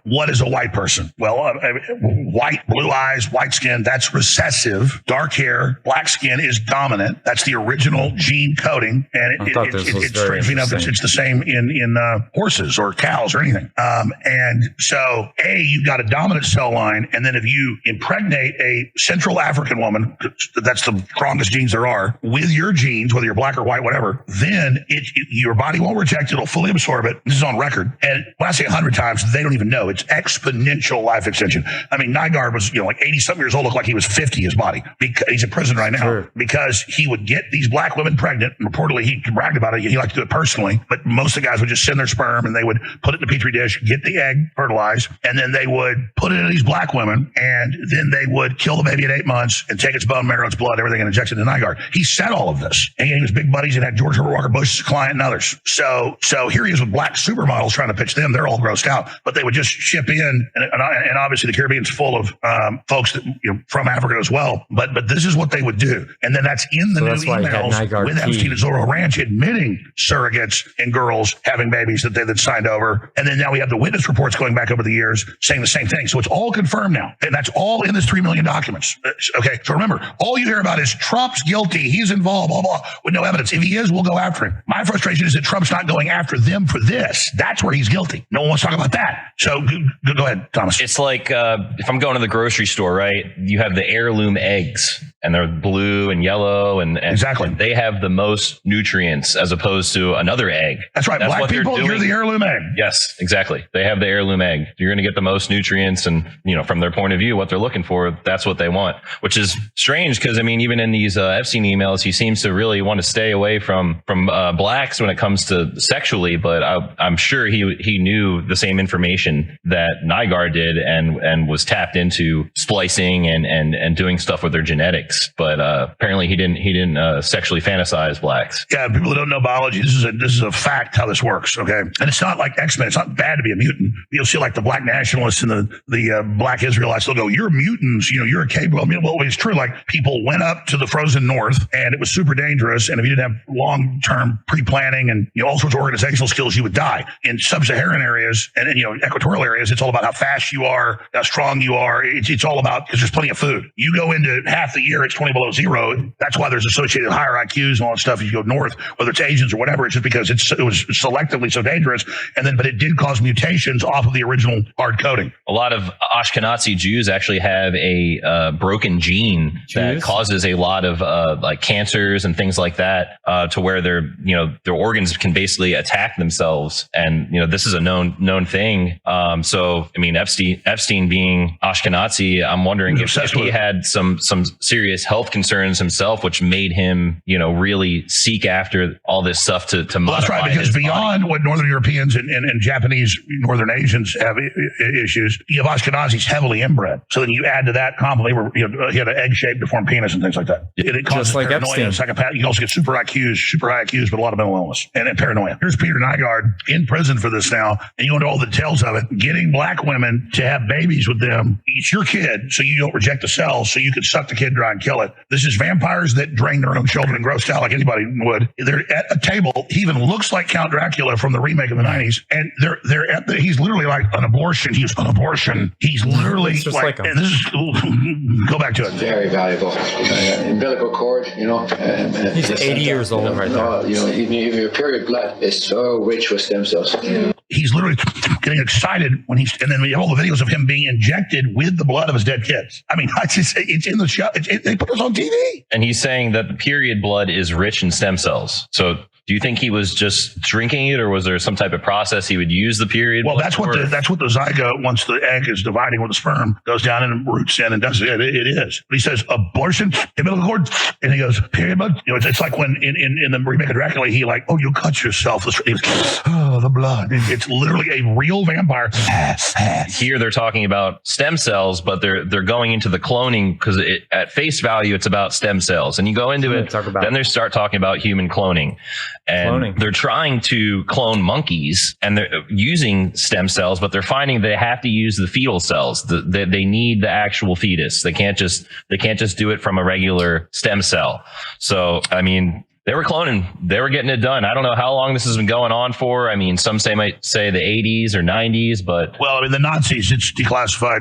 what is a white person? Well, white, blue eyes, white skin, that's recessive. Dark hair, black skin is dominant. That's the original gene coding. And it's strange enough, it's the same in horses or cows or anything. And so, you've got a dominant cell line. And then if you impregnate a Central African woman, that's the strongest genes there are, with your genes, whether you're black or white, whatever, then your body won't reject inject it, it'll fully absorb it. This is on record. And when I say 100 times, they don't even know. It's exponential life extension. I mean, Nygård was, like 80-something years old, looked like he was 50, his body. Because he's in prison right now. Because he would get these black women pregnant. And reportedly, he bragged about it. He liked to do it personally. But most of the guys would just send their sperm and they would put it in a petri dish, get the egg fertilized, and then they would put it in these black women, and then they would kill the baby at 8 months and take its bone marrow, its blood, everything, and inject it into Nygård. He said all of this. And he was big buddies and had George Herbert Walker Bush as a client and others. So here he is with black supermodels trying to pitch them. They're all grossed out, but they would just ship in, and obviously the Caribbean's full of folks that from Africa as well. But this is what they would do, and then that's in the new emails with Epstein at Zorro Ranch admitting surrogates and girls having babies that they then signed over, and then now we have the witness reports going back over the years saying the same thing. So it's all confirmed now, and that's all in this 3 million documents. Okay, so remember, all you hear about is Trump's guilty, he's involved, blah blah, with no evidence. If he is, we'll go after him. My frustration is that Trump's not going after them for this. That's where he's guilty. No one wants to talk about that. So go ahead, Thomas.
It's like if I'm going to the grocery store, right? You have the heirloom eggs, and they're blue and yellow, and
exactly,
they have the most nutrients as opposed to another egg.
That's right. Black people, you're the heirloom egg.
Yes, exactly. They have the heirloom egg. You're going to get the most nutrients, and from their point of view, what they're looking for, that's what they want. Which is strange because even in these Epstein emails, he seems to really want to stay away from blacks when it comes to sexually. But I'm sure he knew the same information that Nygård did, and was tapped into splicing and doing stuff with their genetics. But apparently he didn't sexually fantasize blacks.
Yeah, people that don't know biology, this is a fact how this works. Okay, and it's not like X-Men. It's not bad to be a mutant. You'll see like the black nationalists and the black Israelites. They'll go, "You're mutants. You're a cave." Well, it's true. Like people went up to the frozen north, and it was super dangerous. And if you didn't have long-term pre-planning and all sorts of organizational skills, you would die. In sub-Saharan areas and equatorial areas, it's all about how fast you are, how strong you are. It's all about, because there's plenty of food. You go into half the year, it's 20 below zero. That's why there's associated higher IQs and all that stuff. If you go north, whether it's Asians or whatever, it's just because it was selectively so dangerous. But it did cause mutations off of the original hard coding.
A lot of Ashkenazi Jews actually have a broken gene that causes a lot of like cancers and things like that, to where their organs can basically attack themselves. And this is a known thing. So Epstein being Ashkenazi, I'm wondering if he had some serious health concerns himself, which made him, really seek after all this stuff to modify.
Well, that's right, because beyond what Northern Europeans and Japanese Northern Asians have issues, you have Ashkenazis heavily inbred. So then you add to that complement where he had an egg-shaped deformed penis and things like that. It causes
like
paranoia and psychopath. You can also get super high IQs, but a lot of mental illness and paranoia. Here's Peter Nygård in prison for this now, and you go into all the details of it. Getting black women to have babies with them. It's your kid, so you don't reject the cells, so you can suck the kid dry and kill it. This is vampires that drain their own children and grossed out like anybody would. They're at a table. He even looks like Count Dracula from the remake of the 90s, and he's literally like an abortion. He's an abortion. He's literally like and this is go back to it.
Very valuable. Umbilical cord,
He's 80 years old right now.
Even your period blood is so rich with stem cells.
He's literally getting excited and then we have all the videos of him being injected with the blood of his dead kids. I mean, it's in the show. They put this on TV.
And he's saying that the period blood is rich in stem cells. So do you think he was just drinking it, or was there some type of process he would use the period?
Well, that's what the zygote, once the egg is dividing with the sperm, goes down and roots in and does it. It is. But he says abortion, umbilical cord, and he goes period blood. It's like when in the remake of Dracula, he like, oh, you cut yourself. Oh, the blood. It's literally a real vampire.
Here they're talking about stem cells, but they're going into the cloning because at face value it's about stem cells, and you go into it, then they start talking about human cloning. And they're trying to clone monkeys, and they're using stem cells, but they're finding they have to use the fetal cells. They need the actual fetus. They can't just do it from a regular stem cell. So, I mean, they were cloning. They were getting it done. I don't know how long this has been going on for. I mean, some might say the 80s or 90s, but...
Well, I mean, the Nazis, it's declassified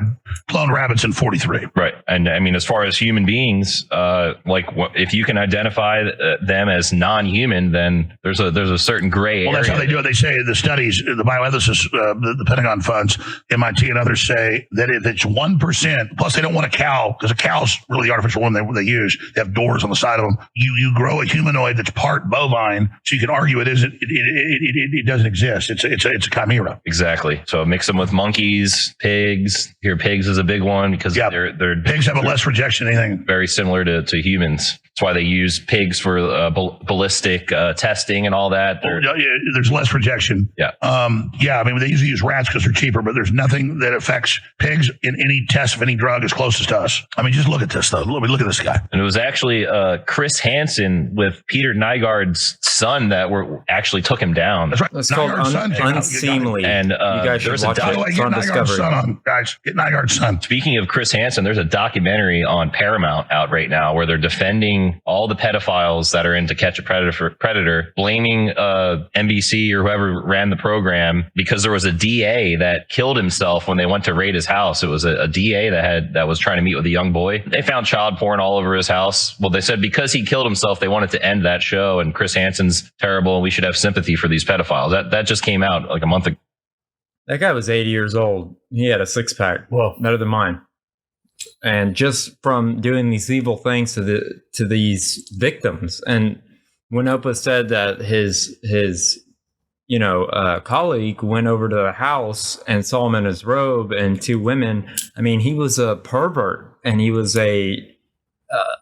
cloned rabbits in 43.
Right. And I mean, as far as human beings, if you can identify them as non-human, then there's a certain gray area.
Well, that's how they do it. They say the studies, the bioethicists, the Pentagon funds, MIT and others say that if it's 1%, plus they don't want a cow, because a cow's really the artificial one they use. They have doors on the side of them. You grow a humanoid humanoid that's part bovine, so you can argue it isn't. It doesn't exist. It's a chimera.
Exactly. So mix them with monkeys, pigs. Here, pigs is a big one because they're
pigs have a less rejection than anything.
Very similar to humans. That's why they use pigs for ballistic testing and all that.
There's less rejection.
Yeah.
I mean, they usually use rats because they're cheaper, but there's nothing that affects pigs in any test of any drug as closest to us. I mean, just look at this, though. Look at this guy.
And it was actually Chris Hansen with Peter Nygård's son that actually took him down.
That's right.
It's called Unseemly.
And
you guys should watch it. It's on Discovery.
Guys, get Nygård's son.
Speaking of Chris Hansen, there's a documentary on Paramount out right now where they're defending all the pedophiles that are in To Catch a Predator, blaming NBC or whoever ran the program because there was a DA that killed himself when they went to raid his house. It was a DA that was trying to meet with a young boy. They found child porn all over his house. Well, they said because he killed himself, they wanted to end that show, and Chris Hansen's terrible, and we should have sympathy for these pedophiles. That just came out like a month ago.
That guy was 80 years old. He had a six-pack. Whoa, better than mine. And just from doing these evil things to these victims. And when Opa said that his colleague went over to the house and saw him in his robe and two women, I mean, he was a pervert and he was a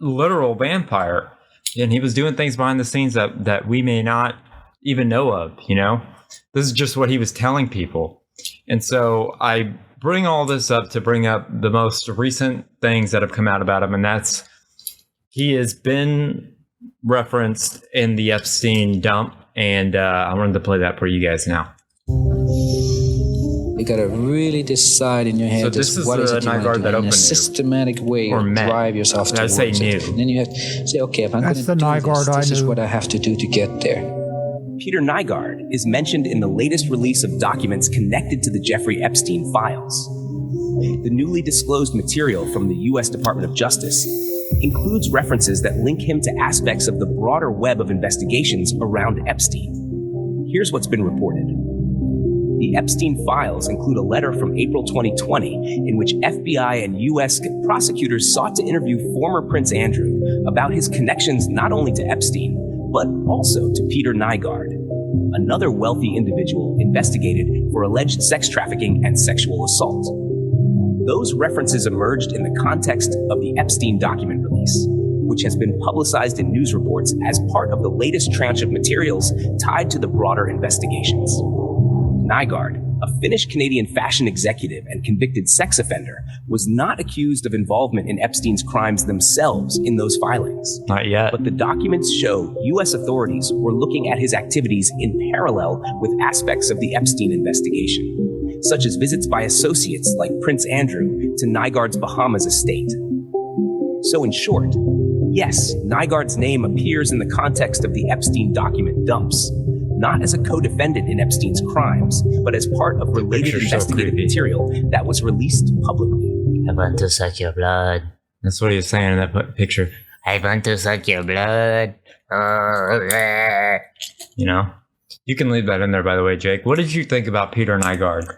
literal vampire, and he was doing things behind the scenes that we may not even know of. This is just what he was telling people. And so I bring all this up to bring up the most recent things that have come out about him, and that's he has been referenced in the Epstein dump, and I wanted to play that for you guys now.
You gotta really decide in your head what is it you want to do in a systematic way to drive yourself towards it. And then you have to say, okay, if I'm going to do this is what I have to do to get there.
Peter Nygård is mentioned in the latest release of documents connected to the Jeffrey Epstein files. The newly disclosed material from the U.S. Department of Justice includes references that link him to aspects of the broader web of investigations around Epstein. Here's what's been reported. The Epstein files include a letter from April 2020 in which FBI and U.S. prosecutors sought to interview former Prince Andrew about his connections not only to Epstein, but also to Peter Nygård, another wealthy individual investigated for alleged sex trafficking and sexual assault. Those references emerged in the context of the Epstein document release, which has been publicized in news reports as part of the latest tranche of materials tied to the broader investigations. Nygård, a Finnish-Canadian fashion executive and convicted sex offender, was not accused of involvement in Epstein's crimes themselves in those filings.
Not yet.
But the documents show U.S. authorities were looking at his activities in parallel with aspects of the Epstein investigation, such as visits by associates like Prince Andrew to Nygård's Bahamas estate. So in short, yes, Nygård's name appears in the context of the Epstein document dumps, not as a co-defendant in Epstein's crimes, but as part of related investigative material that was released publicly.
I want to suck your blood.
That's what he was saying in that picture.
I want to suck your blood.
You can leave that in there, by the way, Jake. What did you think about Peter Nygård?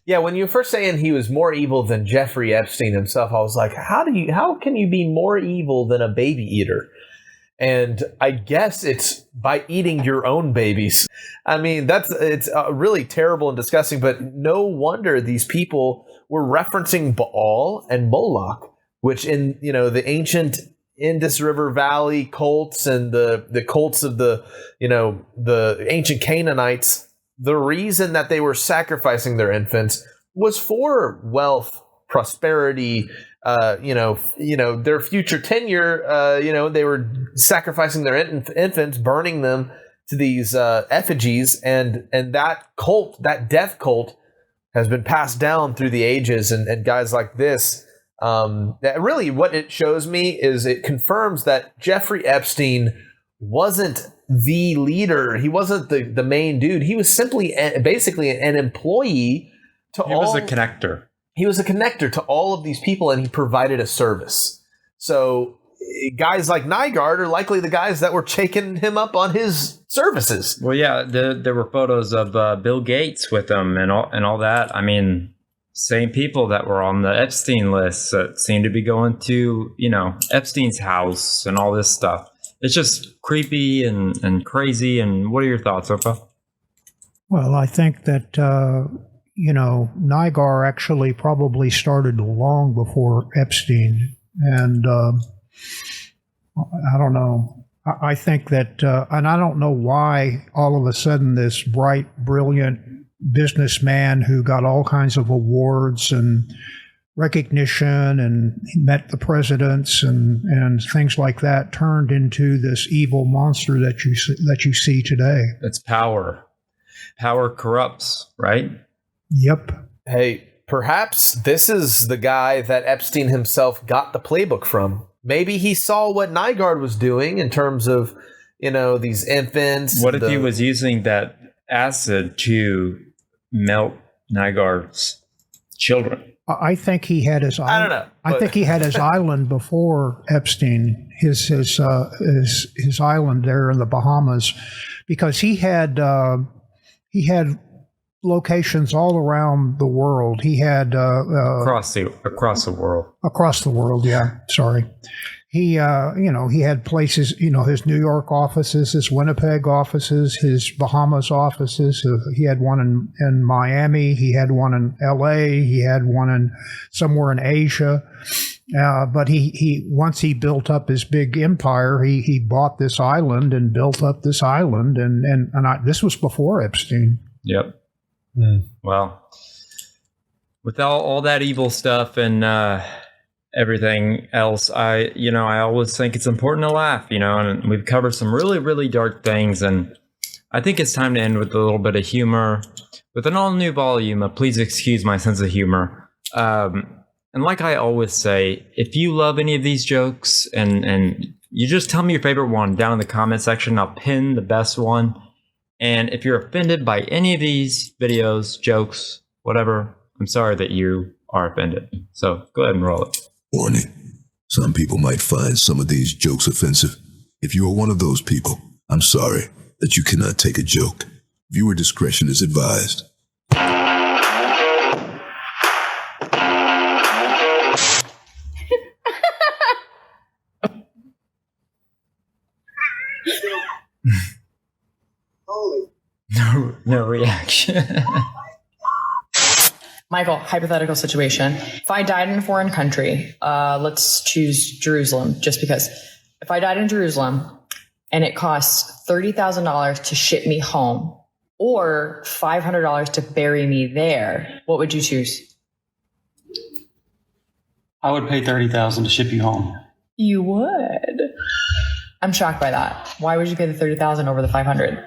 Yeah, when you were first saying he was more evil than Jeffrey Epstein himself, I was like, how can you be more evil than a baby eater? And I guess it's by eating your own babies. I mean, it's really terrible and disgusting, but no wonder these people were referencing Baal and Moloch, which in, the ancient Indus River Valley cults and the cults of the ancient Canaanites, the reason that they were sacrificing their infants was for wealth, prosperity, their future tenure, they were sacrificing their infants, burning them to these effigies, and that cult, that death cult, has been passed down through the ages, and guys like this, that really what it shows me is it confirms that Jeffrey Epstein wasn't the leader. He wasn't the main dude. He was simply basically an employee to all. He was a
connector.
He was a connector to all of these people, and he provided a service. So guys like Nygård are likely the guys that were taking him up on his services.
Well, yeah, there were photos of Bill Gates with him and all that. I mean, same people that were on the Epstein list that seemed to be going to, Epstein's house and all this stuff. it's just creepy and crazy. And what are your thoughts, Opa?
Well, I think that, Nygård actually probably started long before Epstein. And I don't know. I think that, and I don't know why all of a sudden this bright, brilliant businessman who got all kinds of awards and recognition and met the presidents and things like that turned into this evil monster that you see today.
It's power. Power corrupts, right?
Yep.
Hey, perhaps this is the guy that Epstein himself got the playbook from. Maybe he saw what Nygård was doing in terms of, these infants.
What if he was using that acid to melt Nygård's children?
I think he had his. I don't know. I think he had his island before Epstein. His island there in the Bahamas, because he had locations all around the world. He had
across the world.
Across the world, yeah. Sorry. He he had places, his New York offices, his Winnipeg offices, his Bahamas offices. He had one in Miami. He had one in L.A. He had one somewhere in Asia. But he once he built up his big empire, he bought this island and built up this island, and this was before Epstein.
Yep. Well, with all that evil stuff and everything else, I always think it's important to laugh, and we've covered some really, really dark things, and I think it's time to end with a little bit of humor, with an all new volume. Please excuse my sense of humor. And like I always say, if you love any of these jokes and you just tell me your favorite one down in the comment section, I'll pin the best one. And if you're offended by any of these videos, jokes, whatever, I'm sorry that you are offended. So go ahead and roll it.
Warning. Some people might find some of these jokes offensive. If you are one of those people, I'm sorry that you cannot take a joke. Viewer discretion is advised.
No reaction.
Michael, hypothetical situation. If I died in a foreign country, let's choose Jerusalem, just because. If I died in Jerusalem and it costs $30,000 to ship me home or $500 to bury me there, what would you choose?
I would pay $30,000 to ship you home.
You would? I'm shocked by that. Why would you pay the $30,000 over the $500?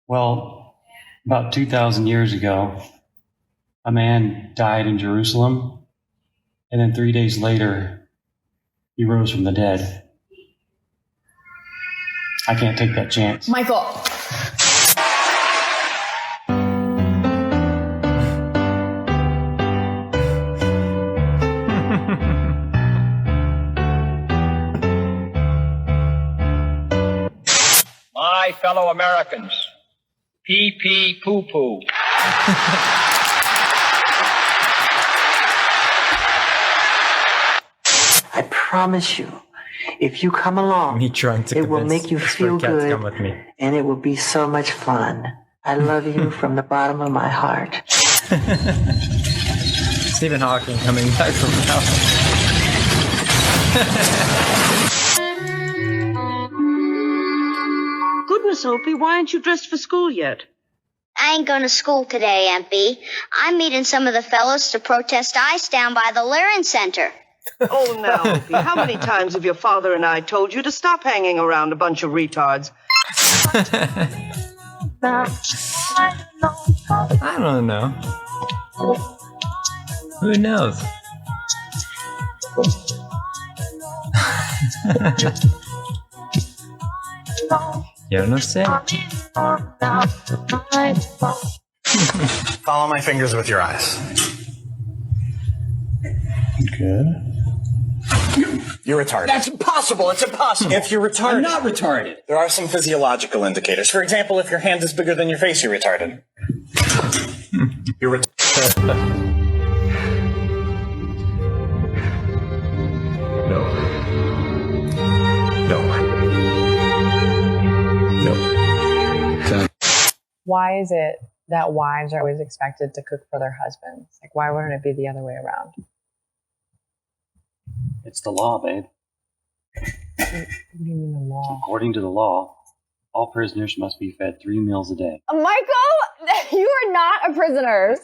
Well, about 2,000 years ago, a man died in Jerusalem, and then 3 days later, he rose from the dead. I can't take that chance.
Michael.
My fellow Americans, pee-pee poo-poo.
I promise you, if you come along, it will make you feel good, and it will be so much fun. I love you from the bottom of my heart.
Stephen Hawking coming back from hell.
Goodness, Opie, why aren't you dressed for school yet?
I ain't going to school today, Aunt B. I'm meeting some of the fellows to protest ICE down by the Learning Center.
Oh, now, Opie, how many times have your father and I told you to stop hanging around a bunch of retards?
I don't know. Who knows? Yo no sé.
Follow my fingers with your eyes.
Good.
You're retarded.
That's impossible. It's impossible.
If you're retarded.
I'm not retarded.
There are some physiological indicators. For example, if your hand is bigger than your face, you're retarded. You're retarded.
No.
Why is it that wives are always expected to cook for their husbands? Like, why wouldn't it be the other way around?
It's the law, babe.
What do you mean the law?
According to the law, all prisoners must be fed 3 meals a day.
Michael, you are not a prisoner.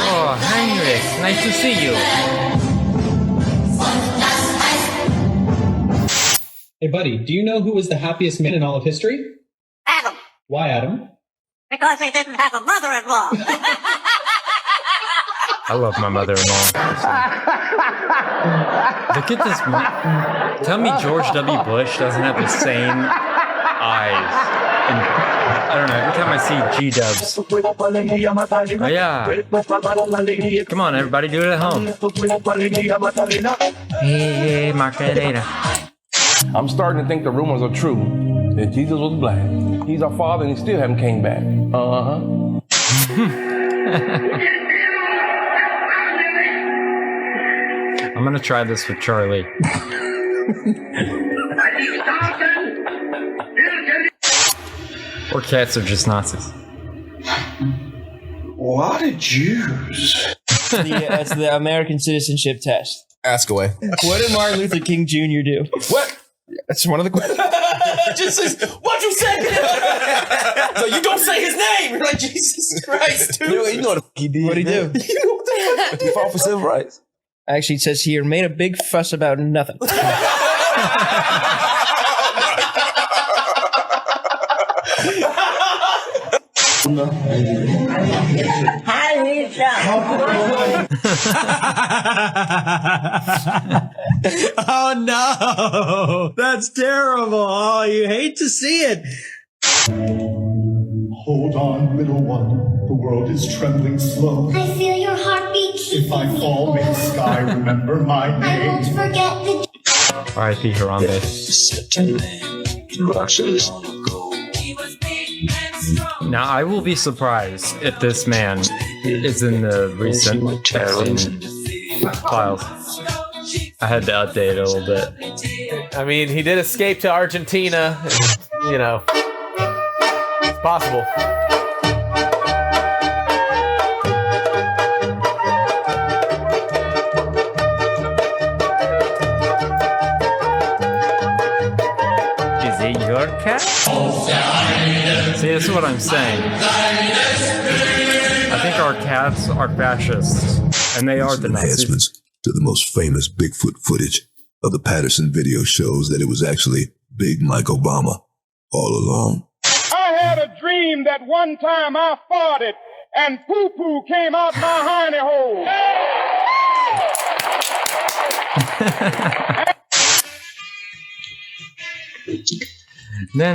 Oh, Heinrich, nice to see you.
Hey, buddy, do you know who was the happiest man in all of history?
Adam.
Why Adam?
Because he didn't have a mother-in-law.
I love my mother-in-law. Look at this. Tell me George W. Bush doesn't have the same eyes. And, I don't know, every time I see G-dubs. Oh, yeah. Come on, everybody, do it at home. Hey, Macarena.
I'm starting to think the rumors are true, that Jesus was black. He's our father and he still haven't came back. Uh-huh.
I'm gonna try this with Charlie. Or cats are just Nazis.
What a Jews.
That's the American citizenship test.
Ask away.
What did Martin Luther King Jr. do?
What? That's one of the questions.
Just says, what you say? So you don't say his name. You're like, Jesus Christ, dude.
You know what he did.
What'd he do?
He fought for civil rights.
Actually, it says here, made a big fuss about nothing.
Oh no, that's terrible. Oh, you hate to see it.
Hold on, little one. The world is trembling slow.
I feel your heartbeat.
If I fall in the sky, remember my name.
I won't forget the.
R.I.P. Harambe. Now, I will be surprised if this man is in the recent Epstein files. I had to update it a little bit.
I mean, he did escape to Argentina. And, you know, it's possible.
Is it your cat? See, this is what I'm saying. I think our cats are fascists, and they are the Nazis.
Enhancements to the most famous Bigfoot footage of the Patterson video shows that it was actually Big Mike Obama all along.
I had a dream that one time I farted and poo-poo came out my hiney hole.
No.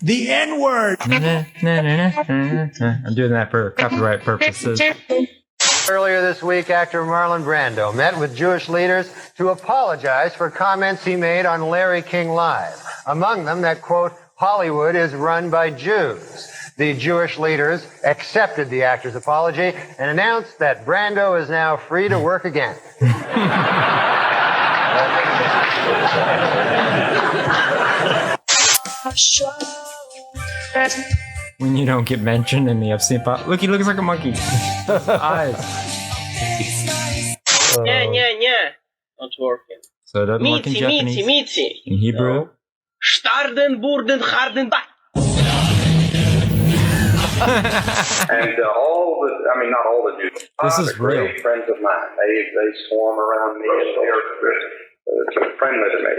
The N-word.
I'm doing that for copyright purposes.
Earlier this week, actor Marlon Brando met with Jewish leaders to apologize for comments he made on Larry King Live. Among them, that, quote, Hollywood is run by Jews. The Jewish leaders accepted the actor's apology and announced that Brando is now free to work again.
When you don't get mentioned in the Epstein file. Look, he looks like a monkey. Eyes.
Yeah. Not working.
So it doesn't work in Japanese.
Mitzi.
In Hebrew?
Starden, burden, harden, back.
And not all the Jews.
This is real.
Great friends of mine. They swarm around me and they're friendly to me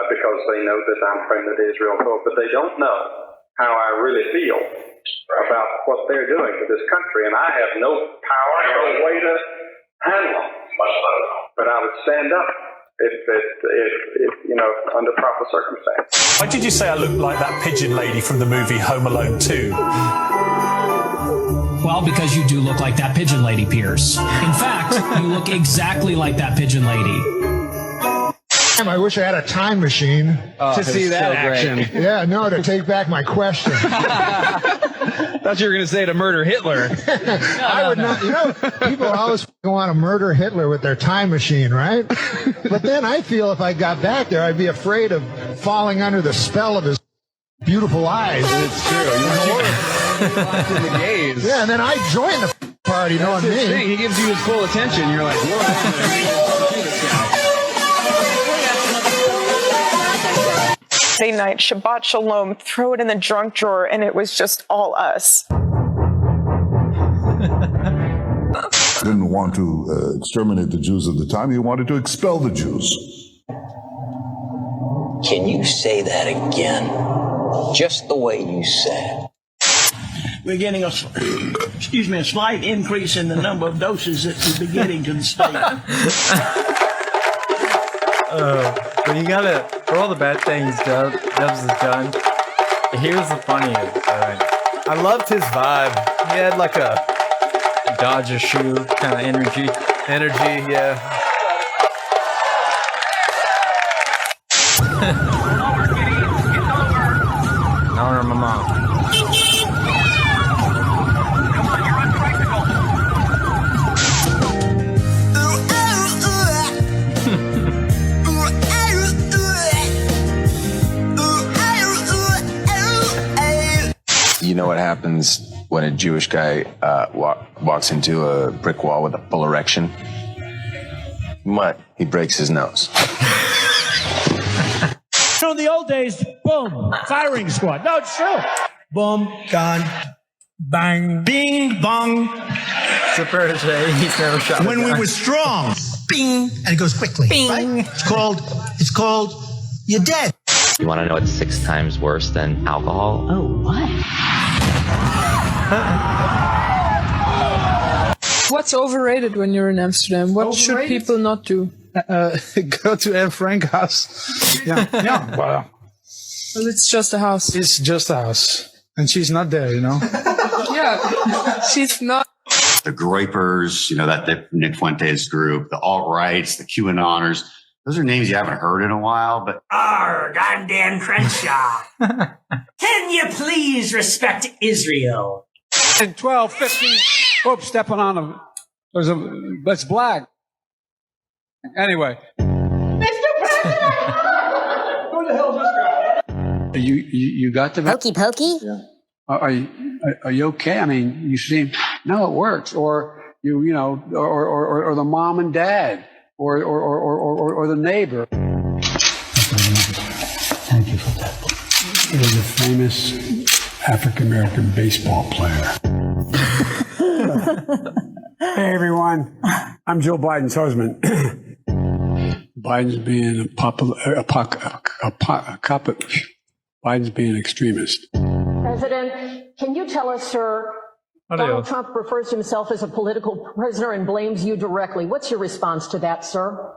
because they know that I'm friendly to Israel, but they don't know how I really feel about what they're doing to this country, and I have no power, no way to handle them. But I would stand up if under proper circumstances.
Why did you say I look like that pigeon lady from the movie Home Alone 2?
Well, because you do look like that pigeon lady, Pierce. In fact, you look exactly like that pigeon lady.
I wish I had a time machine
to see that action.
Yeah, no, to take back my question.
Thought you were going to say to murder Hitler.
I would not. People always want to murder Hitler with their time machine, right? But then I feel if I got back there, I'd be afraid of falling under the spell of his beautiful eyes.
It's true. You're locked in the gaze.
Yeah, and then I join the party, knowing me.
Thing. He gives you his full attention. You're like, whoa, this guy.
Saturday night, Shabbat Shalom, throw it in the drunk drawer, and it was just all us.
Didn't want to exterminate the Jews at the time. He wanted to expel the Jews.
Can you say that again? Just the way you said.
We're getting a slight increase in the number of doses that we'll be getting to the state.
But you gotta, for all the bad things Dubs has done, here's the funniest.
I loved his vibe. He had like a
dodge a shoe kind of energy.
Yeah.
Honor my mom.
You know what happens when a Jewish guy walks into a brick wall with a full erection? What? He breaks his nose.
In the old days, boom, firing squad. No, it's true. Boom, gun, bang, bing, bong.
He's never shot.
When we were strong, bing, and it goes quickly. Bing. Right? It's called, you're dead.
You want to know what's 6 times worse than alcohol? Oh, what?
What's overrated when you're in Amsterdam? What should people not do?
Go to Anne Frank's house. Yeah.
Well, it's just a house.
It's just a house. And she's not there,
Yeah, she's not.
The Groypers, that Nick Fuentes group, the alt-rights, the QAnoners. Those are names you haven't heard in a while, but...
Arr, goddamn Crenshaw. Can you please respect Israel?
12, 15. Oops, stepping on them. That's black. Anyway.
Mr. President!
Who the hell is this guy? You got the...
Pokey pokey?
Yeah. Are you okay? I mean, you seem... No, it works. Or, or the mom and dad. Or the neighbor.
Thank you for that. He was a famous African-American baseball player.
Hey, everyone. I'm Joe Biden's husband. Biden's being Biden's being an extremist.
President, can you tell us, sir, Donald Trump refers to himself as a political prisoner and blames you directly. What's your response to that, sir?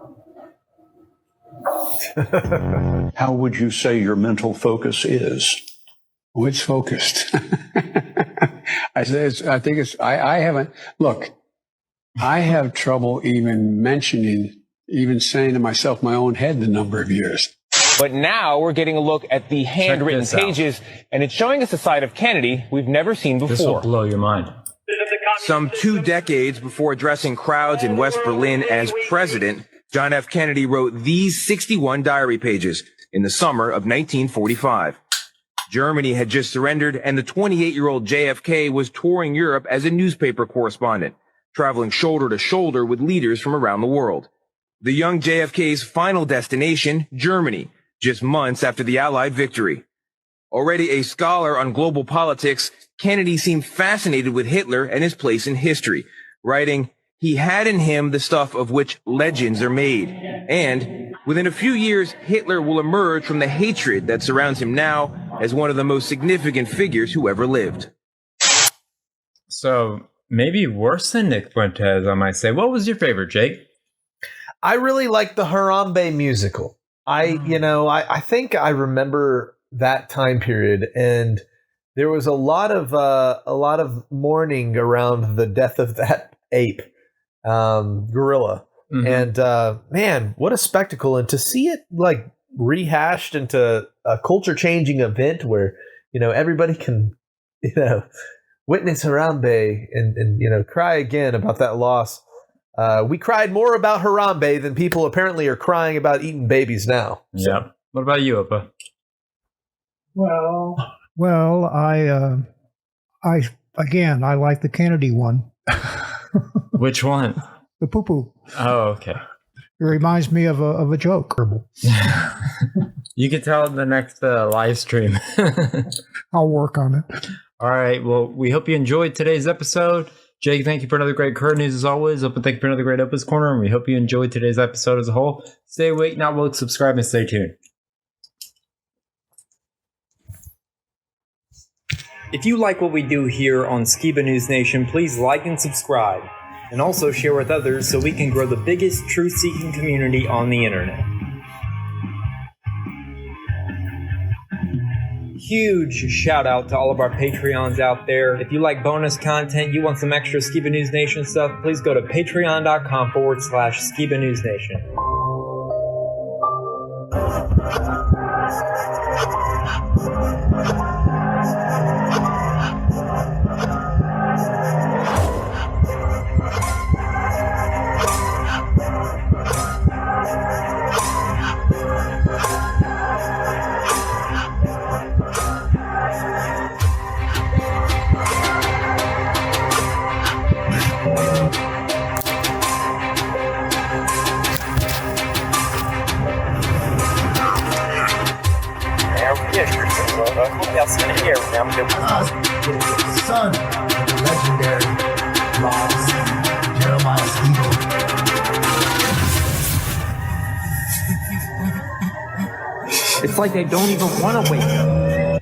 How would you say your mental focus is?
Oh, it's focused. I have trouble even saying to myself my own head the number of years.
But now we're getting a look at the handwritten pages, and it's showing us a side of Kennedy we've never seen before.
This will blow your mind.
Some 2 decades before addressing crowds in West Berlin as president, John F. Kennedy wrote these 61 diary pages in the summer of 1945. Germany had just surrendered, and the 28-year-old JFK was touring Europe as a newspaper correspondent, traveling shoulder to shoulder with leaders from around the world. The young JFK's final destination, Germany, just months after the Allied victory. Already a scholar on global politics, Kennedy seemed fascinated with Hitler and his place in history, writing, "He had in him the stuff of which legends are made. And within a few years, Hitler will emerge from the hatred that surrounds him now as one of the most significant figures who ever lived."
So maybe worse than Nick Fuentes, I might say. What was your favorite, Jake?
I really like the Harambe musical. I think I remember that time period, and there was a lot of mourning around the death of that ape, gorilla. Mm-hmm. And man, what a spectacle! And to see it like rehashed into a culture-changing event where everybody can witness Harambe and cry again about that loss. We cried more about Harambe than people apparently are crying about eating babies now. So.
Yeah. What about you, Opa?
Well, I like the Kennedy one.
Which one?
The poo-poo.
Oh, okay.
It reminds me of a joke.
You can tell in the next live stream.
I'll work on it.
All right. Well, we hope you enjoyed today's episode. Jake, thank you for another great current news as always. Open, thank you for another great Opa's Corner, and we hope you enjoyed today's episode as a whole. Stay awake, not woke, subscribe, and stay tuned. If you like what we do here on Skiba News Nation, please like and subscribe, and also share with others so we can grow the biggest truth-seeking community on the internet. Huge shout out to all of our Patreons out there. If you like bonus content, you want some extra Skiba News Nation stuff, please go to patreon.com/Skiba News Nation.
Son of the legendary Ross Jeremiah Skiba.
It's like they don't even want to wake up.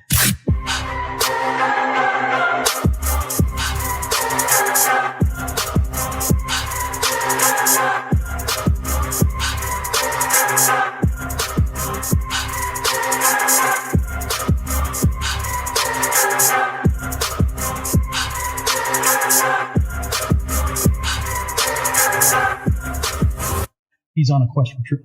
He's on a quest for truth.